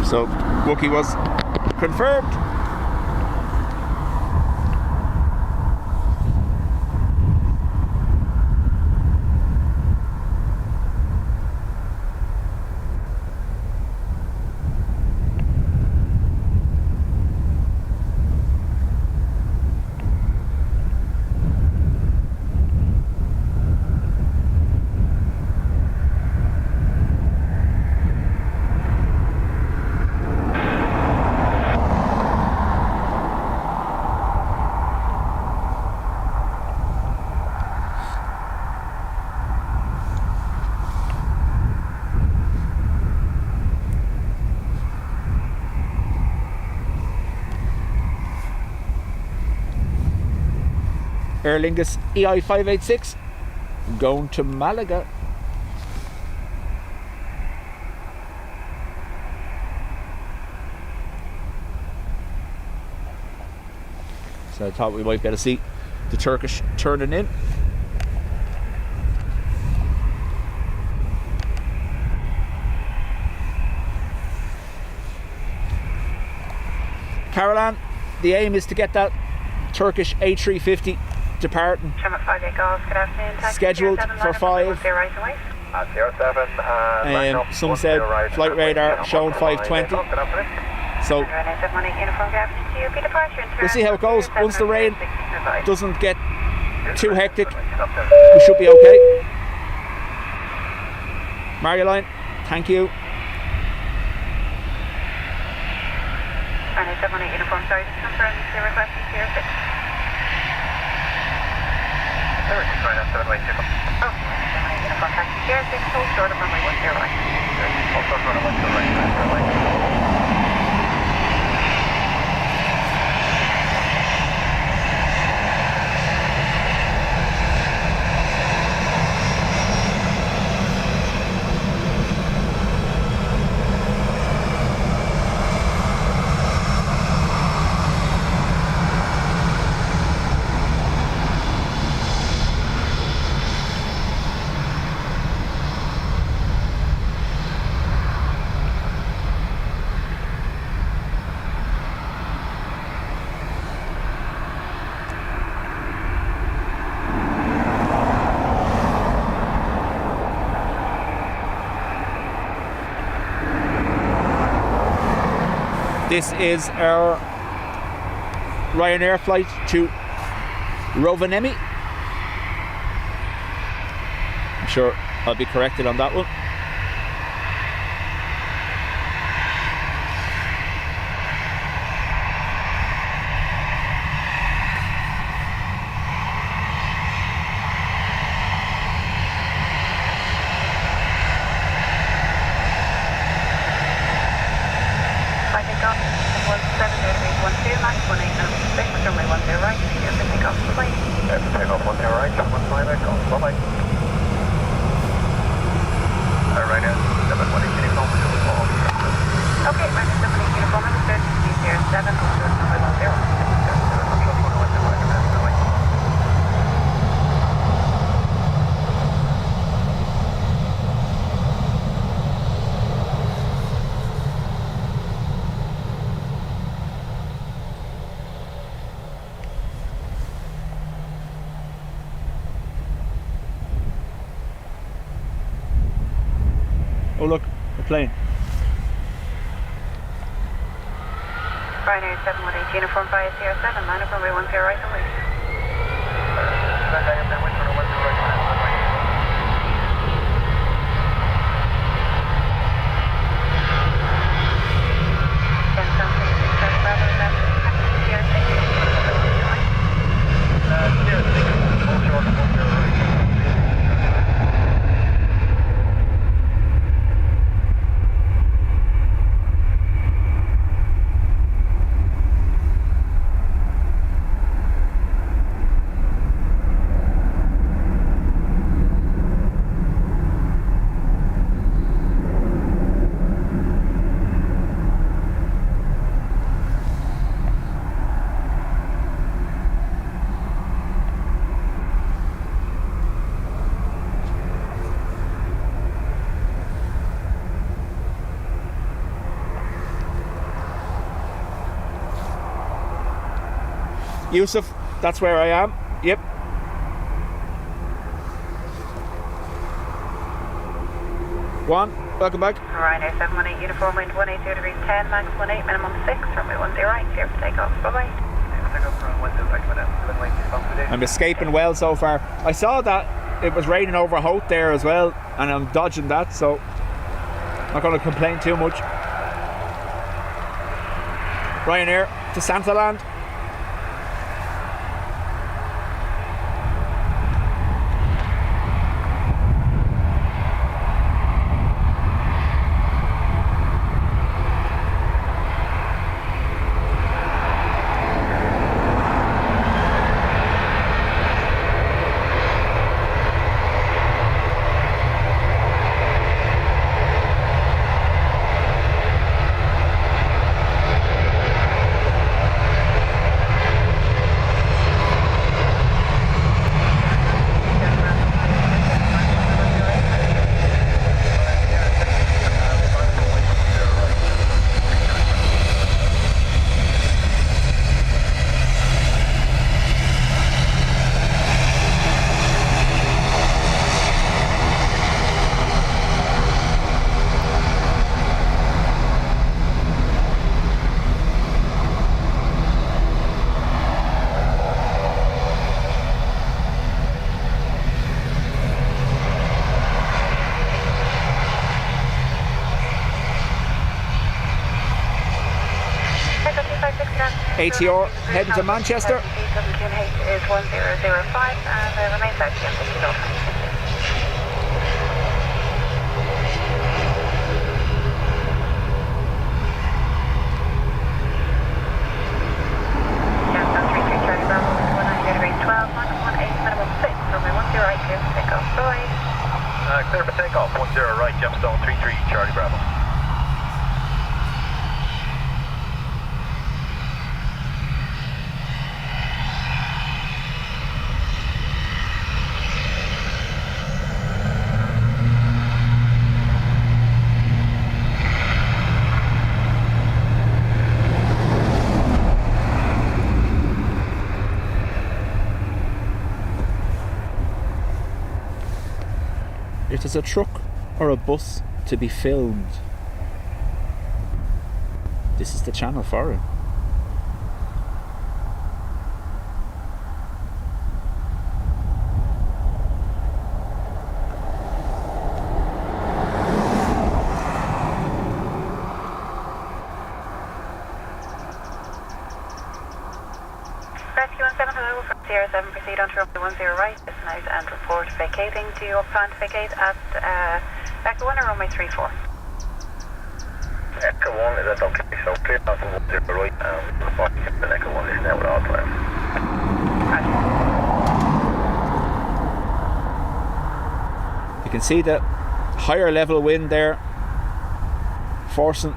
So Wookie was confirmed. Aer Lingus EI 586 going to Malaga. So I thought we might get to see the Turkish turning in. Caroline, the aim is to get that Turkish A350 departing. Trim 58 Golf, good afternoon. Taxi Scheduled 07, for 5. 0 right away. 07, Some said flight radar showing 520. So we'll see how it goes. Once the rain doesn't get too hectic, we should be okay. Marioline, thank you. Uniform, sorry, just confirm the request is 06. Oh, uniform taxi 06, hold short of runway 10 right. Hold short of runway 10 right. This is our Ryanair flight to Rovaniemi. I'm sure I'll be corrected on that one. Oh look, a plane. Ryanair 718 uniform via CR7, line up runway 10 right away. Yusuf, that's where I am. Yep. One, welcome back. Ryanair 718 uniform wind 180 degrees 10, max 18, minimum 6, runway 10 right, clear for takeoff. Bye bye. I'm escaping well so far. I saw that it was raining over Hoth there as well, and I'm dodging that, so not going to complain too much. Ryanair to Santaland. ATR heading to Manchester. Is 1005 and remains out Clear for takeoff, 10 right, Gemstone 33, Charlie Bravo. It is a truck or a bus to be filmed. This is the channel for it. Rescue 17, hello, from Sierra 7, proceed on to runway 10 right, destinate and report vacating. Do you plan to vacate at Echo 1 or runway 34? Echo 1 is that okay? So clear off from 10 right and reporting to Echo 1 is now at all times. You can see the higher level wind there forcing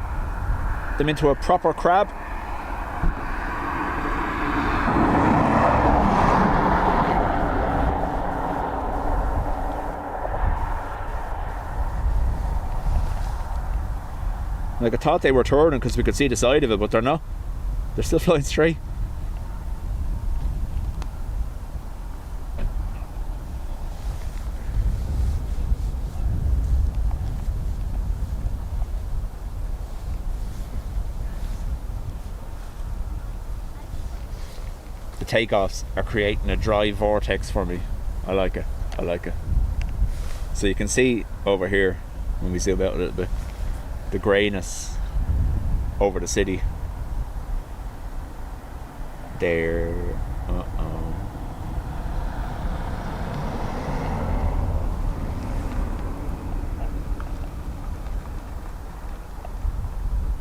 them into a proper crab. Like, I thought they were turning because we could see the side of it, but they're not. They're still flying straight. The takeoffs are creating a dry vortex for me. I like it. I like it. So you can see over here, when we zoom out a little bit, the greyness over the city. There. Uh-oh.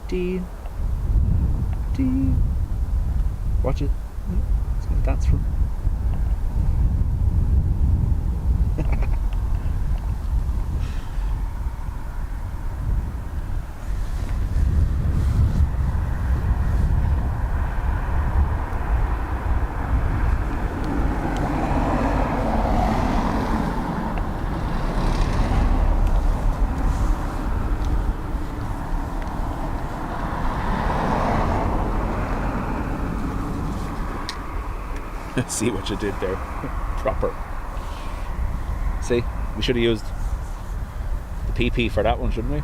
D. Watch it. It's gonna dance from. See what you did there. Proper. See, we should have used the PP for that one, shouldn't we?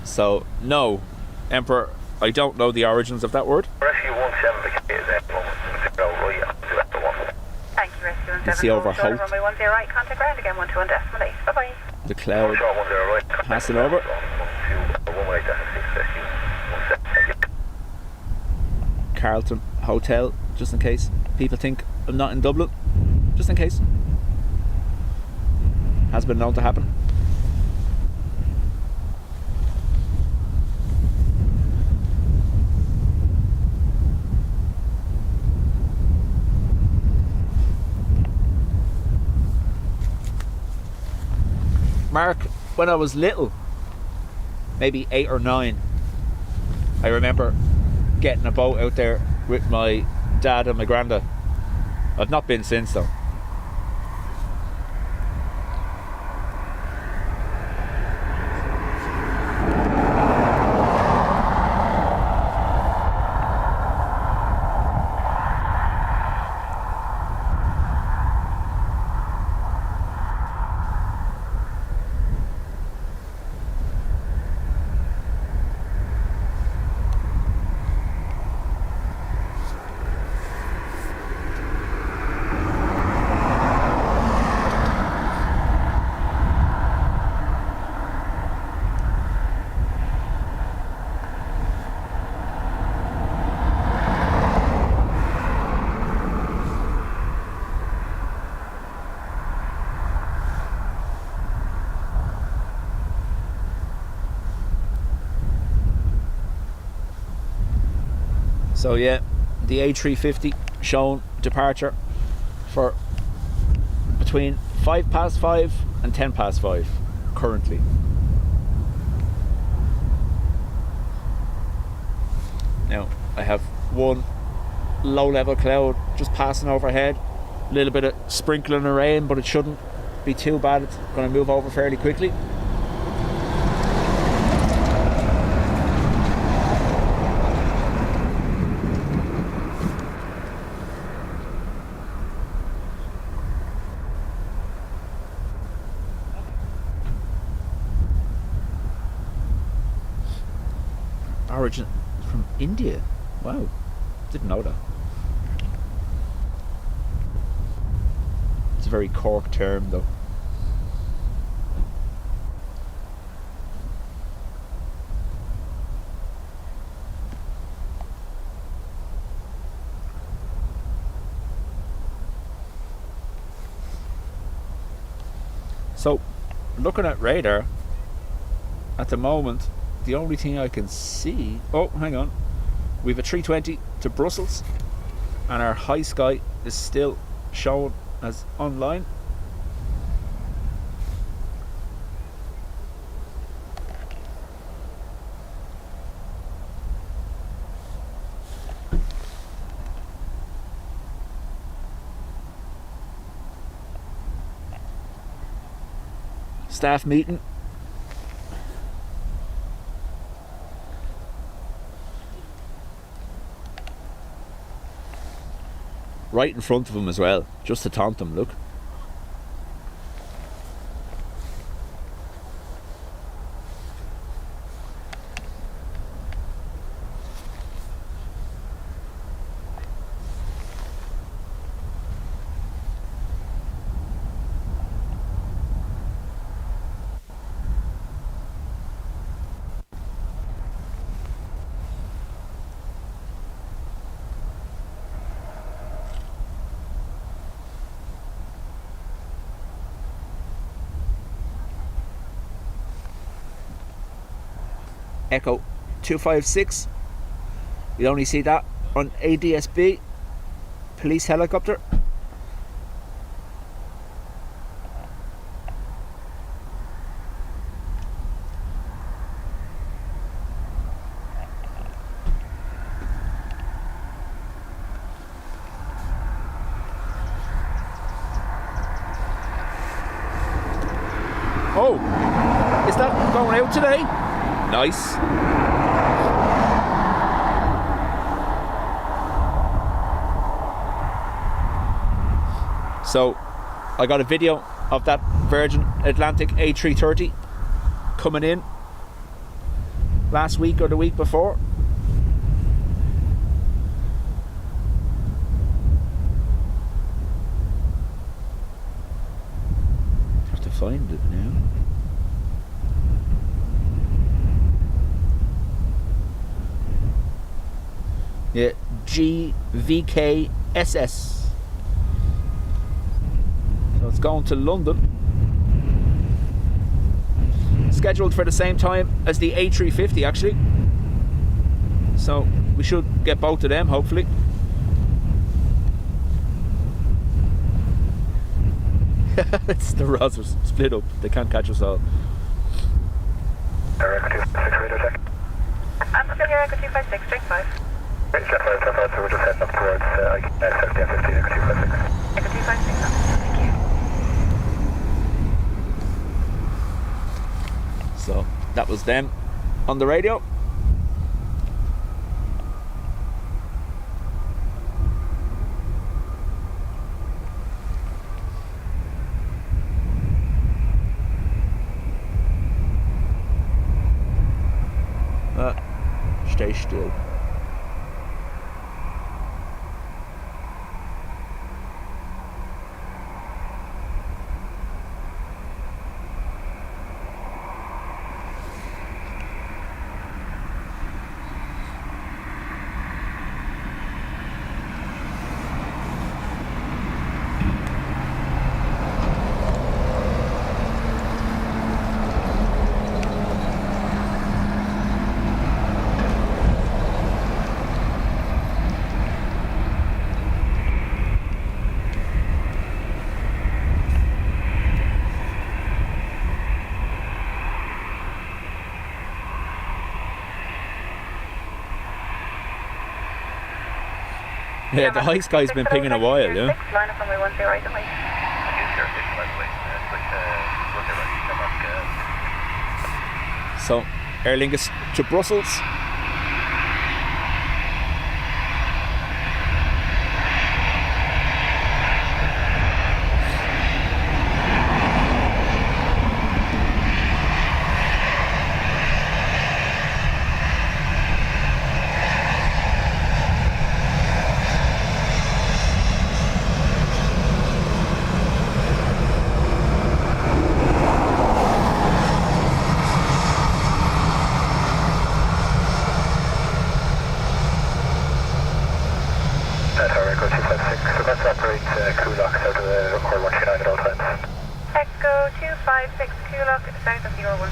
So, no, Emperor, I don't know the origins of that word. Rescue 17 vacated at the moment. 0 right onto Echo 1. Thank you, Rescue 17. You see over Shoulder Holt. runway 10 right, contact ground again, 121 decimal 8. Bye-bye. The cloud Short 10 right. passing over. 12 runway decimal 6, rescue 17. Thank you. Carlton Hotel, just in case people think I'm not in Dublin. Just in case. Has been known to happen. Mark, when I was little, maybe 8 or 9, I remember getting a boat out there with my dad and my granddad. I've not been since though. So yeah, the A350 shown departure for between 5:05 and 5:10 currently. Now I have one low level cloud just passing overhead, a little bit of sprinkling of rain, but it shouldn't be too bad. It's going to move over fairly quickly. origin from India. Wow, didn't know that. It's a very Cork term though. So, looking at radar, at the moment, the only thing I can see... Oh, hang on. We have a 320 to Brussels, and our high sky is still shown as online. Staff meeting. Right in front of him as well, just to taunt them, look. Echo 256. You only see that on ADSB. Police helicopter. Oh, is that going out today? Nice. So I got a video of that Virgin Atlantic A330 coming in last week or the week before. Have to find it now. Yeah, GVKSS. So it's going to London. Scheduled for the same time as the A350 actually. So we should get both of them hopefully. It's the Rozzers split up. They can't catch us all. Echo 256 radar check. I'm still here, Echo 256, straight 5. Jet 5, so we're just heading up towards IQ 50 and 50, Echo 256. Echo 256, thank you. So that was them on the radio. Stay still. Yeah, the high sky's been pinging a while, yeah. Line up runway 10 right away. So, Aer Lingus to Brussels.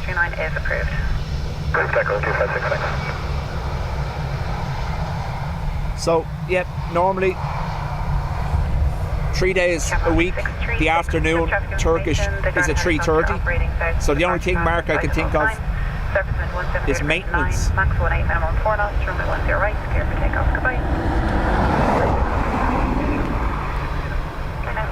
139 is approved. Good, Echo 256, thanks. So, yeah, normally 3 days a week, the afternoon Turkish is at 3:30. So the only thing, Mark, I can think of is maintenance. Max 18, minimum 4 knots, runway 10 right, clear for takeoff. Goodbye. Okay, now.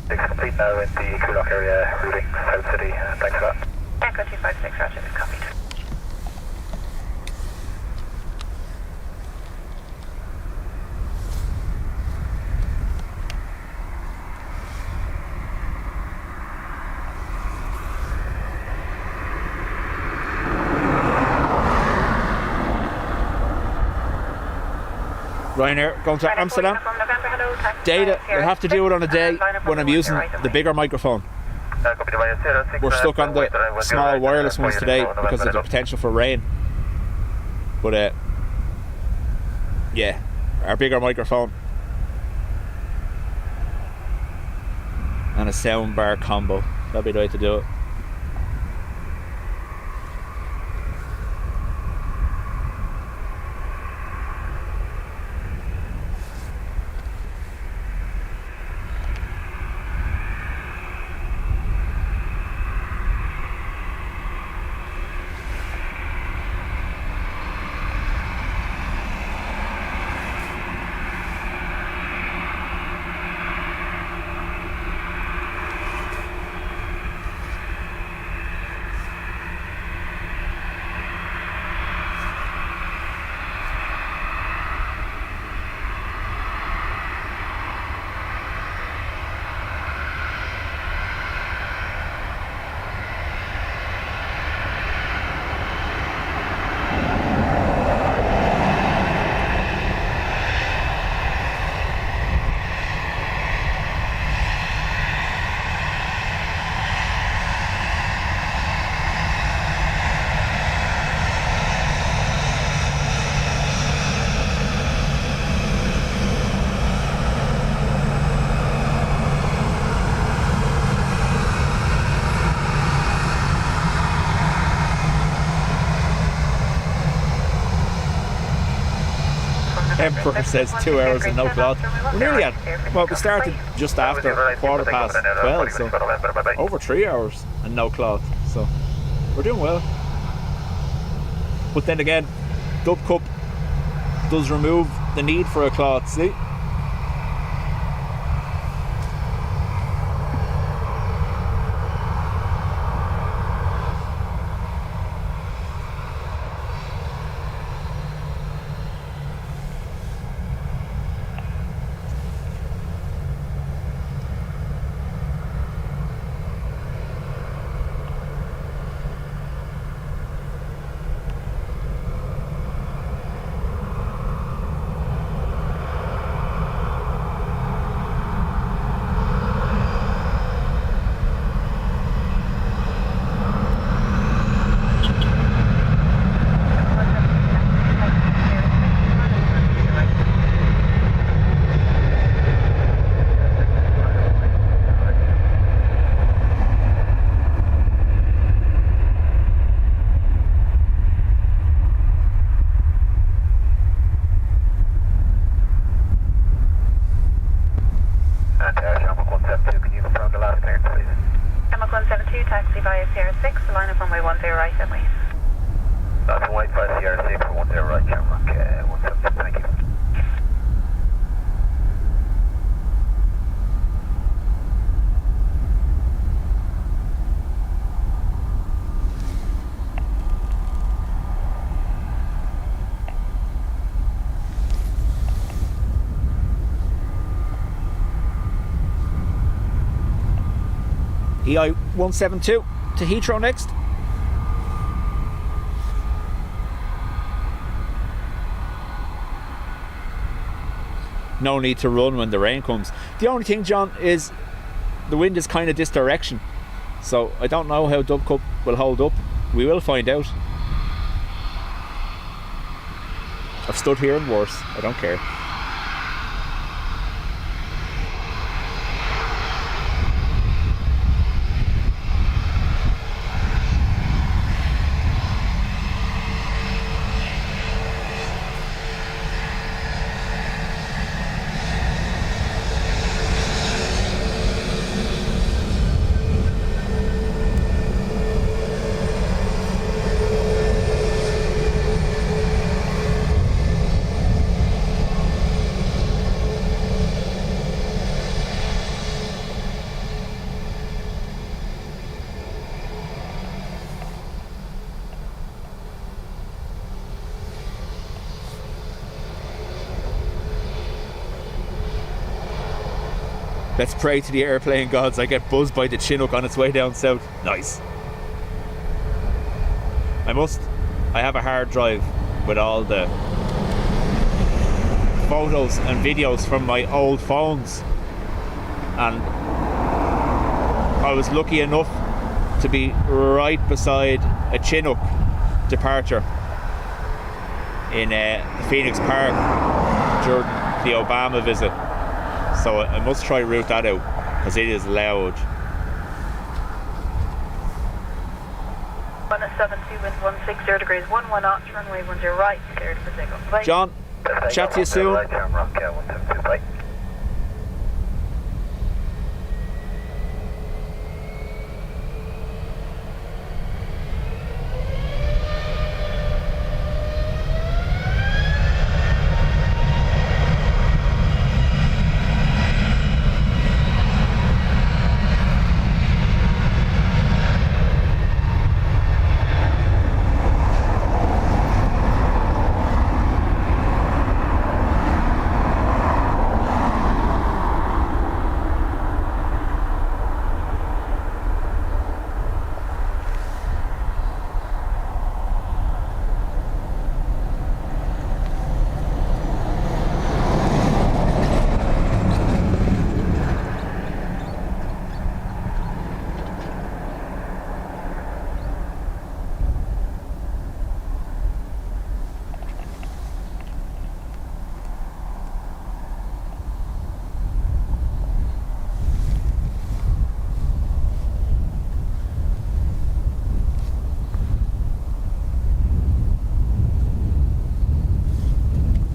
Complete now in the Kulak area, routing South City. Thanks for that. Echo 256, roger, copied. Ryanair going to Amsterdam. Data, I have to do it on a day when I'm using the bigger microphone. We're stuck on the small wireless ones today because of the potential for rain. But yeah, our bigger microphone and a sound bar combo. That'll be the way to do it. Emperor says 2 hours and no cloud. We're nearly at, well, we started just after 12:15, so over 3 hours and no cloud. So we're doing well. But then again, Dub Cup does remove the need for a cloud, see? taxi via CR6, the line of runway 10 right and wait. That's white by CR6 for 10 right, Shamrock 172, thank you. EI 172 to Heathrow next. No need to run when the rain comes. The only thing, John, is the wind is kind of this direction, so I don't know how Dub Cup will hold up. We will find out. I've stood here and worse. I don't care. Let's pray to the airplane gods I get buzzed by the Chinook on its way down south. Nice. I have a hard drive with all the photos and videos from my old phones, and I was lucky enough to be right beside a Chinook departure in Phoenix Park during the Obama visit. So I must try route that out, because it is loud. 172 wind 160 degrees, 11 knots, runway 10 right, cleared for takeoff. Bye. John, chat to you soon. Right, Shamrock 172, bye.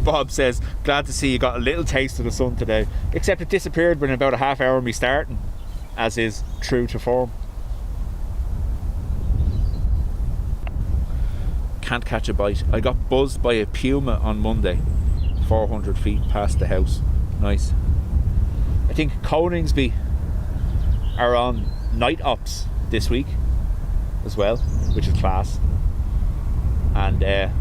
Bob says, glad to see you got a little taste of the sun today, except it disappeared within about a half hour of me starting, as is true to form. Can't catch a bite. I got buzzed by a puma on Monday, 400 feet past the house. Nice. I think Coningsby are on night ops this week as well, which is class. And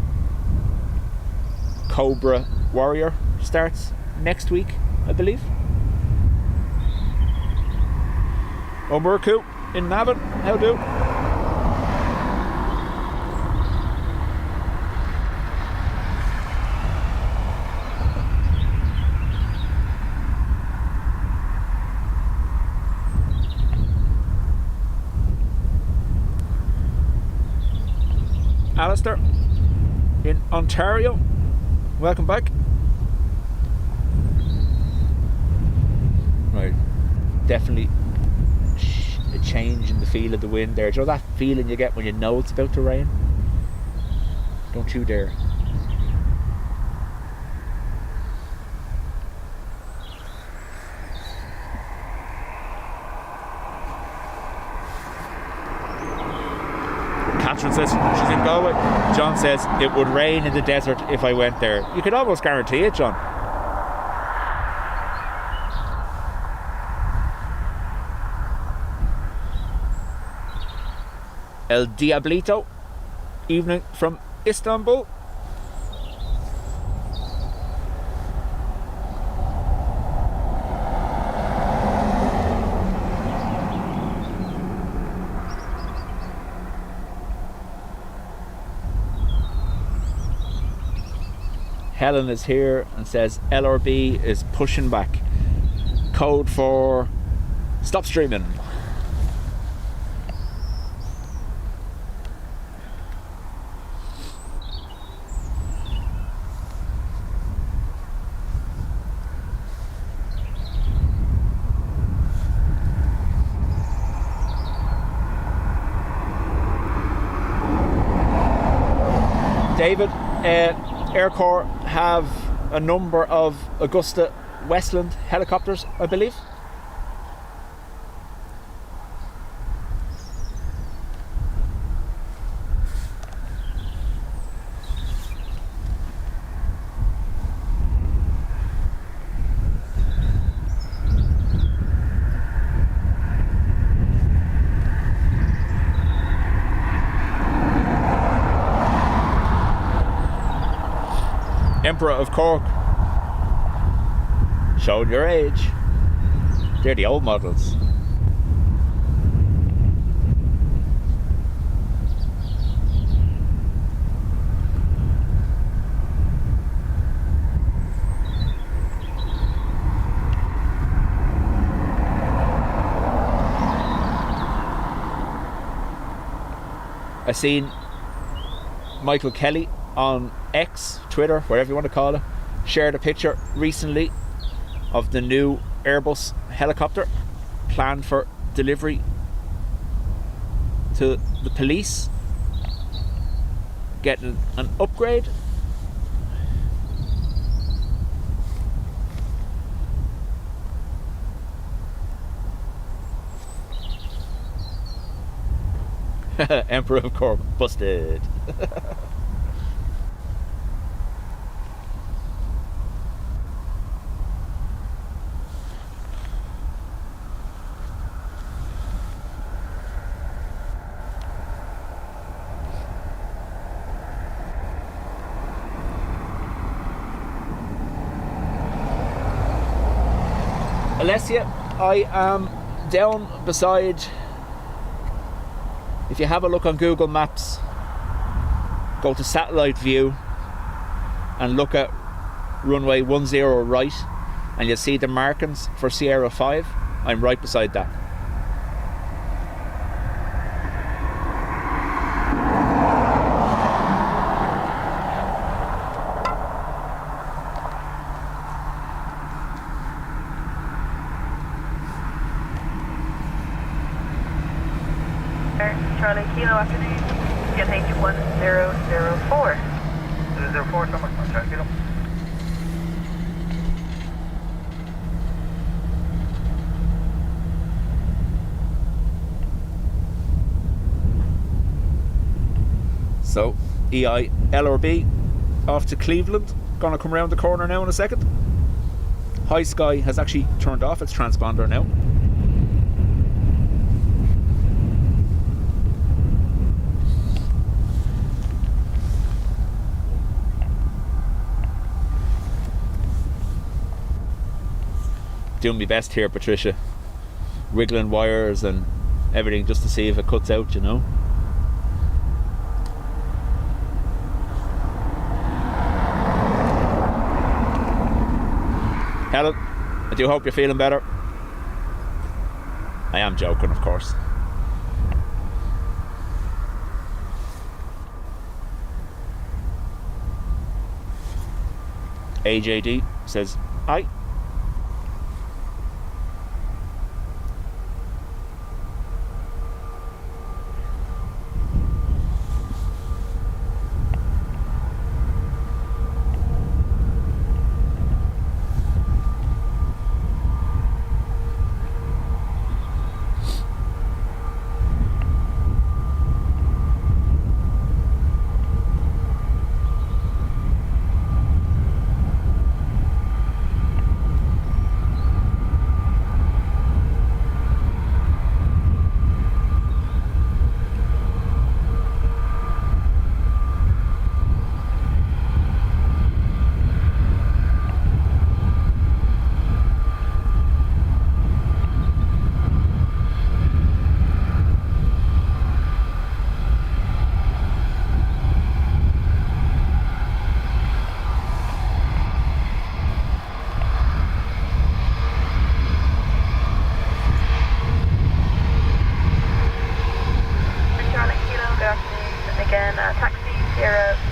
Cobra Warrior starts next week, I believe. Omurku in Navan, how do? Alistair in Ontario, welcome back. Right, definitely a change in the feel of the wind there. Do you know that feeling you get when you know it's about to rain? Don't you dare. Catherine says she's in Galway. John says it would rain in the desert if I went there. You could almost guarantee it, John. El Diablito, evening from Istanbul. Helen is here and says LRB is pushing back. Code for stop streaming. David, Air Corps have a number of Augusta Westland helicopters, I believe. Emperor of Cork. Showing your age. They're the old models. I seen Michael Kelly on X, Twitter, whatever you want to call it, shared a picture recently of the new AIRBUS helicopter planned for delivery to the police, getting an upgrade. Emperor of Cork busted. Alessia, I am down beside, if you have a look on Google Maps, go to satellite view and look at runway 10 right, and you'll see the markings for Sierra 5. I'm right beside that. Charlie Kilo afternoon, GTH 1004. 004, so much, Charlie Kilo. So, LRB off to Cleveland. Gonna come around the corner now in a second. High Sky has actually turned off its transponder now. Doing my best here, Patricia. Wiggling wires and everything just to see if it cuts out, you know. Helen, I do hope you're feeling better. I am joking, of course. AJD says, "Hi."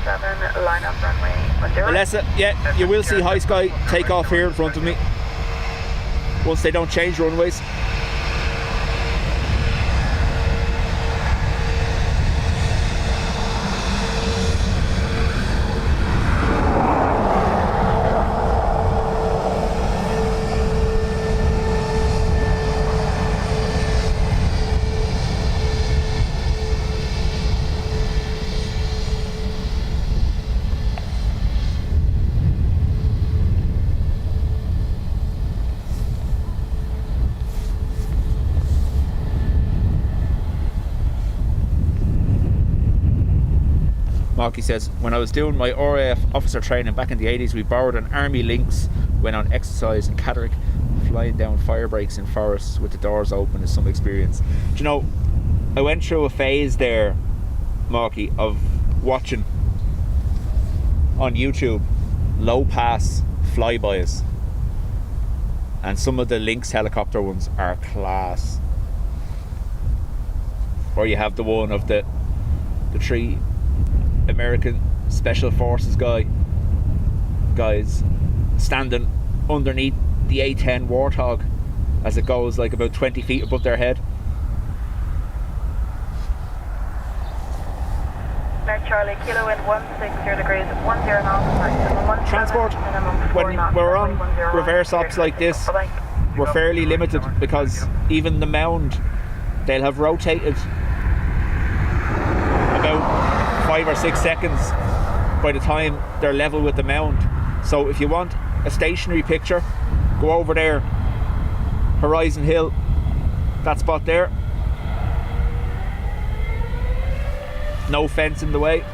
07, line up runway 10. Alessa, yeah, you will see High Sky take off here in front of me once they don't change runways. Marky says, when I was doing my RAF officer training back in the 80s, we borrowed an army Lynx, went on exercise in Catterick, flying down fire breaks in forests with the doors open is some experience. Do you know, I went through a phase there, Marky, of watching on YouTube low pass flybys, and some of the Lynx helicopter ones are class. Or you have the one of the three American Special Forces guys standing underneath the A-10 Warthog as it goes like about 20 feet above their head. Charlie, kilo in 160 degrees, 10 knots, Transport, when we're on reverse ops like this, we're fairly limited because even the mound, they'll have rotated about 5 or 6 seconds by the time they're level with the mound. So if you want a stationary picture, go over there, Horizon Hill, that spot there, no fence in the way.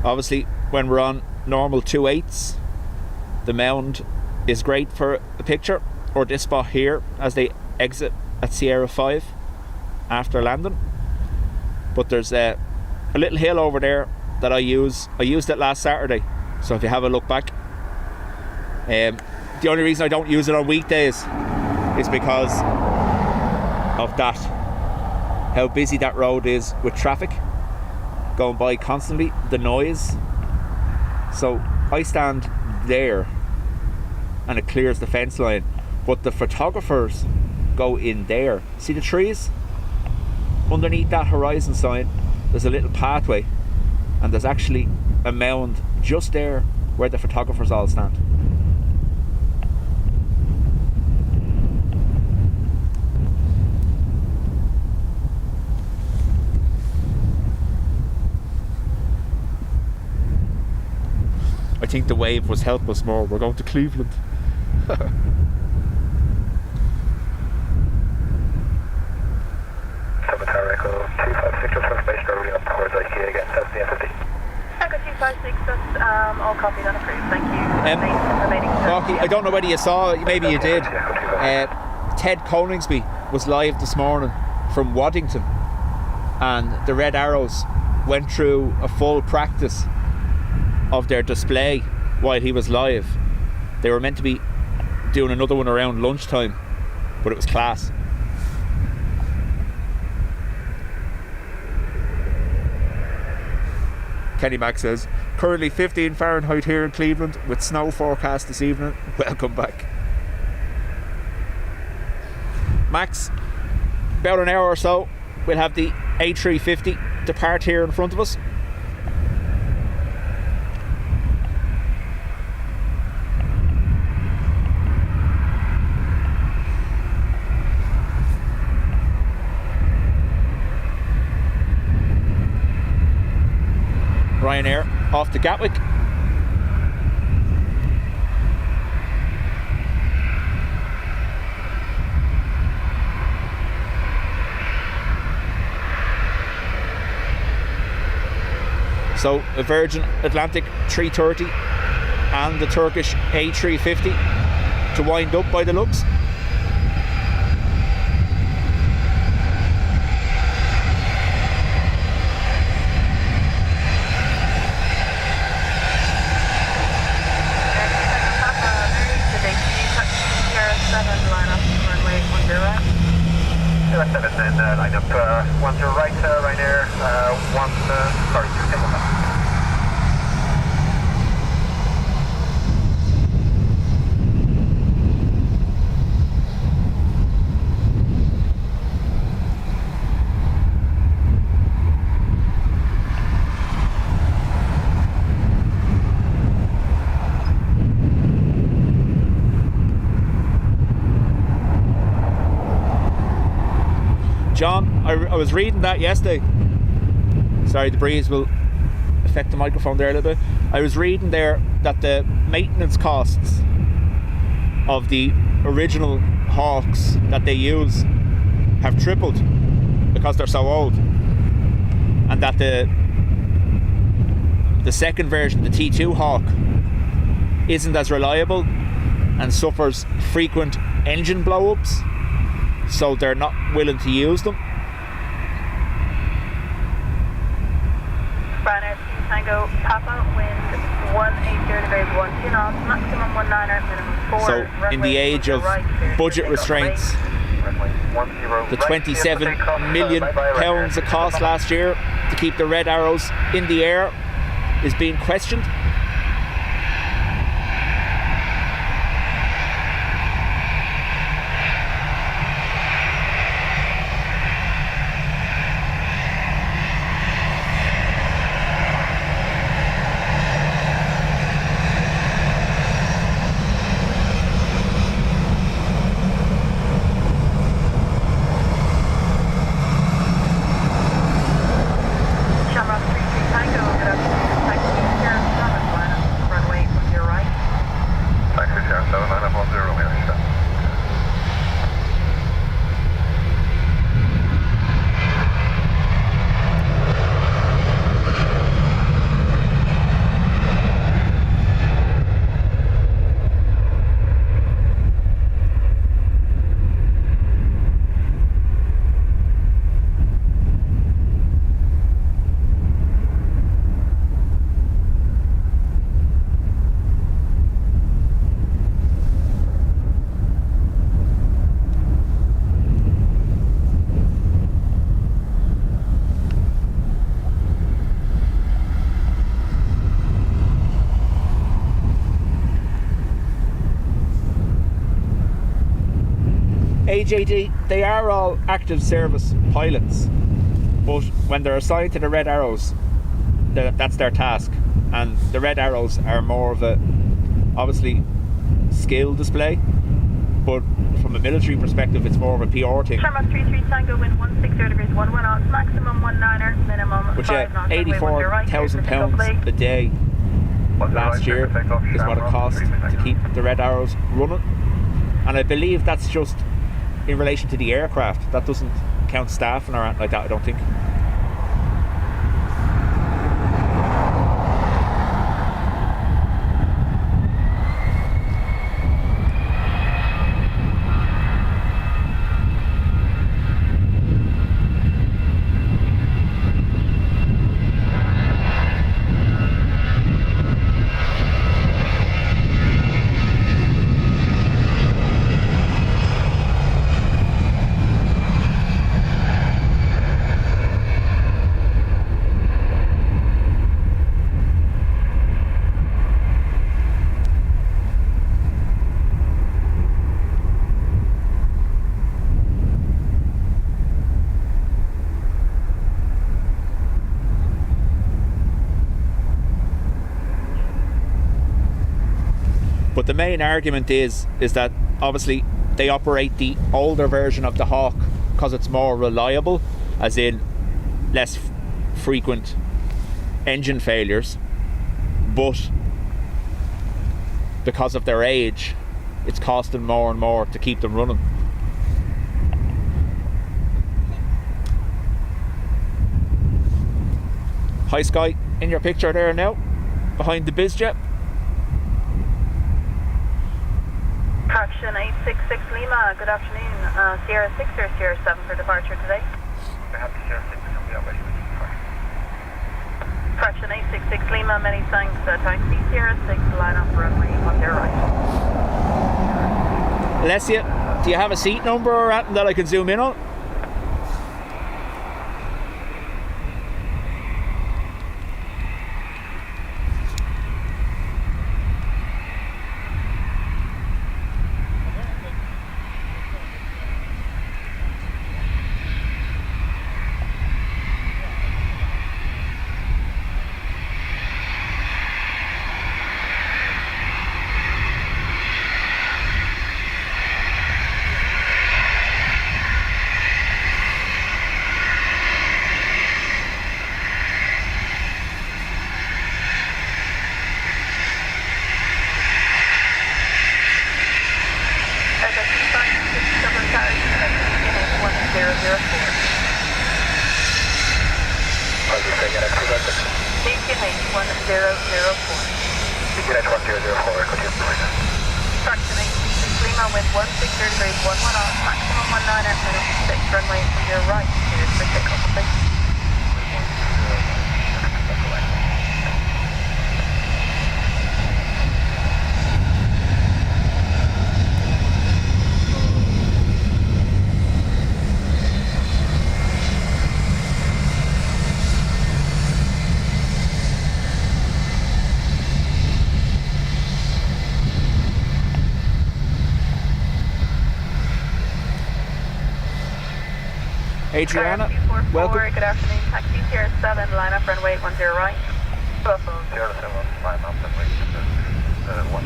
Obviously, when we're on normal 2/8s, the mound is great for a picture, or this spot here as they exit at Sierra 5 after landing. But there's a little hill over there that I used it last Saturday, so if you have a look back, the only reason I don't use it on weekdays is because of that, how busy that road is with traffic going by constantly, the noise. So I stand there and it clears the fence line, but the photographers go in there. See the trees? Underneath that horizon sign there's a little pathway, and there's actually a mound just there where the photographers all stand. I think the wave was helping us more. We're going to Cleveland. Echo 256, just information early up towards IKEA again, that's the entity. Echo 256, that's all copied and approved, thank you. Rocky, I don't know whether you saw, maybe you did. Ted Coningsby was live this morning from Waddington, and the Red Arrows went through a full practice of their display while he was live. They were meant to be doing another one around lunchtime, but it was class. Kenny Mack says, currently 15 Fahrenheit here in Cleveland with snow forecast this evening. Welcome back. Max, about an hour or so, we'll have the A350 depart here in front of us. Ryanair off to Gatwick. So a Virgin Atlantic 330 and the Turkish A350 to wind up by the looks. Line up 10 right, Ryanair, 2 take off. John, I was reading that yesterday. Sorry, the breeze will affect the microphone there a little bit. I was reading there that the maintenance costs of the original Hawks that they use have tripled because they're so old, and that the second version, the T2 Hawk, isn't as reliable and suffers frequent engine blow-ups, so they're not willing to use them. Ryanair Tango Papa, wind 180 degrees 12 knots, maximum 19er, minimum 4. So in the age of budget restraints, the £27 million it cost last year to keep the Red Arrows in the air is being questioned. AJD, they are all active service pilots, but when they're assigned to the Red Arrows, that's their task, and the Red Arrows are more of a, obviously, skill display, but from a military perspective it's more of a PR thing. Sharma 33 Tango, wind 160 degrees 11 knots, maximum 19er, minimum 5 knots. £84,000 a day last year is what it cost to keep the Red Arrows running, and I believe that's just in relation to the aircraft. That doesn't count staffing or anything like that, I don't think. But the main argument is that obviously they operate the older version of the Hawk because it's more reliable, as in less frequent engine failures, but because of their age it's costing more and more to keep them running. Hi Sky, in your picture there now, behind the Bizjet. Correction 866 Lima, good afternoon. Sierra 6 or Sierra 7 for departure today? We have the Sierra 6 and we are ready with you. Correction 866 Lima, many thanks. Taxi Sierra 6, line up runway on your right. Alessia, do you have a seat number or anything that I can zoom in on? Adriana, welcome. Good afternoon, taxi Sierra 7, line up runway 10 right. Buffalo Sierra 7, line up runway 10 right.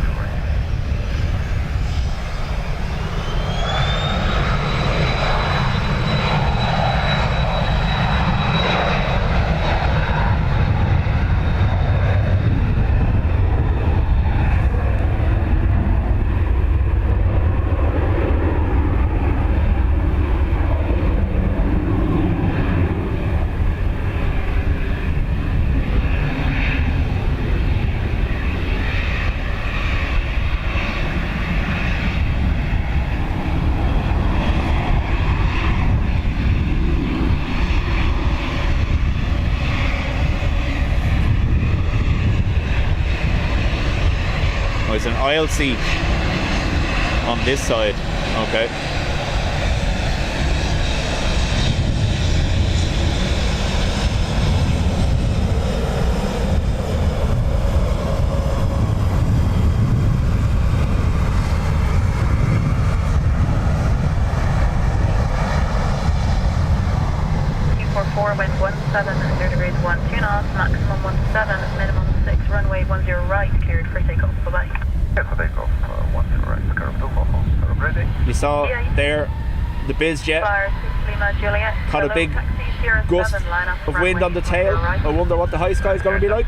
There's an aisle seat on this side. Okay. Q44 wind 17, 0 degrees 1, 2 knots, maximum 17, minimum 6, runway 10 right, cleared for takeoff. Bye-bye. You saw there the Bizjet had a big gust of wind on the tail. I wonder what the high sky is going to be like.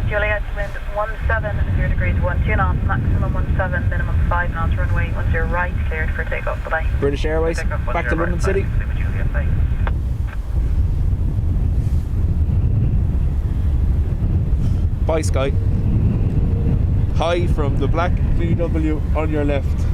Juliet, wind 17, 0 degrees 1, 2 knots, maximum 17, minimum 5 knots, runway 10 right, cleared for takeoff. Bye-bye. British Airways, back to London City. Bye, Sky. Hi from the black VW on your left.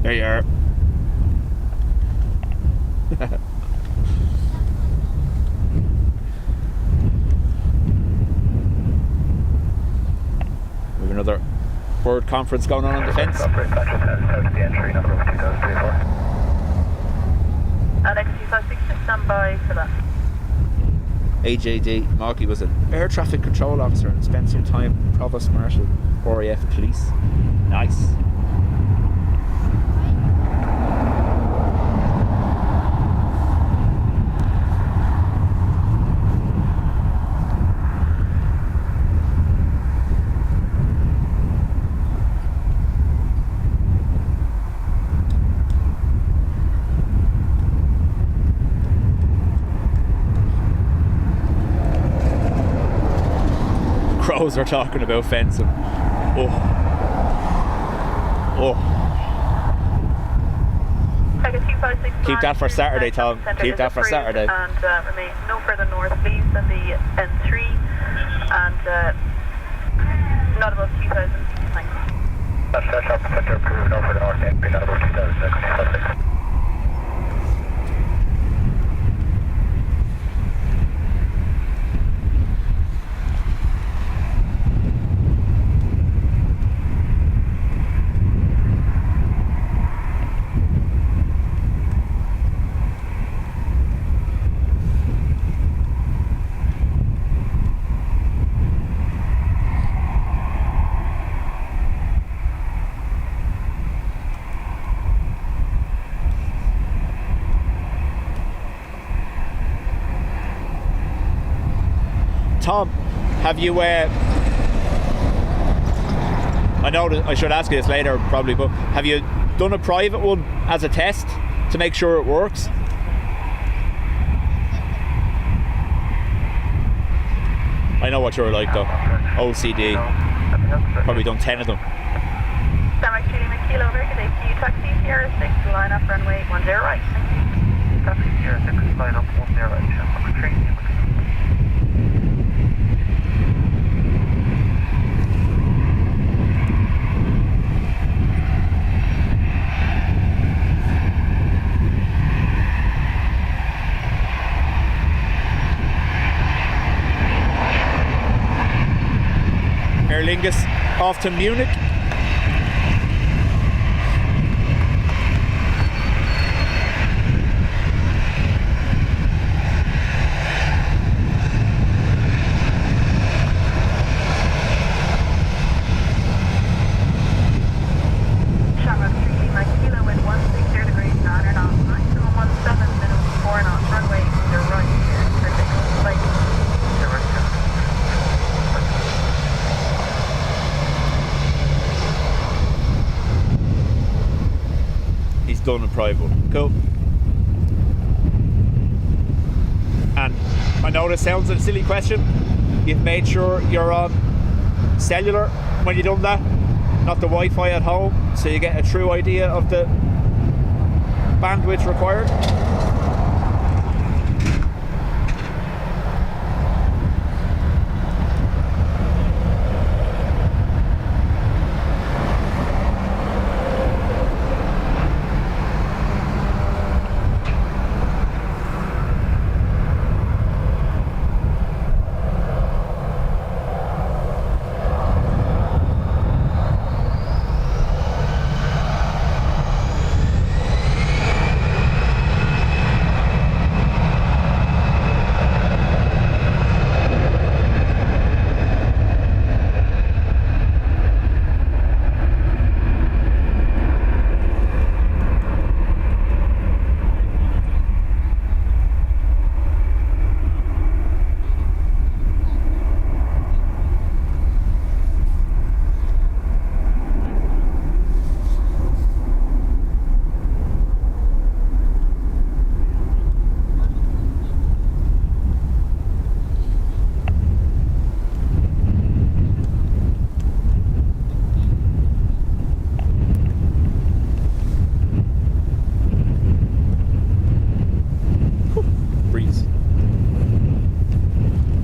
There you are. We have another bird conference going on the fence. Alex 256, stand by for that. AJD Markey was an air traffic control officer and spent some time Provost Marshal RAF Police. Nice. Crows are talking about fencing. Oh. Keep that for Saturday, Tom. Keep that for Saturday. And remain no further north, please, than the N3 and not above 2,000. Thanks. That's up, center approved, no further north, N3, not above 2,000. Tom, have you I know that I should ask you this later probably, but have you done a private one as a test to make sure it works? I know what you're like though. OCD. Probably done 10 of them. Standby shooting a kilo over today. Q taxi Sierra 6, line up runway 10 right. Thank you. Taxi Sierra 6, line up 10 right. Aer Lingus off to Munich. Done a private one. Cool. And I know this sounds a silly question. You've made sure you're on cellular when you've done that, not the Wi-Fi at home, so you get a true idea of the bandwidth required.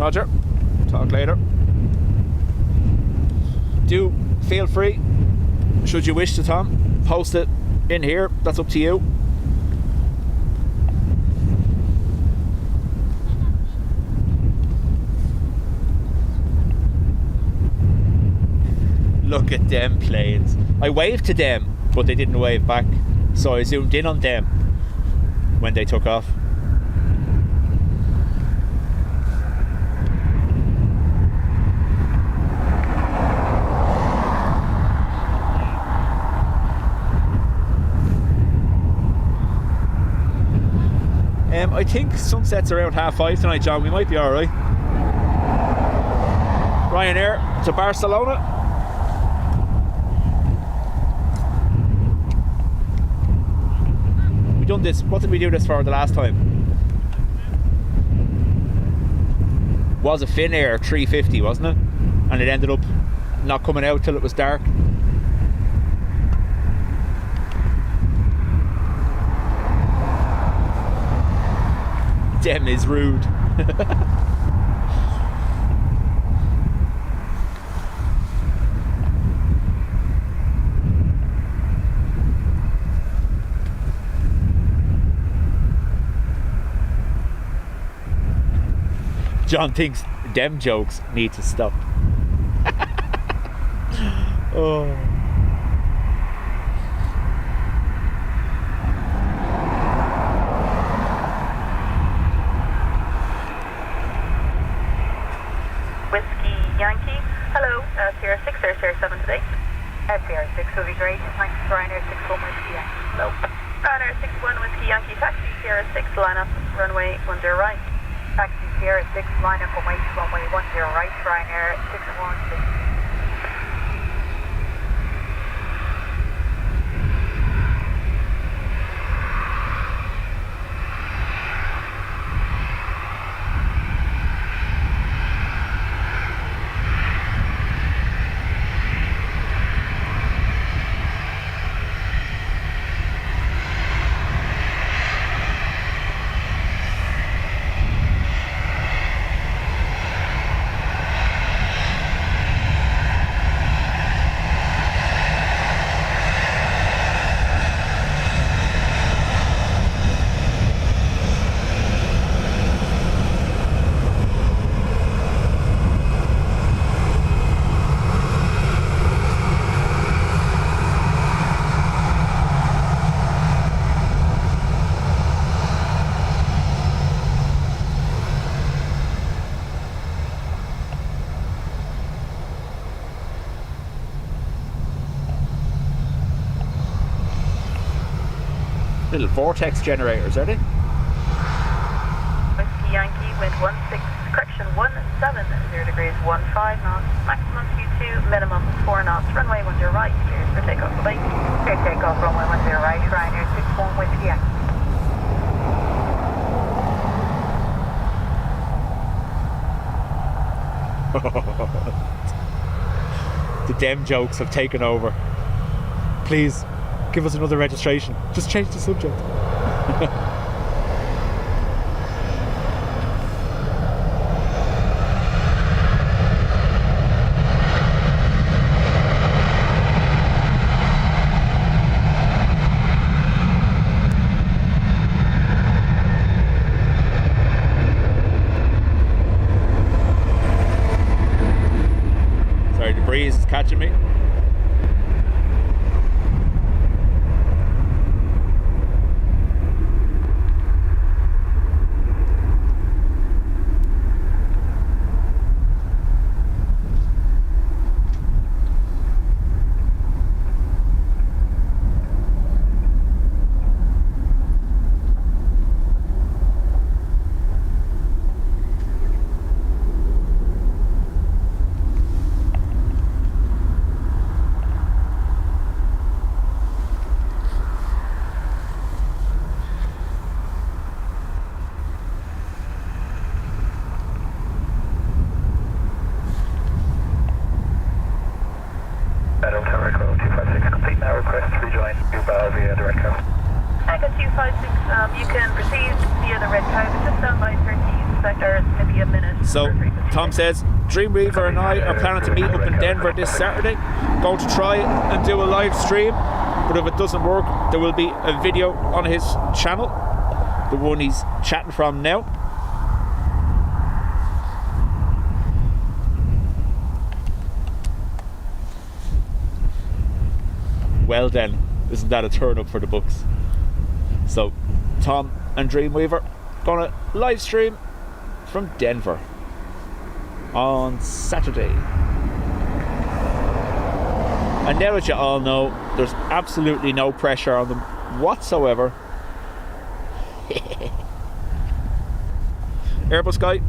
Roger. Talk later. Do feel free, should you wish to, Tom, post it in here. That's up to you. Look at them planes. I waved to them, but they didn't wave back. So I zoomed in on them when they took off. I think sunset's around 5:30 tonight, John. We might be alright. Ryanair to Barcelona. We done this. What did we do this for the last time? Was a Finnair 350, wasn't it? And it ended up not coming out till it was dark. Dem is rude. John thinks dem jokes need to stop. Oh. Whiskey Yankee. Hello, Sierra 6 or Sierra 7 today? Sierra 6 will be great. Thanks, Ryanair 61 Whiskey Yankee. Hello. Ryanair 61 Whiskey Yankee, taxi Sierra 6, line up, runway 10 right. Taxi Sierra 6, line up, await runway 10 right, Ryanair 61 Whiskey. Little vortex generators, are they? Whiskey Yankee, wind 16, correction 17, 0 degrees 15 knots, maximum Q2, minimum 4 knots, runway 10 right, cleared for takeoff, bye. Clear takeoff, runway 10 right, Ryanair 61 Whiskey Yankee. The dem jokes have taken over. Please, give us another registration. Just change the subject. Sorry, the breeze is catching me. Echo 256, you can proceed via the red carpet just down by 13. sector, maybe a minute. So Tom says Dreamweaver and I are planning to meet up in Denver this Saturday. Going to try and do a live stream, but if it doesn't work, there will be a video on his channel, the one he's chatting from now. Well then, isn't that a turn up for the books? So Tom and Dreamweaver gonna live stream from Denver on Saturday. And now that you all know, there's absolutely no pressure on them whatsoever. Airbus guy,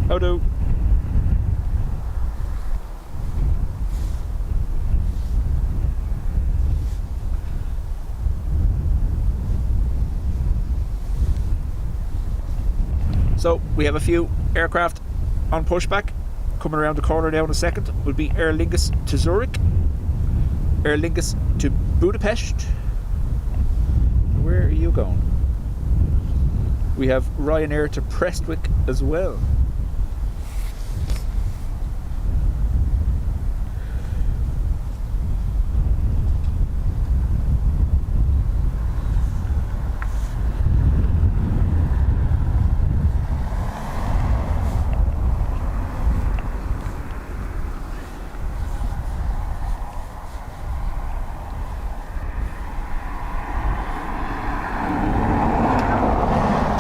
how do? So we have a few aircraft on pushback. Coming around the corner now in a second will be Aer Lingus to Zurich, Aer Lingus to Budapest. Where are you going? We have Ryanair to Prestwick as well.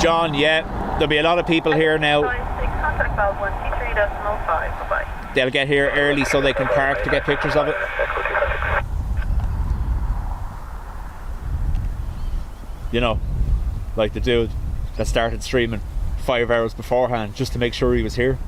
John, yeah, there'll be a lot of people here now. Contact valve 1T3.05. Bye-bye. They'll get here early so they can park to get pictures of it. You know, like the dude that started streaming 5 hours beforehand just to make sure he was here.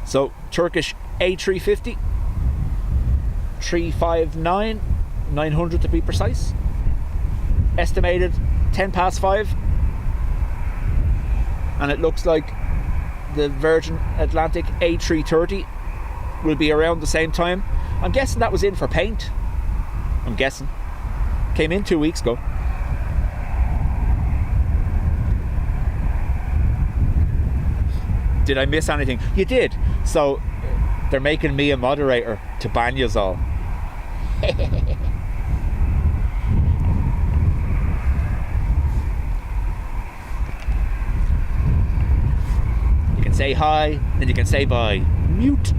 So Turkish A350, 359, 900 to be precise. Estimated 10 past 5. And it looks like the Virgin Atlantic A330 will be around the same time. I'm guessing that was in for paint. I'm guessing. Came in 2 weeks ago. Did I miss anything? You did. So they're making me a moderator to ban yous all. You can say hi, and you can say bye. Mute.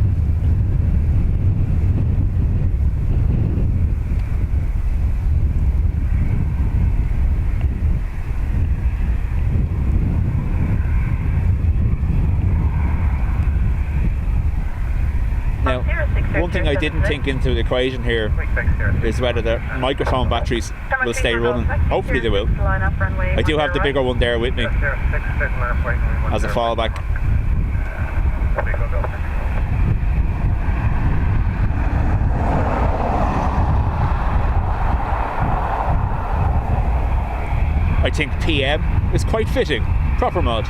Now, one thing I didn't think into the equation here is whether the microphone batteries will stay running. Hopefully they will. I do have the bigger one there with me as a fallback. I think PM is quite fitting. Proper mod.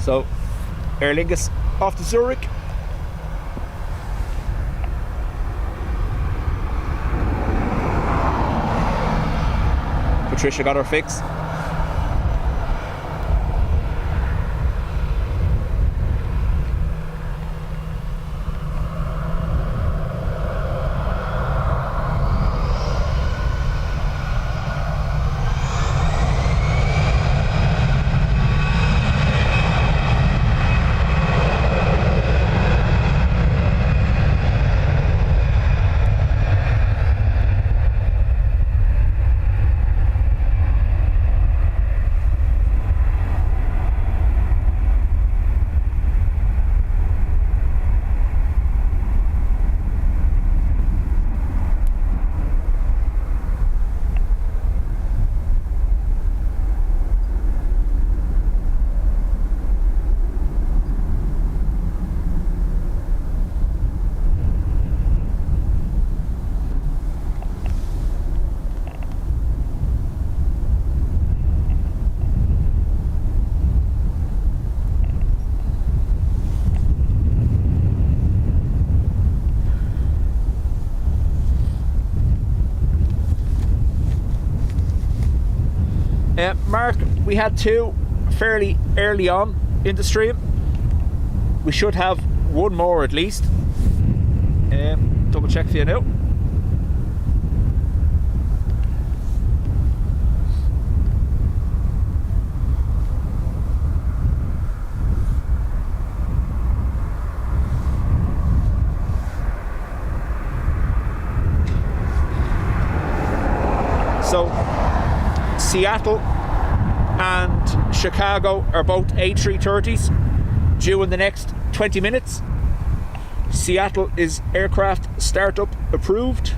So, Aer Lingus off to Zurich. Patricia got her fix. Mark, we had two fairly early on in the stream. We should have one more at least. Double check for you now. So, Seattle and Chicago are both A330s due in the next 20 minutes. Seattle is aircraft startup approved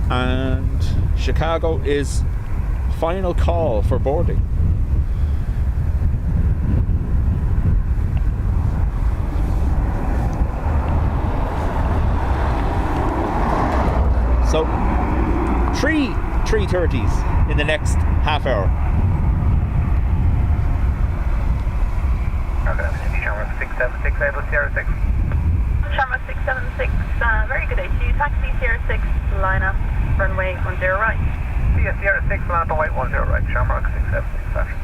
and Chicago is final call for boarding. So, three 330s in the next half hour. Sharma 676, able Sierra 6. Sharma 676, very good day to you. Taxi Sierra 6, line up, runway 10 right. Sierra 6, line up, white 10 right, Sharma 676, fashion.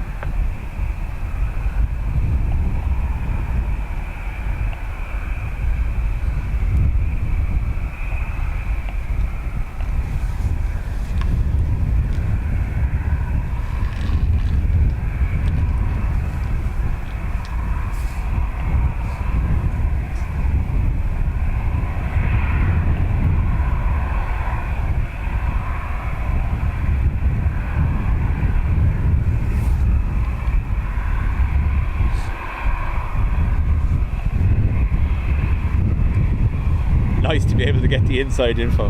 Nice to be able to get the inside info.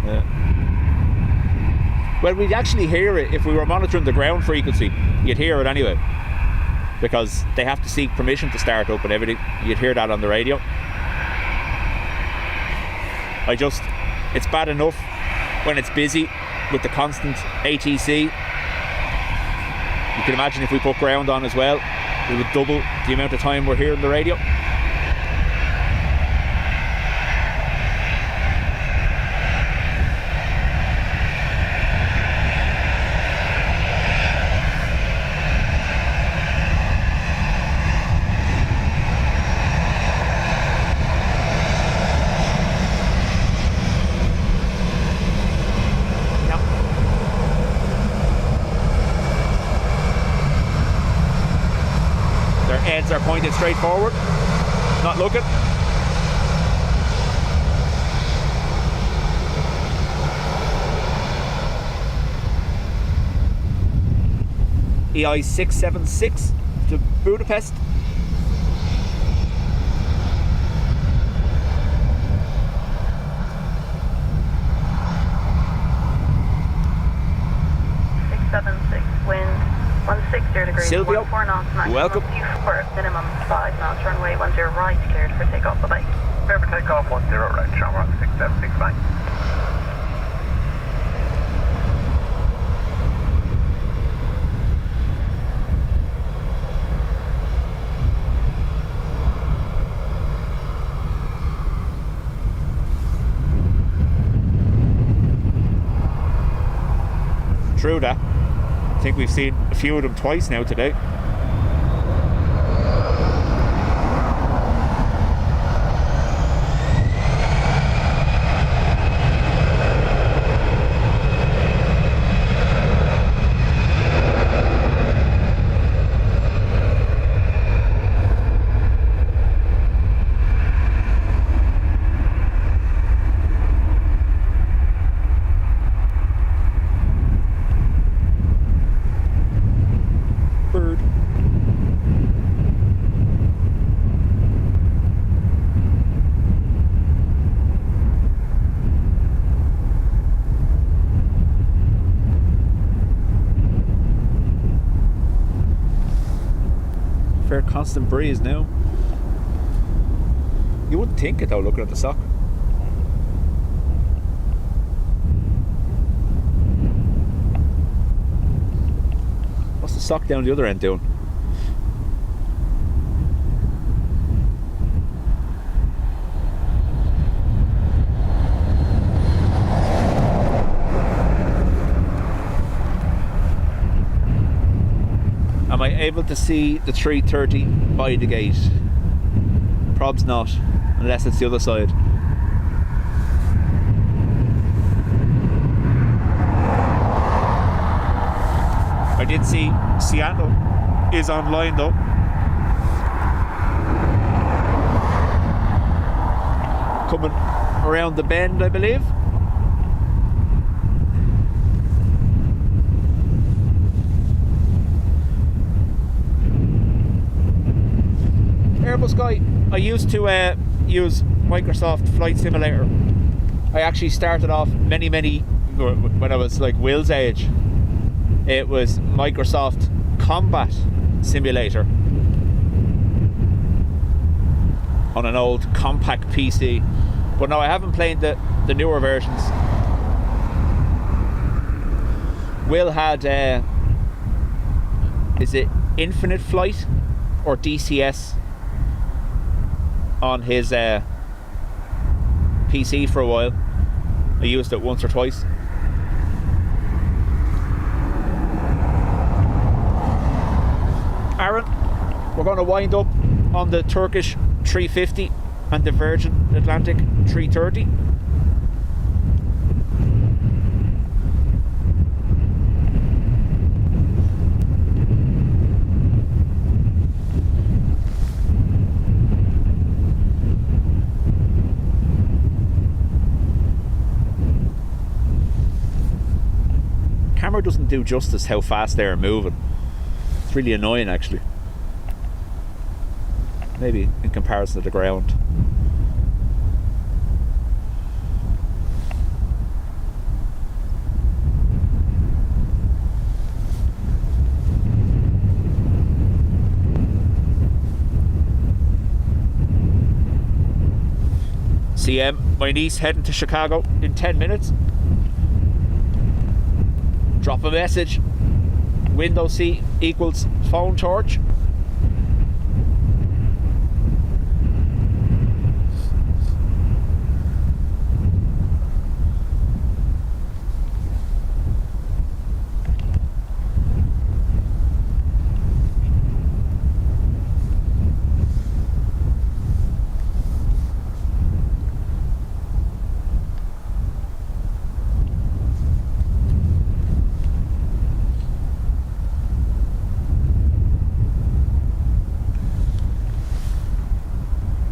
Yeah. Well, we'd actually hear it if we were monitoring the ground frequency. You'd hear it anyway, because they have to seek permission to start up and everything. You'd hear that on the radio. It's bad enough when it's busy with the constant ATC. You can imagine if we put ground on as well, we would double the amount of time we're hearing the radio. Heads are pointed straight forward, not looking. EI 676 to Budapest. Wind 160 degrees, Silvio, 14 knots, max welcome. 4, minimum 5 knots, runway 10 right, cleared for takeoff, bye-bye. Clear for takeoff 10 right, Shamrock 676 line. True that. I think we've seen a few of them twice now today. Fair constant breeze now. You wouldn't think it though, looking at the sock. What's the sock down the other end doing? Am I able to see the 330 by the gate? Probs not, unless it's the other side. I did see Seattle is online though. Coming around the bend, I believe. Airbus guy, I used to use Microsoft Flight Simulator. I actually started off many when I was like Will's age. It was Microsoft Combat Simulator on an old compact PC. But no, I haven't played the newer versions. Will had is it Infinite Flight or DCS on his PC for a while. I used it once or twice. Aaron, we're going to wind up on the Turkish 350 and the Virgin Atlantic 330. Camera doesn't do justice how fast they're moving. It's really annoying actually. Maybe in comparison to the ground. See, my niece heading to Chicago in 10 minutes. Drop a message. Window seat equals phone charge.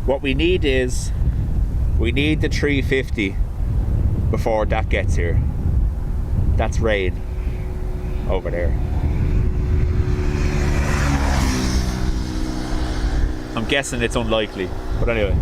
What we need is, we need the 350 before that gets here. That's rain over there. I'm guessing it's unlikely, but anyway.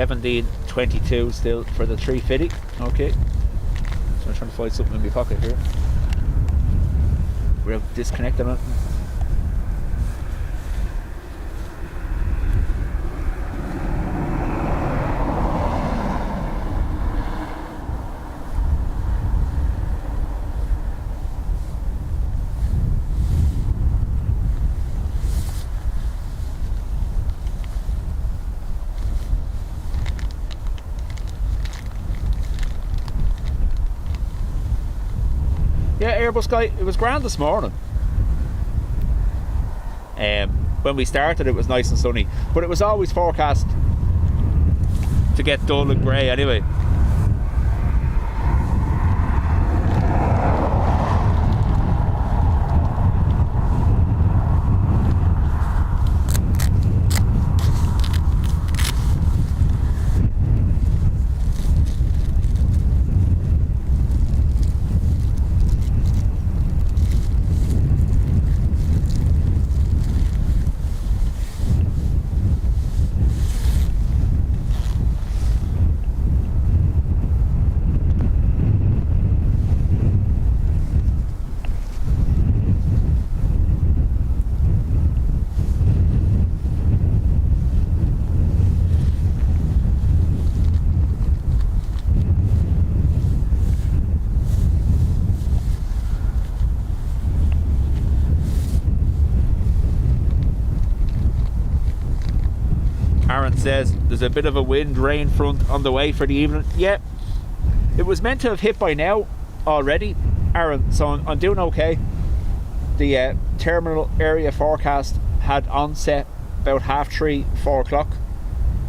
17:22 still for the 350. Okay. So I'm trying to find something in my pocket here. We're disconnected on it. Yeah, Airbus guy, it was grand this morning. When we started it was nice and sunny, but it was always forecast to get dull and grey anyway. Aaron says there's a bit of a wind rain front on the way for the evening. Yeah, it was meant to have hit by now already, Aaron, so I'm doing okay. The terminal area forecast had onset about 3:30, 4 o'clock,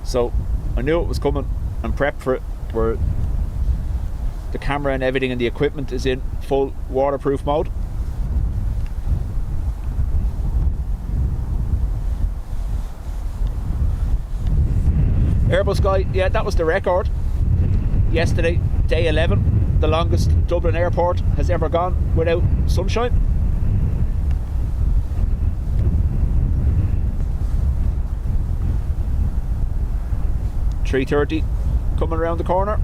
so I knew it was coming and prepped for it, where the camera and everything and the equipment is in full waterproof mode. Airbus guy, yeah, that was the record yesterday, day 11, the longest Dublin Airport has ever gone without sunshine. $3:30 coming around the corner.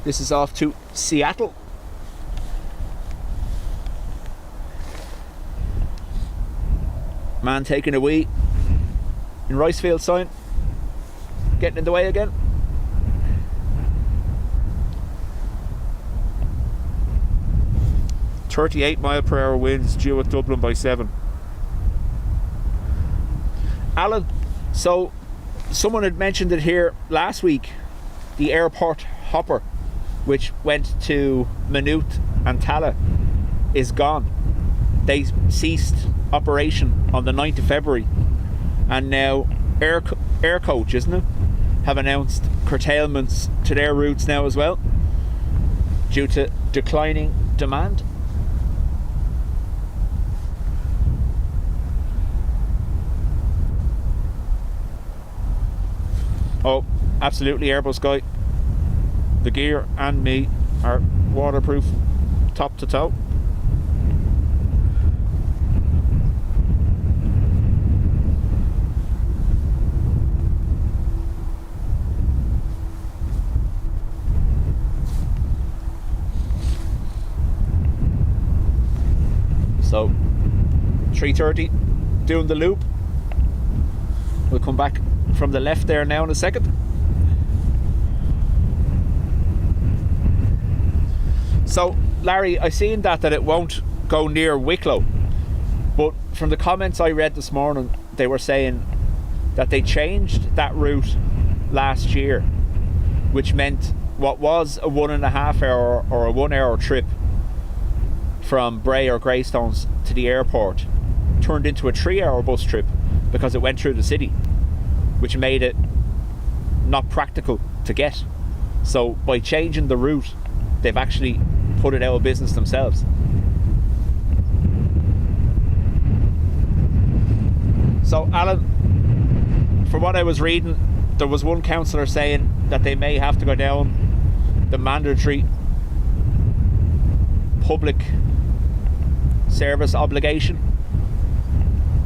This is off to Seattle. Man taking a wee in Ricefield sign, getting in the way again. "38 mph winds due at Dublin by 7. Alan, so someone had mentioned it here last week, the airport hopper, which went to Maynooth and Tallaght, is gone. They ceased operation on the 9th of February, and now Air Coach, isn't it, have announced curtailments to their routes now as well, due to declining demand. Oh, absolutely, Airbus guy. The gear and me are waterproof top to toe. So 3:30 doing the loop. We'll come back from the left there now in a second. So Larry, I seen that it won't go near Wicklow, but from the comments I read this morning, they were saying that they changed that route last year, which meant what was a 1.5 hour or a 1 hour trip from Bray or Greystones to the airport turned into a 3-hour bus trip because it went through the city, which made it not practical to get. So by changing the route, they've actually put it out of business themselves. So Alan, from what I was reading, there was one councillor saying that they may have to go down the mandatory public service obligation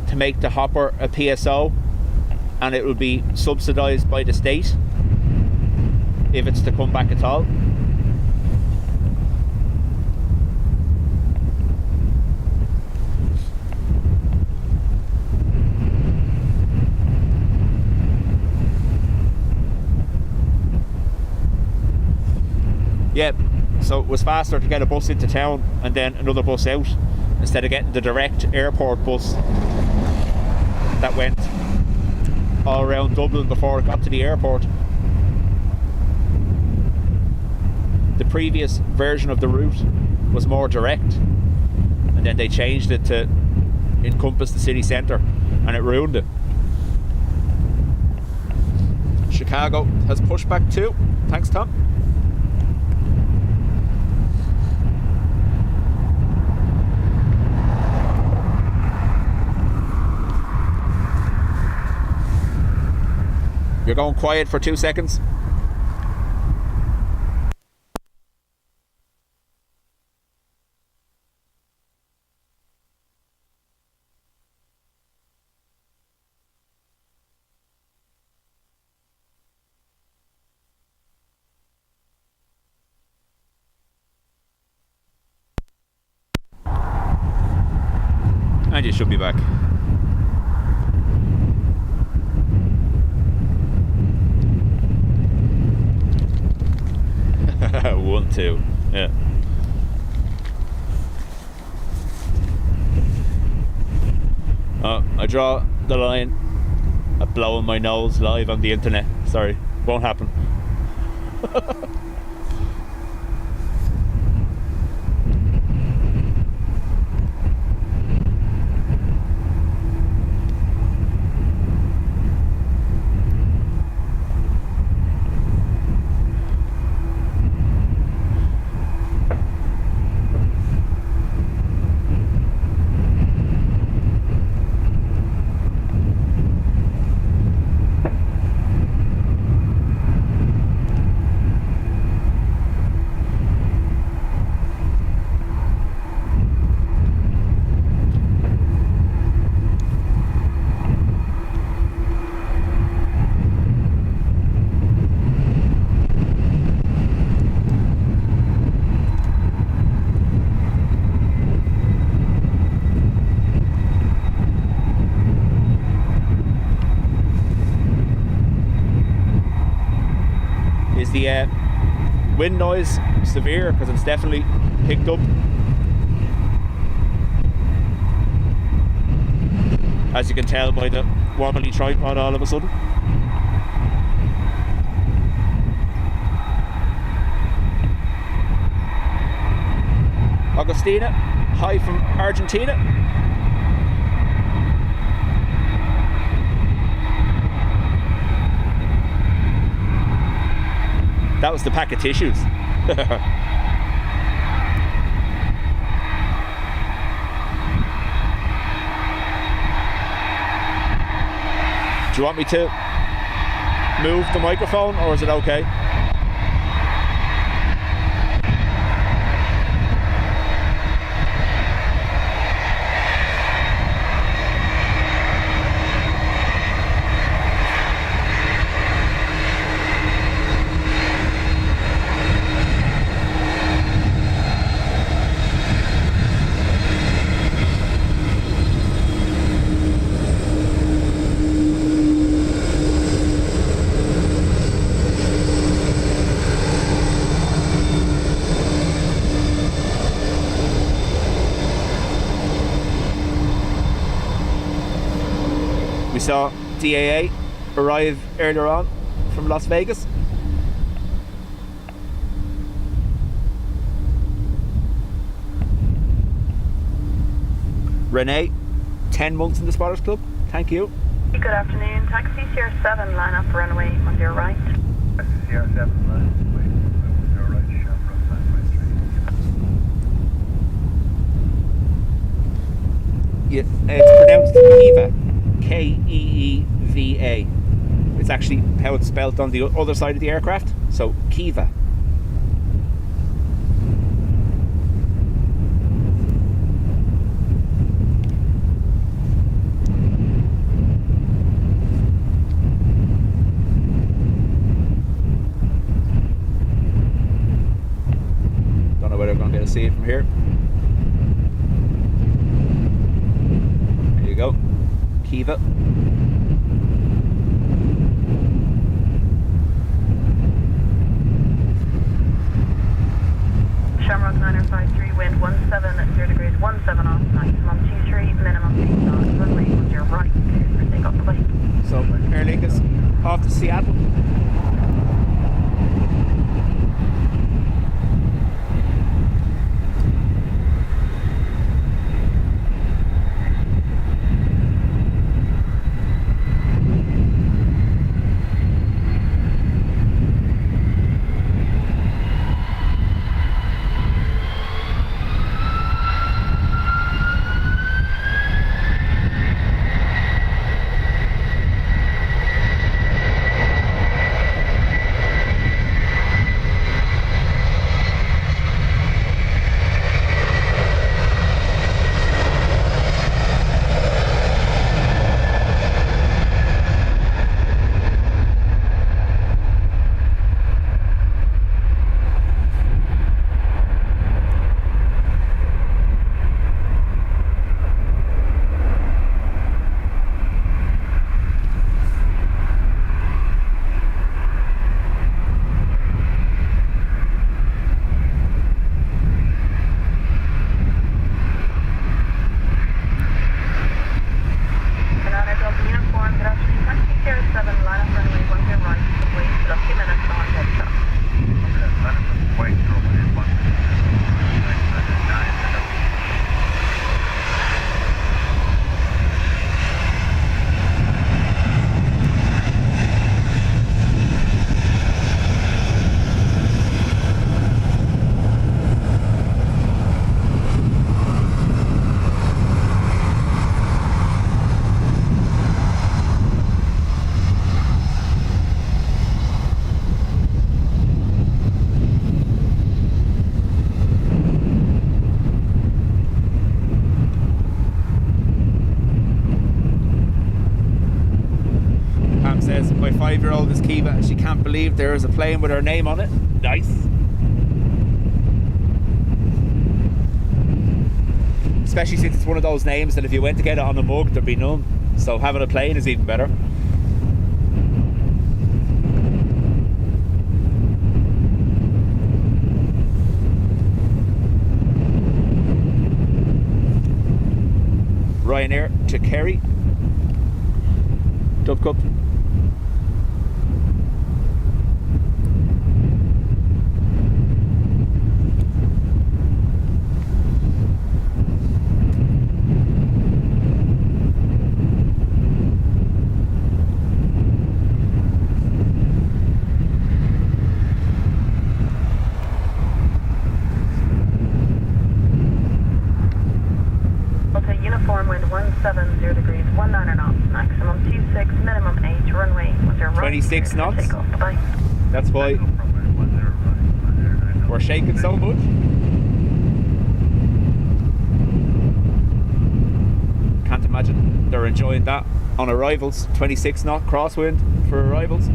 to make the hopper a PSO, and it will be subsidised by the state if it's to come back at all. Yeah, so it was faster to get a bus into town and then another bus out, instead of getting the direct airport bus that went all around Dublin before it got to the airport. The previous version of the route was more direct, and then they changed it to encompass the city centre, and it ruined it. Chicago has pushed back too. Thanks, Tom. You're going quiet for 2 seconds. And you should be back. One, two, yeah. I draw the line at blowing my nose live on the internet. Sorry, won't happen. The wind noise severe, because it's definitely picked up, as you can tell by the wobbly tripod all of a sudden. Augustina, hi from Argentina. That was the pack of tissues. Do you want me to move the microphone, or is it okay? Saw DAA arrive earlier on from Las Vegas. Renee, 10 months in the Spotters Club. Thank you. Good afternoon. Taxi CR7, line up runway on your right. Taxi CR7, line up your right, sharp right, Yeah, it's pronounced Kiva. Keeva. It's actually how it's spelled on the other side of the aircraft. So Kiva. Don't know whether I'm going to get to see it from here. There you go. Kiva. Shamrock 953, wind 17 0 degrees, 17 off, maximum 23, minimum 8 knots, runway 10 right, for takeoff, bye. So Aer Lingus off to Seattle. Says my 5-year-old is Kiva and she can't believe there is a plane with her name on it. Nice. Especially since it's one of those names that if you went to get it on a mug there'd be none. So having a plane is even better. Ryanair to Kerry. Dub Cup. Uniform wind 170 degrees, 19 knots, maximum 26, minimum 8, runway 10 right. 26 knots? Takeoff, bye. That's why we're shaking so much. Can't imagine they're enjoying that on arrivals. 26 knot crosswind for arrivals.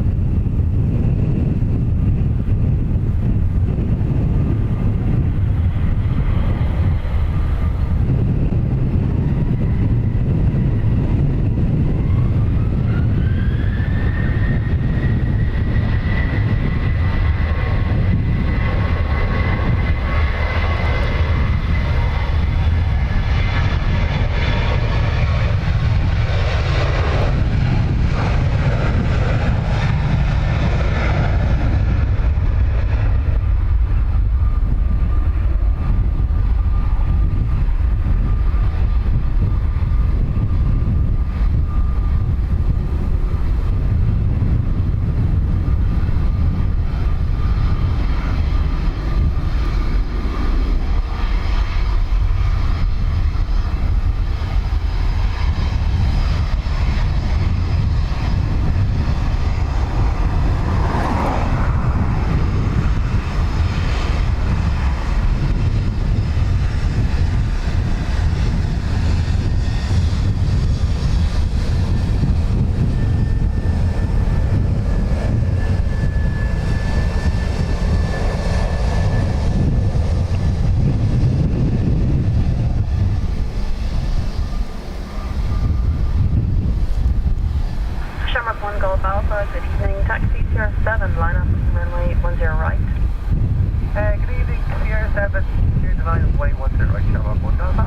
7, clear to 9 and way 10 right, Shamrock 1 Delta.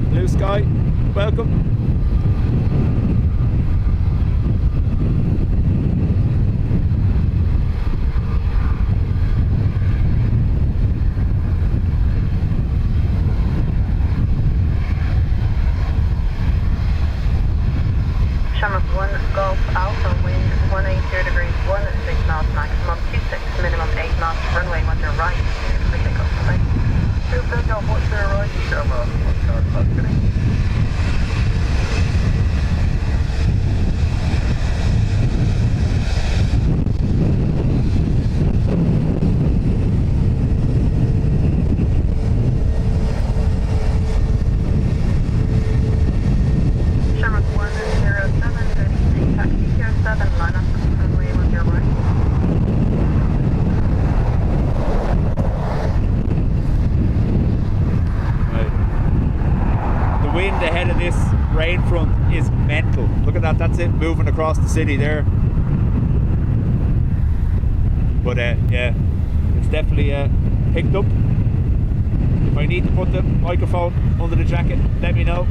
Blue sky, welcome. Shamrock 1 Golf Alpha, wind 180 degrees, 16 knots, maximum 26, minimum 8 knots, runway 10 right, for takeoff. Bye. Takeoff 10 right, Shamrock 1 car, kidding. Shamrock 107, taxi here 7, line up, runway 10 right. The wind ahead of this rain front is mental. Look at that, that's it moving across the city there. But yeah, it's definitely picked up. If I need to put the microphone under the jacket, let me know.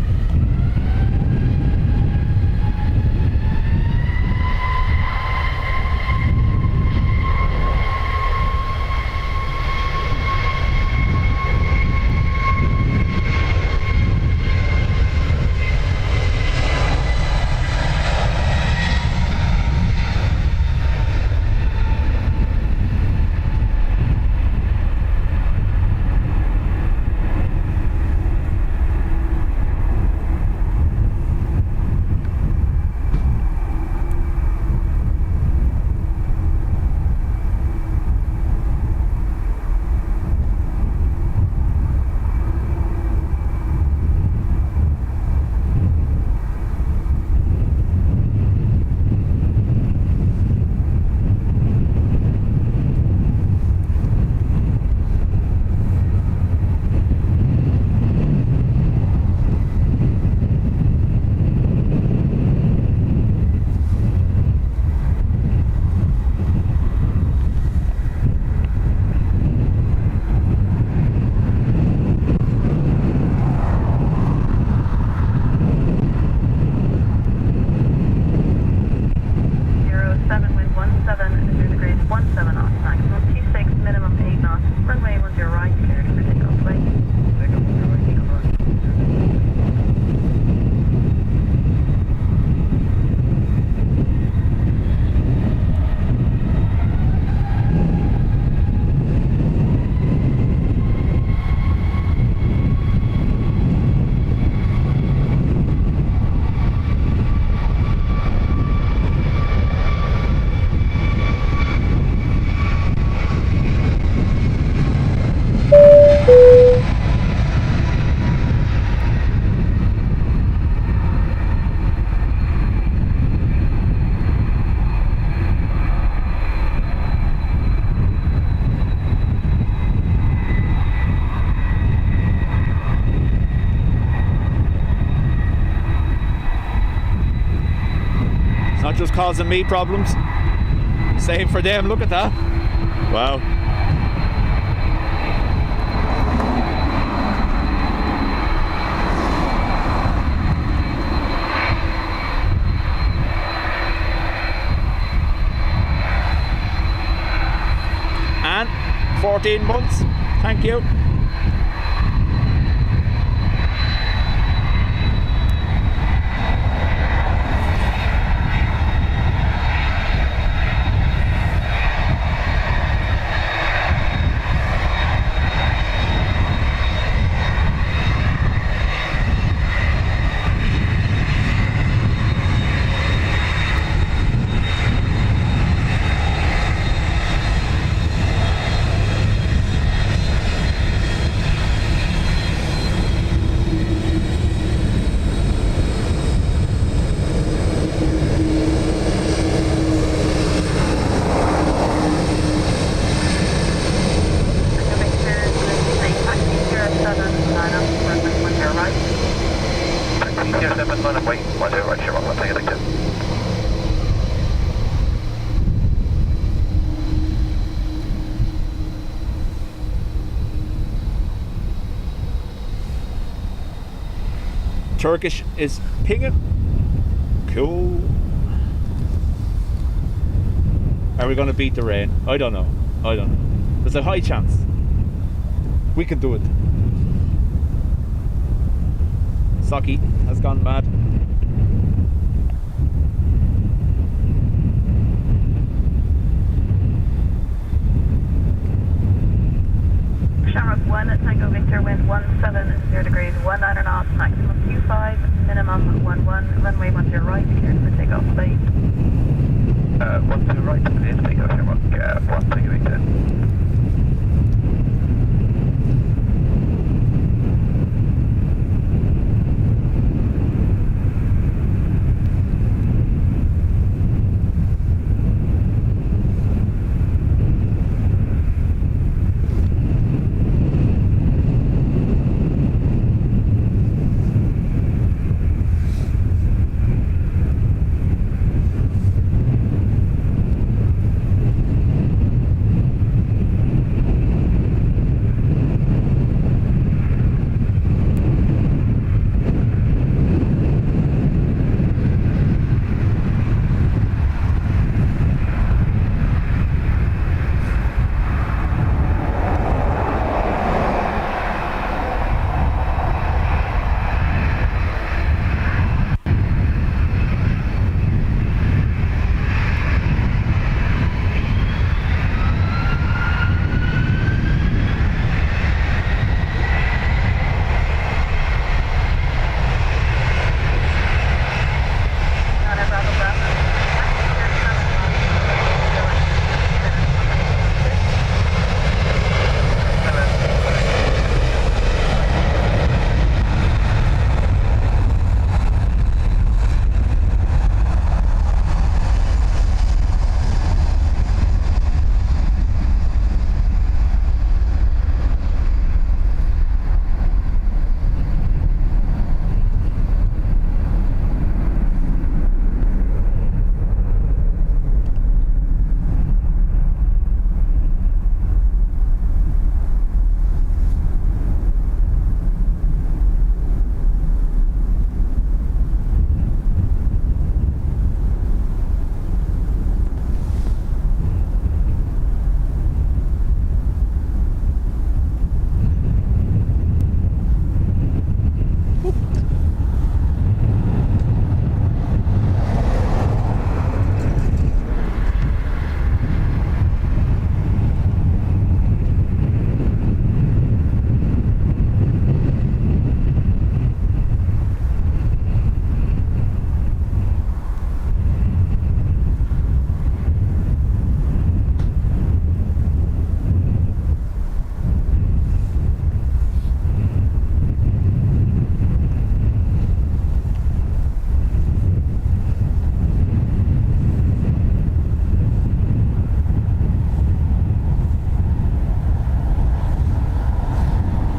Not just causing me problems. Same for them, look at that. Wow. And 14 months, thank you. Turkish is pinging. Cool. Are we going to beat the rain? I don't know. There's a high chance. We can do it. Saki has gone mad. Shamrock 1 at Tango Victor, wind 17 degrees, 19 knots, maximum 25, minimum 11, runway 10 right, cleared for takeoff, bye. 10 right, cleared to takeoff, Shamrock 1 Tango Victor.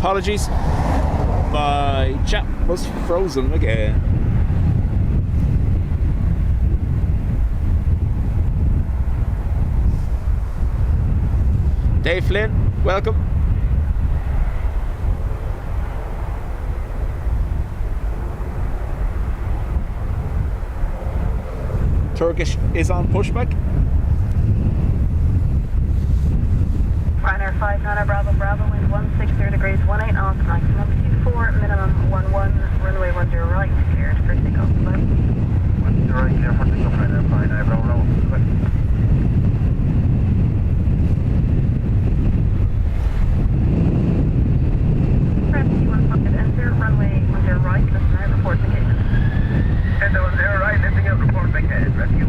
Apologies, my chat was frozen again. Dave Flynn, welcome. Turkish is on pushback. Ryanair 5 Nana Bravo Bravo, wind 160 degrees, 18 knots, maximum 24, minimum 11, runway 10 right, cleared for takeoff, bye. 10 right, clear for takeoff, Ryanair 5 Nana Bravo Bravo. Press T15 enter, runway 10 right, listen out, report vacation. Enter 10 right, lifting out, report vacation, rescue.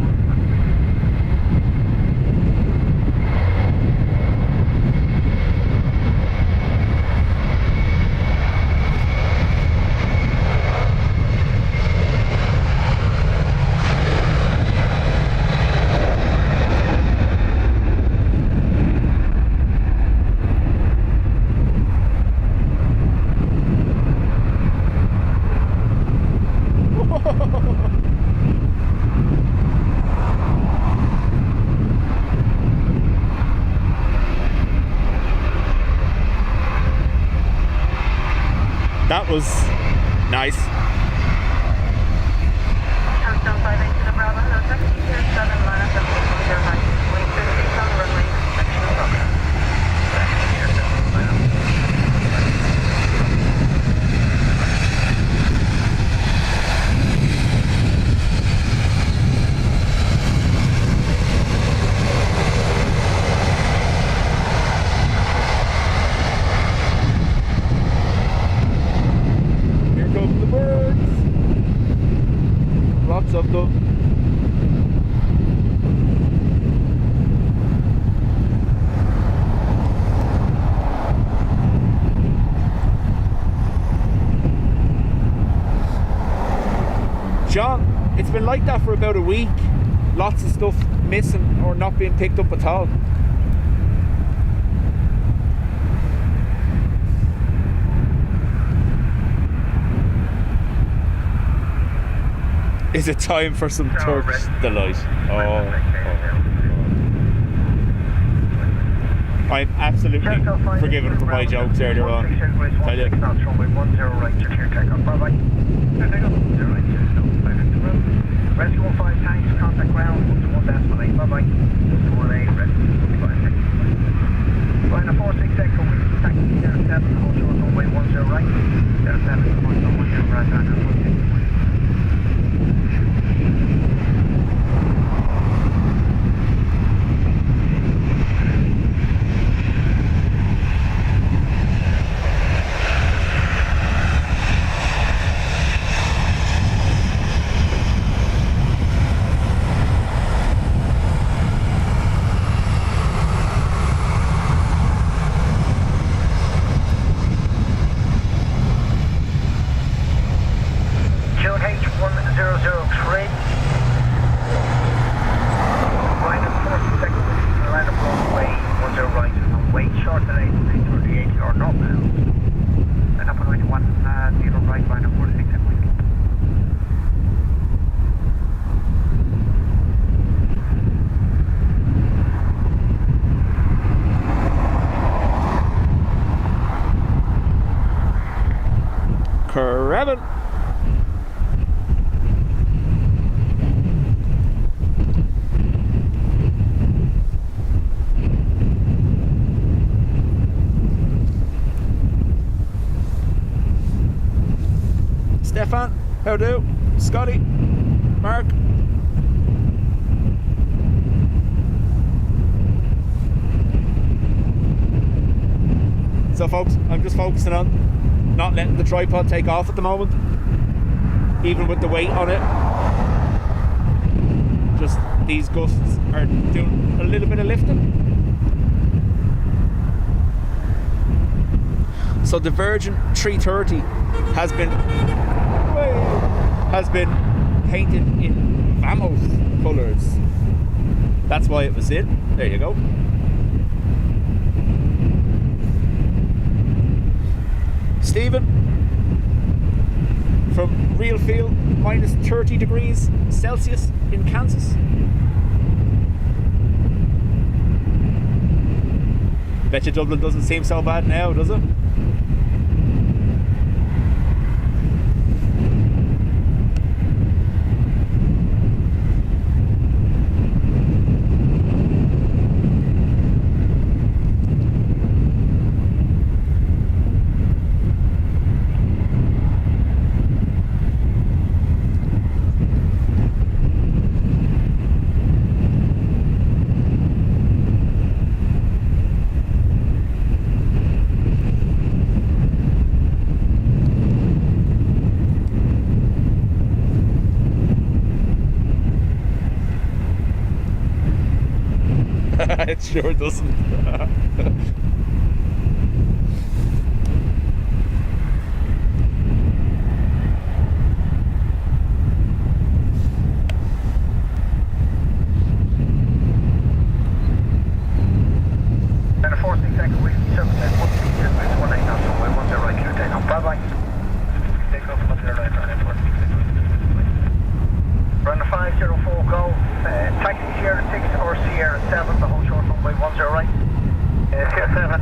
That was nice. been like that for about a week. Lots of stuff missing or not being picked up at all. Is it time for some Turkish delight? I'm absolutely forgiven for my jokes earlier on. Tell you. Rescue 15 tanks, contact ground, 1-8, bye-bye. 1-8, rescue 15. Line 46 Echo, taxi 07, hold short runway 10 right. 07, point 10 right, and 1 Crabbing. Stefan, how do? Scotty, Mark. So folks, I'm just focusing on not letting the tripod take off at the moment, even with the weight on it. Just these gusts are doing a little bit of lifting. So the Virgin 330 has been painted in Vamos colours. That's why it was in. There you go. Stephen from Real Feel, minus 30 degrees Celsius in Kansas. Bet you Dublin doesn't seem so bad now, does it? It sure doesn't. Sierra 6 or Sierra 7, the whole short runway 10 right. Sierra 7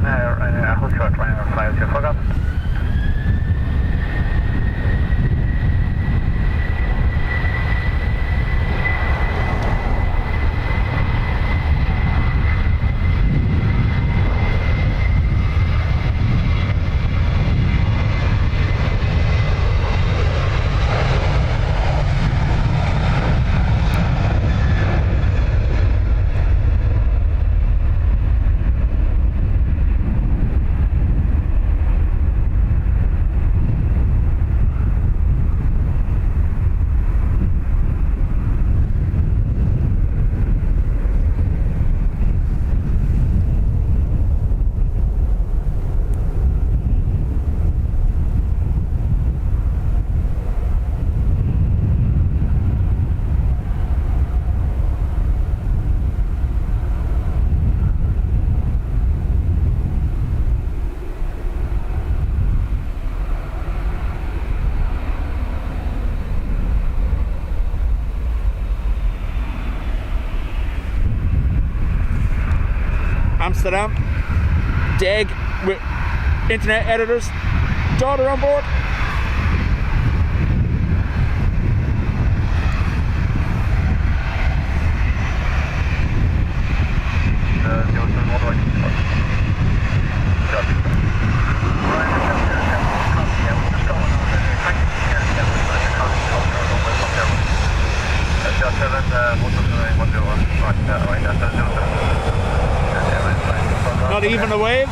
Amsterdam. Deg with internet editors. Daughter on board. Not even a wave.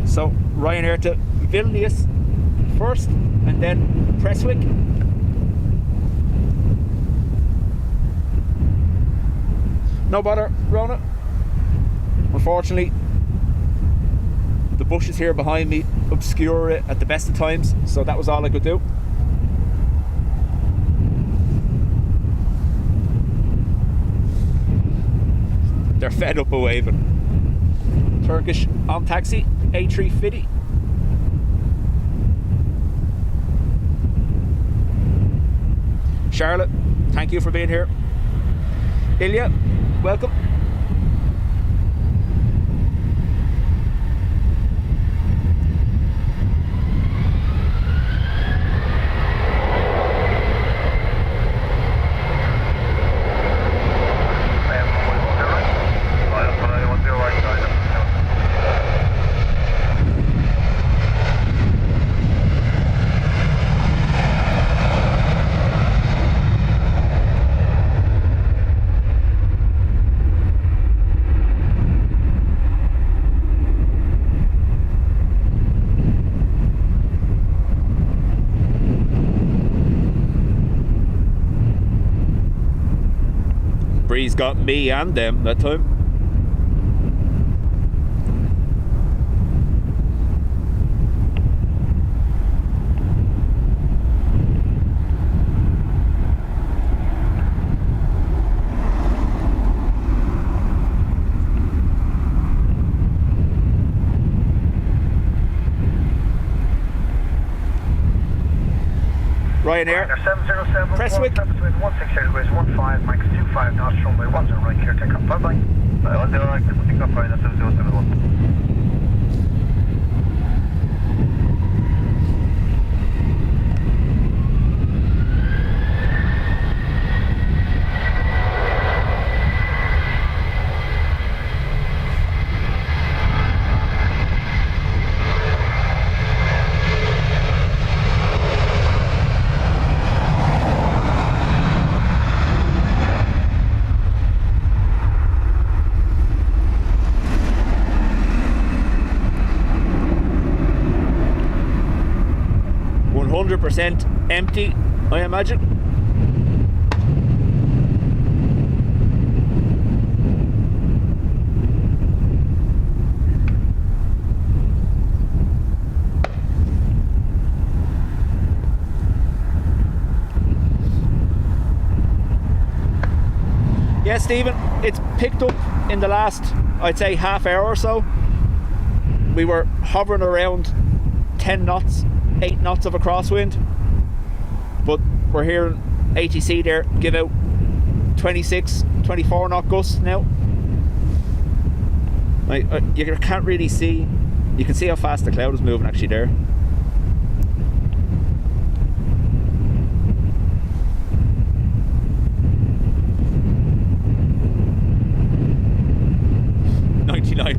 So Ryanair to Vilnius first, and then Prestwick. No bother, Rona. Unfortunately, the bushes here behind me obscure it at the best of times, so that was all I could do. They're fed up of waving. Turkish on taxi, A350. Charlotte, thank you for being here. Ilya, welcome. Breeze got me and them that time. Ryanair, 707, Prestwick. 160 degrees, 15, max 25 knots, runway 10 right, clear takeoff. Bye bye. 10 right, pick up Ryanair 7071. Empty, I imagine. Yeah, Stephen, it's picked up in the last, I'd say, half hour or so. We were hovering around 10 knots, 8 knots of a crosswind. But we're hearing ATC there give out 26, 24 knot gusts now. You can't really see, you can see how fast the cloud is moving actually there.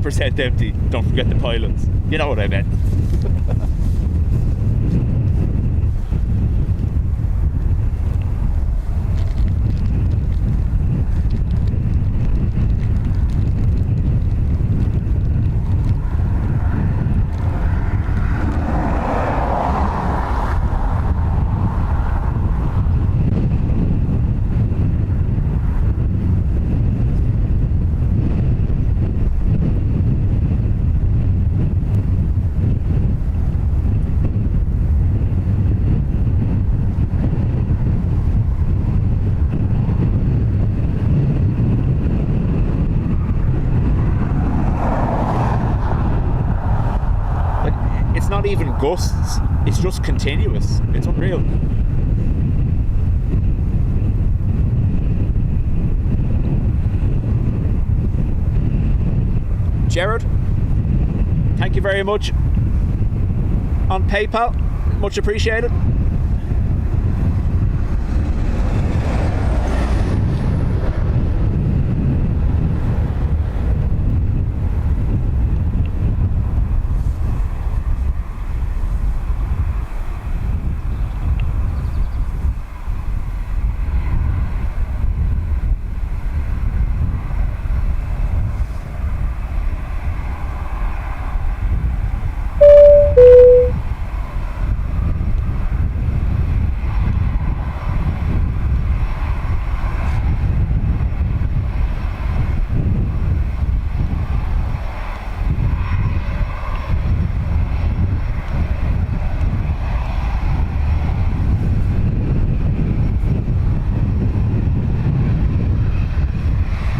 %, empty. Don't forget the pilots. You know what I meant. not even gusts, it's just continuous. It's unreal. Gerard, thank you very much on PayPal, much appreciated.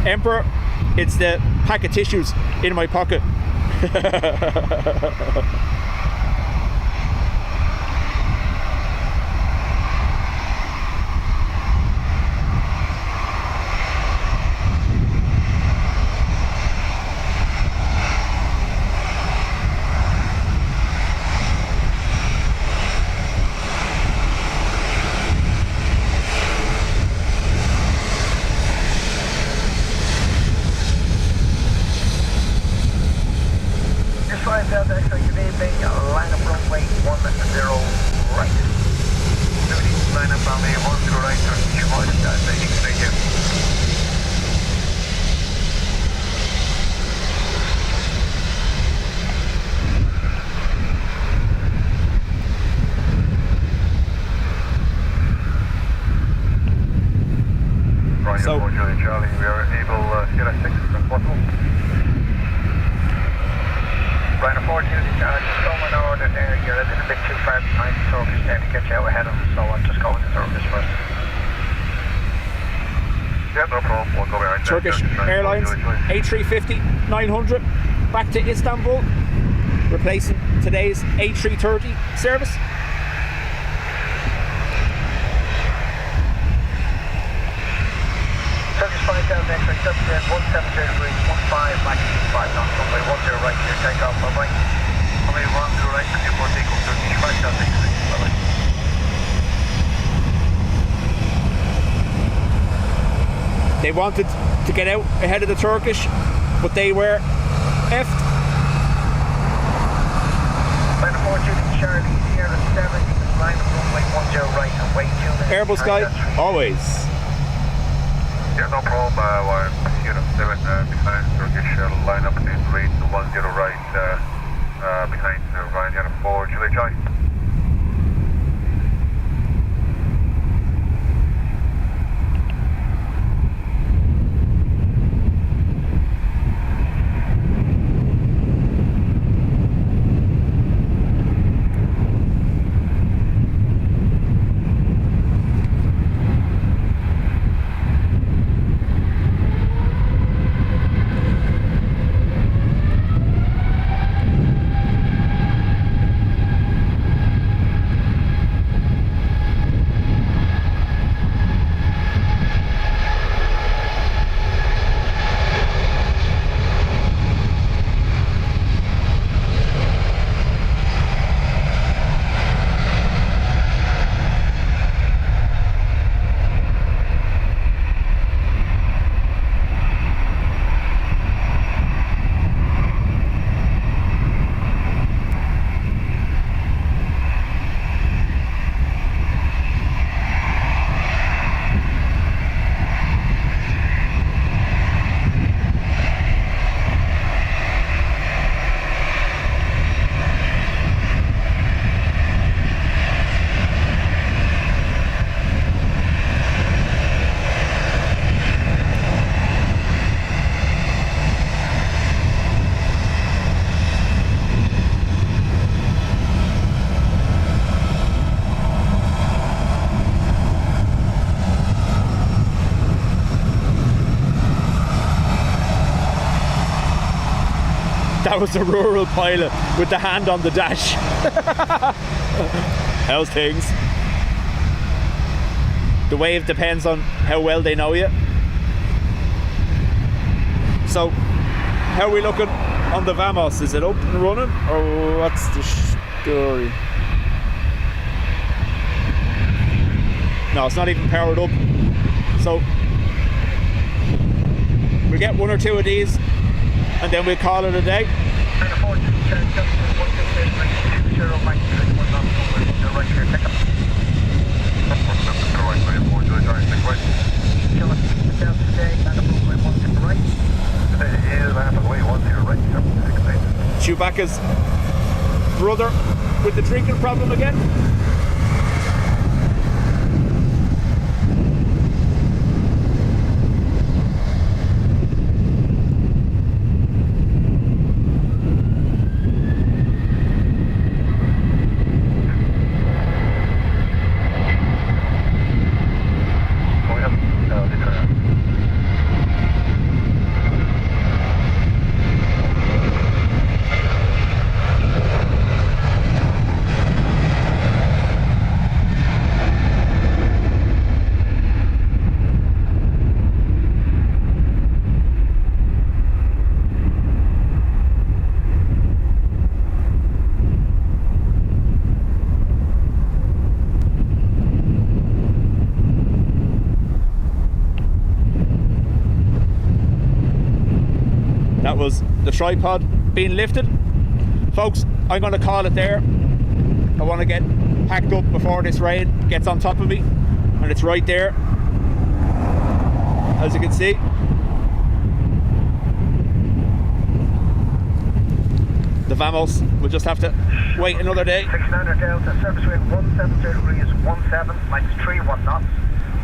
Emperor, it's the pack of tissues in my pocket. Delta X-ray, good evening. Line up runway 10 right. Line up runway 10 right, Turkish flight, thank you. So, Charlie, we are able Sierra 6, if possible. Ryder 4, Unity Charlie, Stolen order there, you're a little bit too far behind the Turkish there to get you out ahead of them, so I'll just go with the Turkish first. Yeah, no problem, we'll go behind Turkish Airlines, A350, 900, back to Istanbul, replacing today's A330 service. Turkish 5 down next, right, Dubjet 170 degrees, 15, back to 5 knots, runway 10 right, clear takeoff, bye-bye. Runway 10 right, airport equal Turkish 5 down next, bye-bye. They wanted to get out ahead of the Turkish, but they were effed. Line of 4, Judy Charlie, Sierra 7, line of runway 10 right, and way 2 minutes. Airbus guy, always. Yeah, no problem. We're Sierra 7 behind Turkish line up in rate 10 right behind Ryanair 4 Julie Charlie. That was the rural pilot with the hand on the dash. How's things? The wave depends on how well they know you. So, how are we looking on the Vamos? Is it up and running, or what's the story? No, it's not even powered up. So, we'll get one or two of these, and then we'll call it a day. Chewbacca's brother with the drinking problem again. That was the tripod being lifted. Folks, I'm going to call it there. I want to get packed up before this rain gets on top of me, and it's right there, as you can see. The Vamos will just have to wait another day. 69 Delta, service wind 170 degrees 17, minus 31 knots,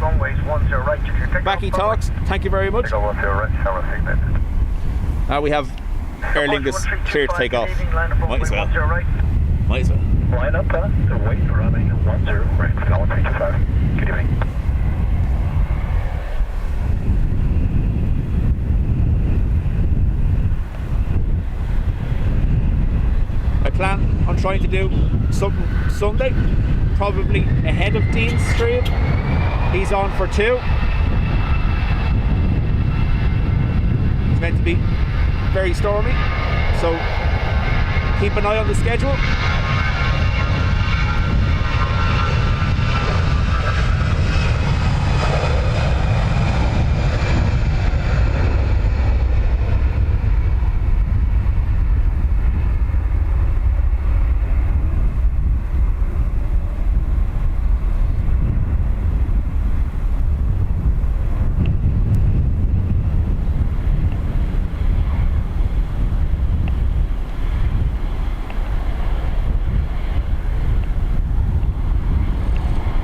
runways 10 right. Backy Talks, thank you very much. We have Aer Lingus clear to take off. Might as well. Might as well. Line up, the wait for running 10, right, Falcon 325. Good evening. I plan on trying to do something Sunday, probably ahead of Dean's stream. He's on for 2. It's meant to be very stormy, so keep an eye on the schedule.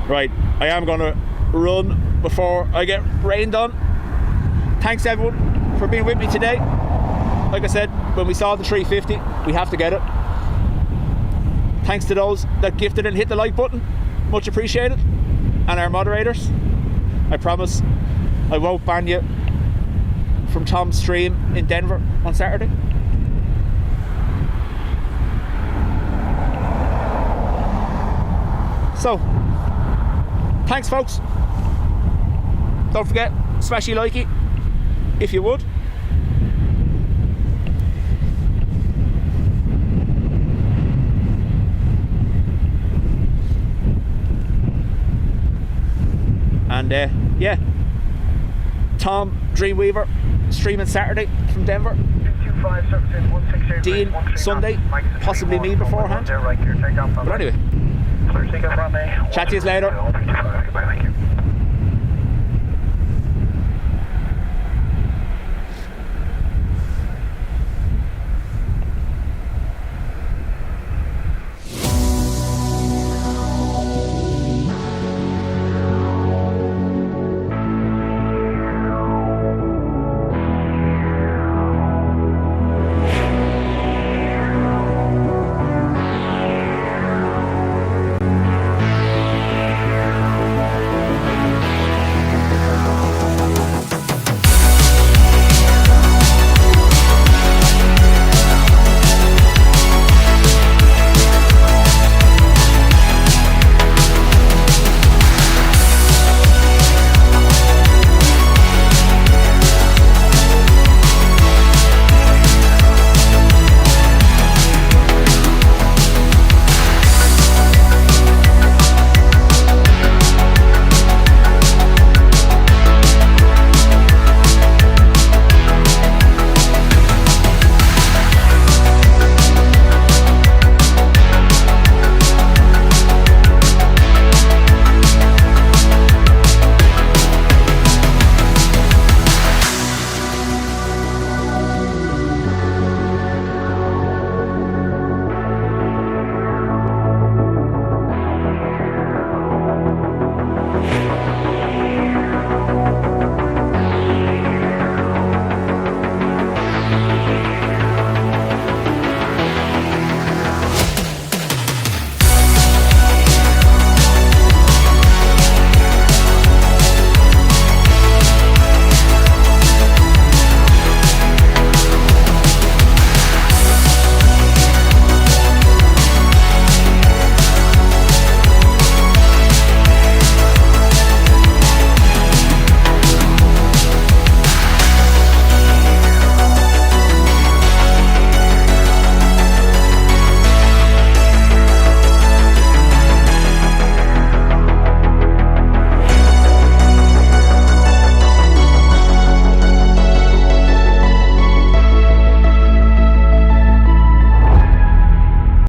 Right, I am going to run before I get rained on. Thanks everyone for being with me today. Like I said, when we saw the 350, we have to get it. Thanks to those that gifted and hit the like button. Much appreciated. And our moderators. I promise I won't ban you from Tom's stream in Denver on Saturday. So, thanks folks. Don't forget, smashy likey if you would. And yeah, Tom Dreamweaver streaming Saturday from Denver. Dean Sunday, possibly me beforehand. But anyway, chat to you later.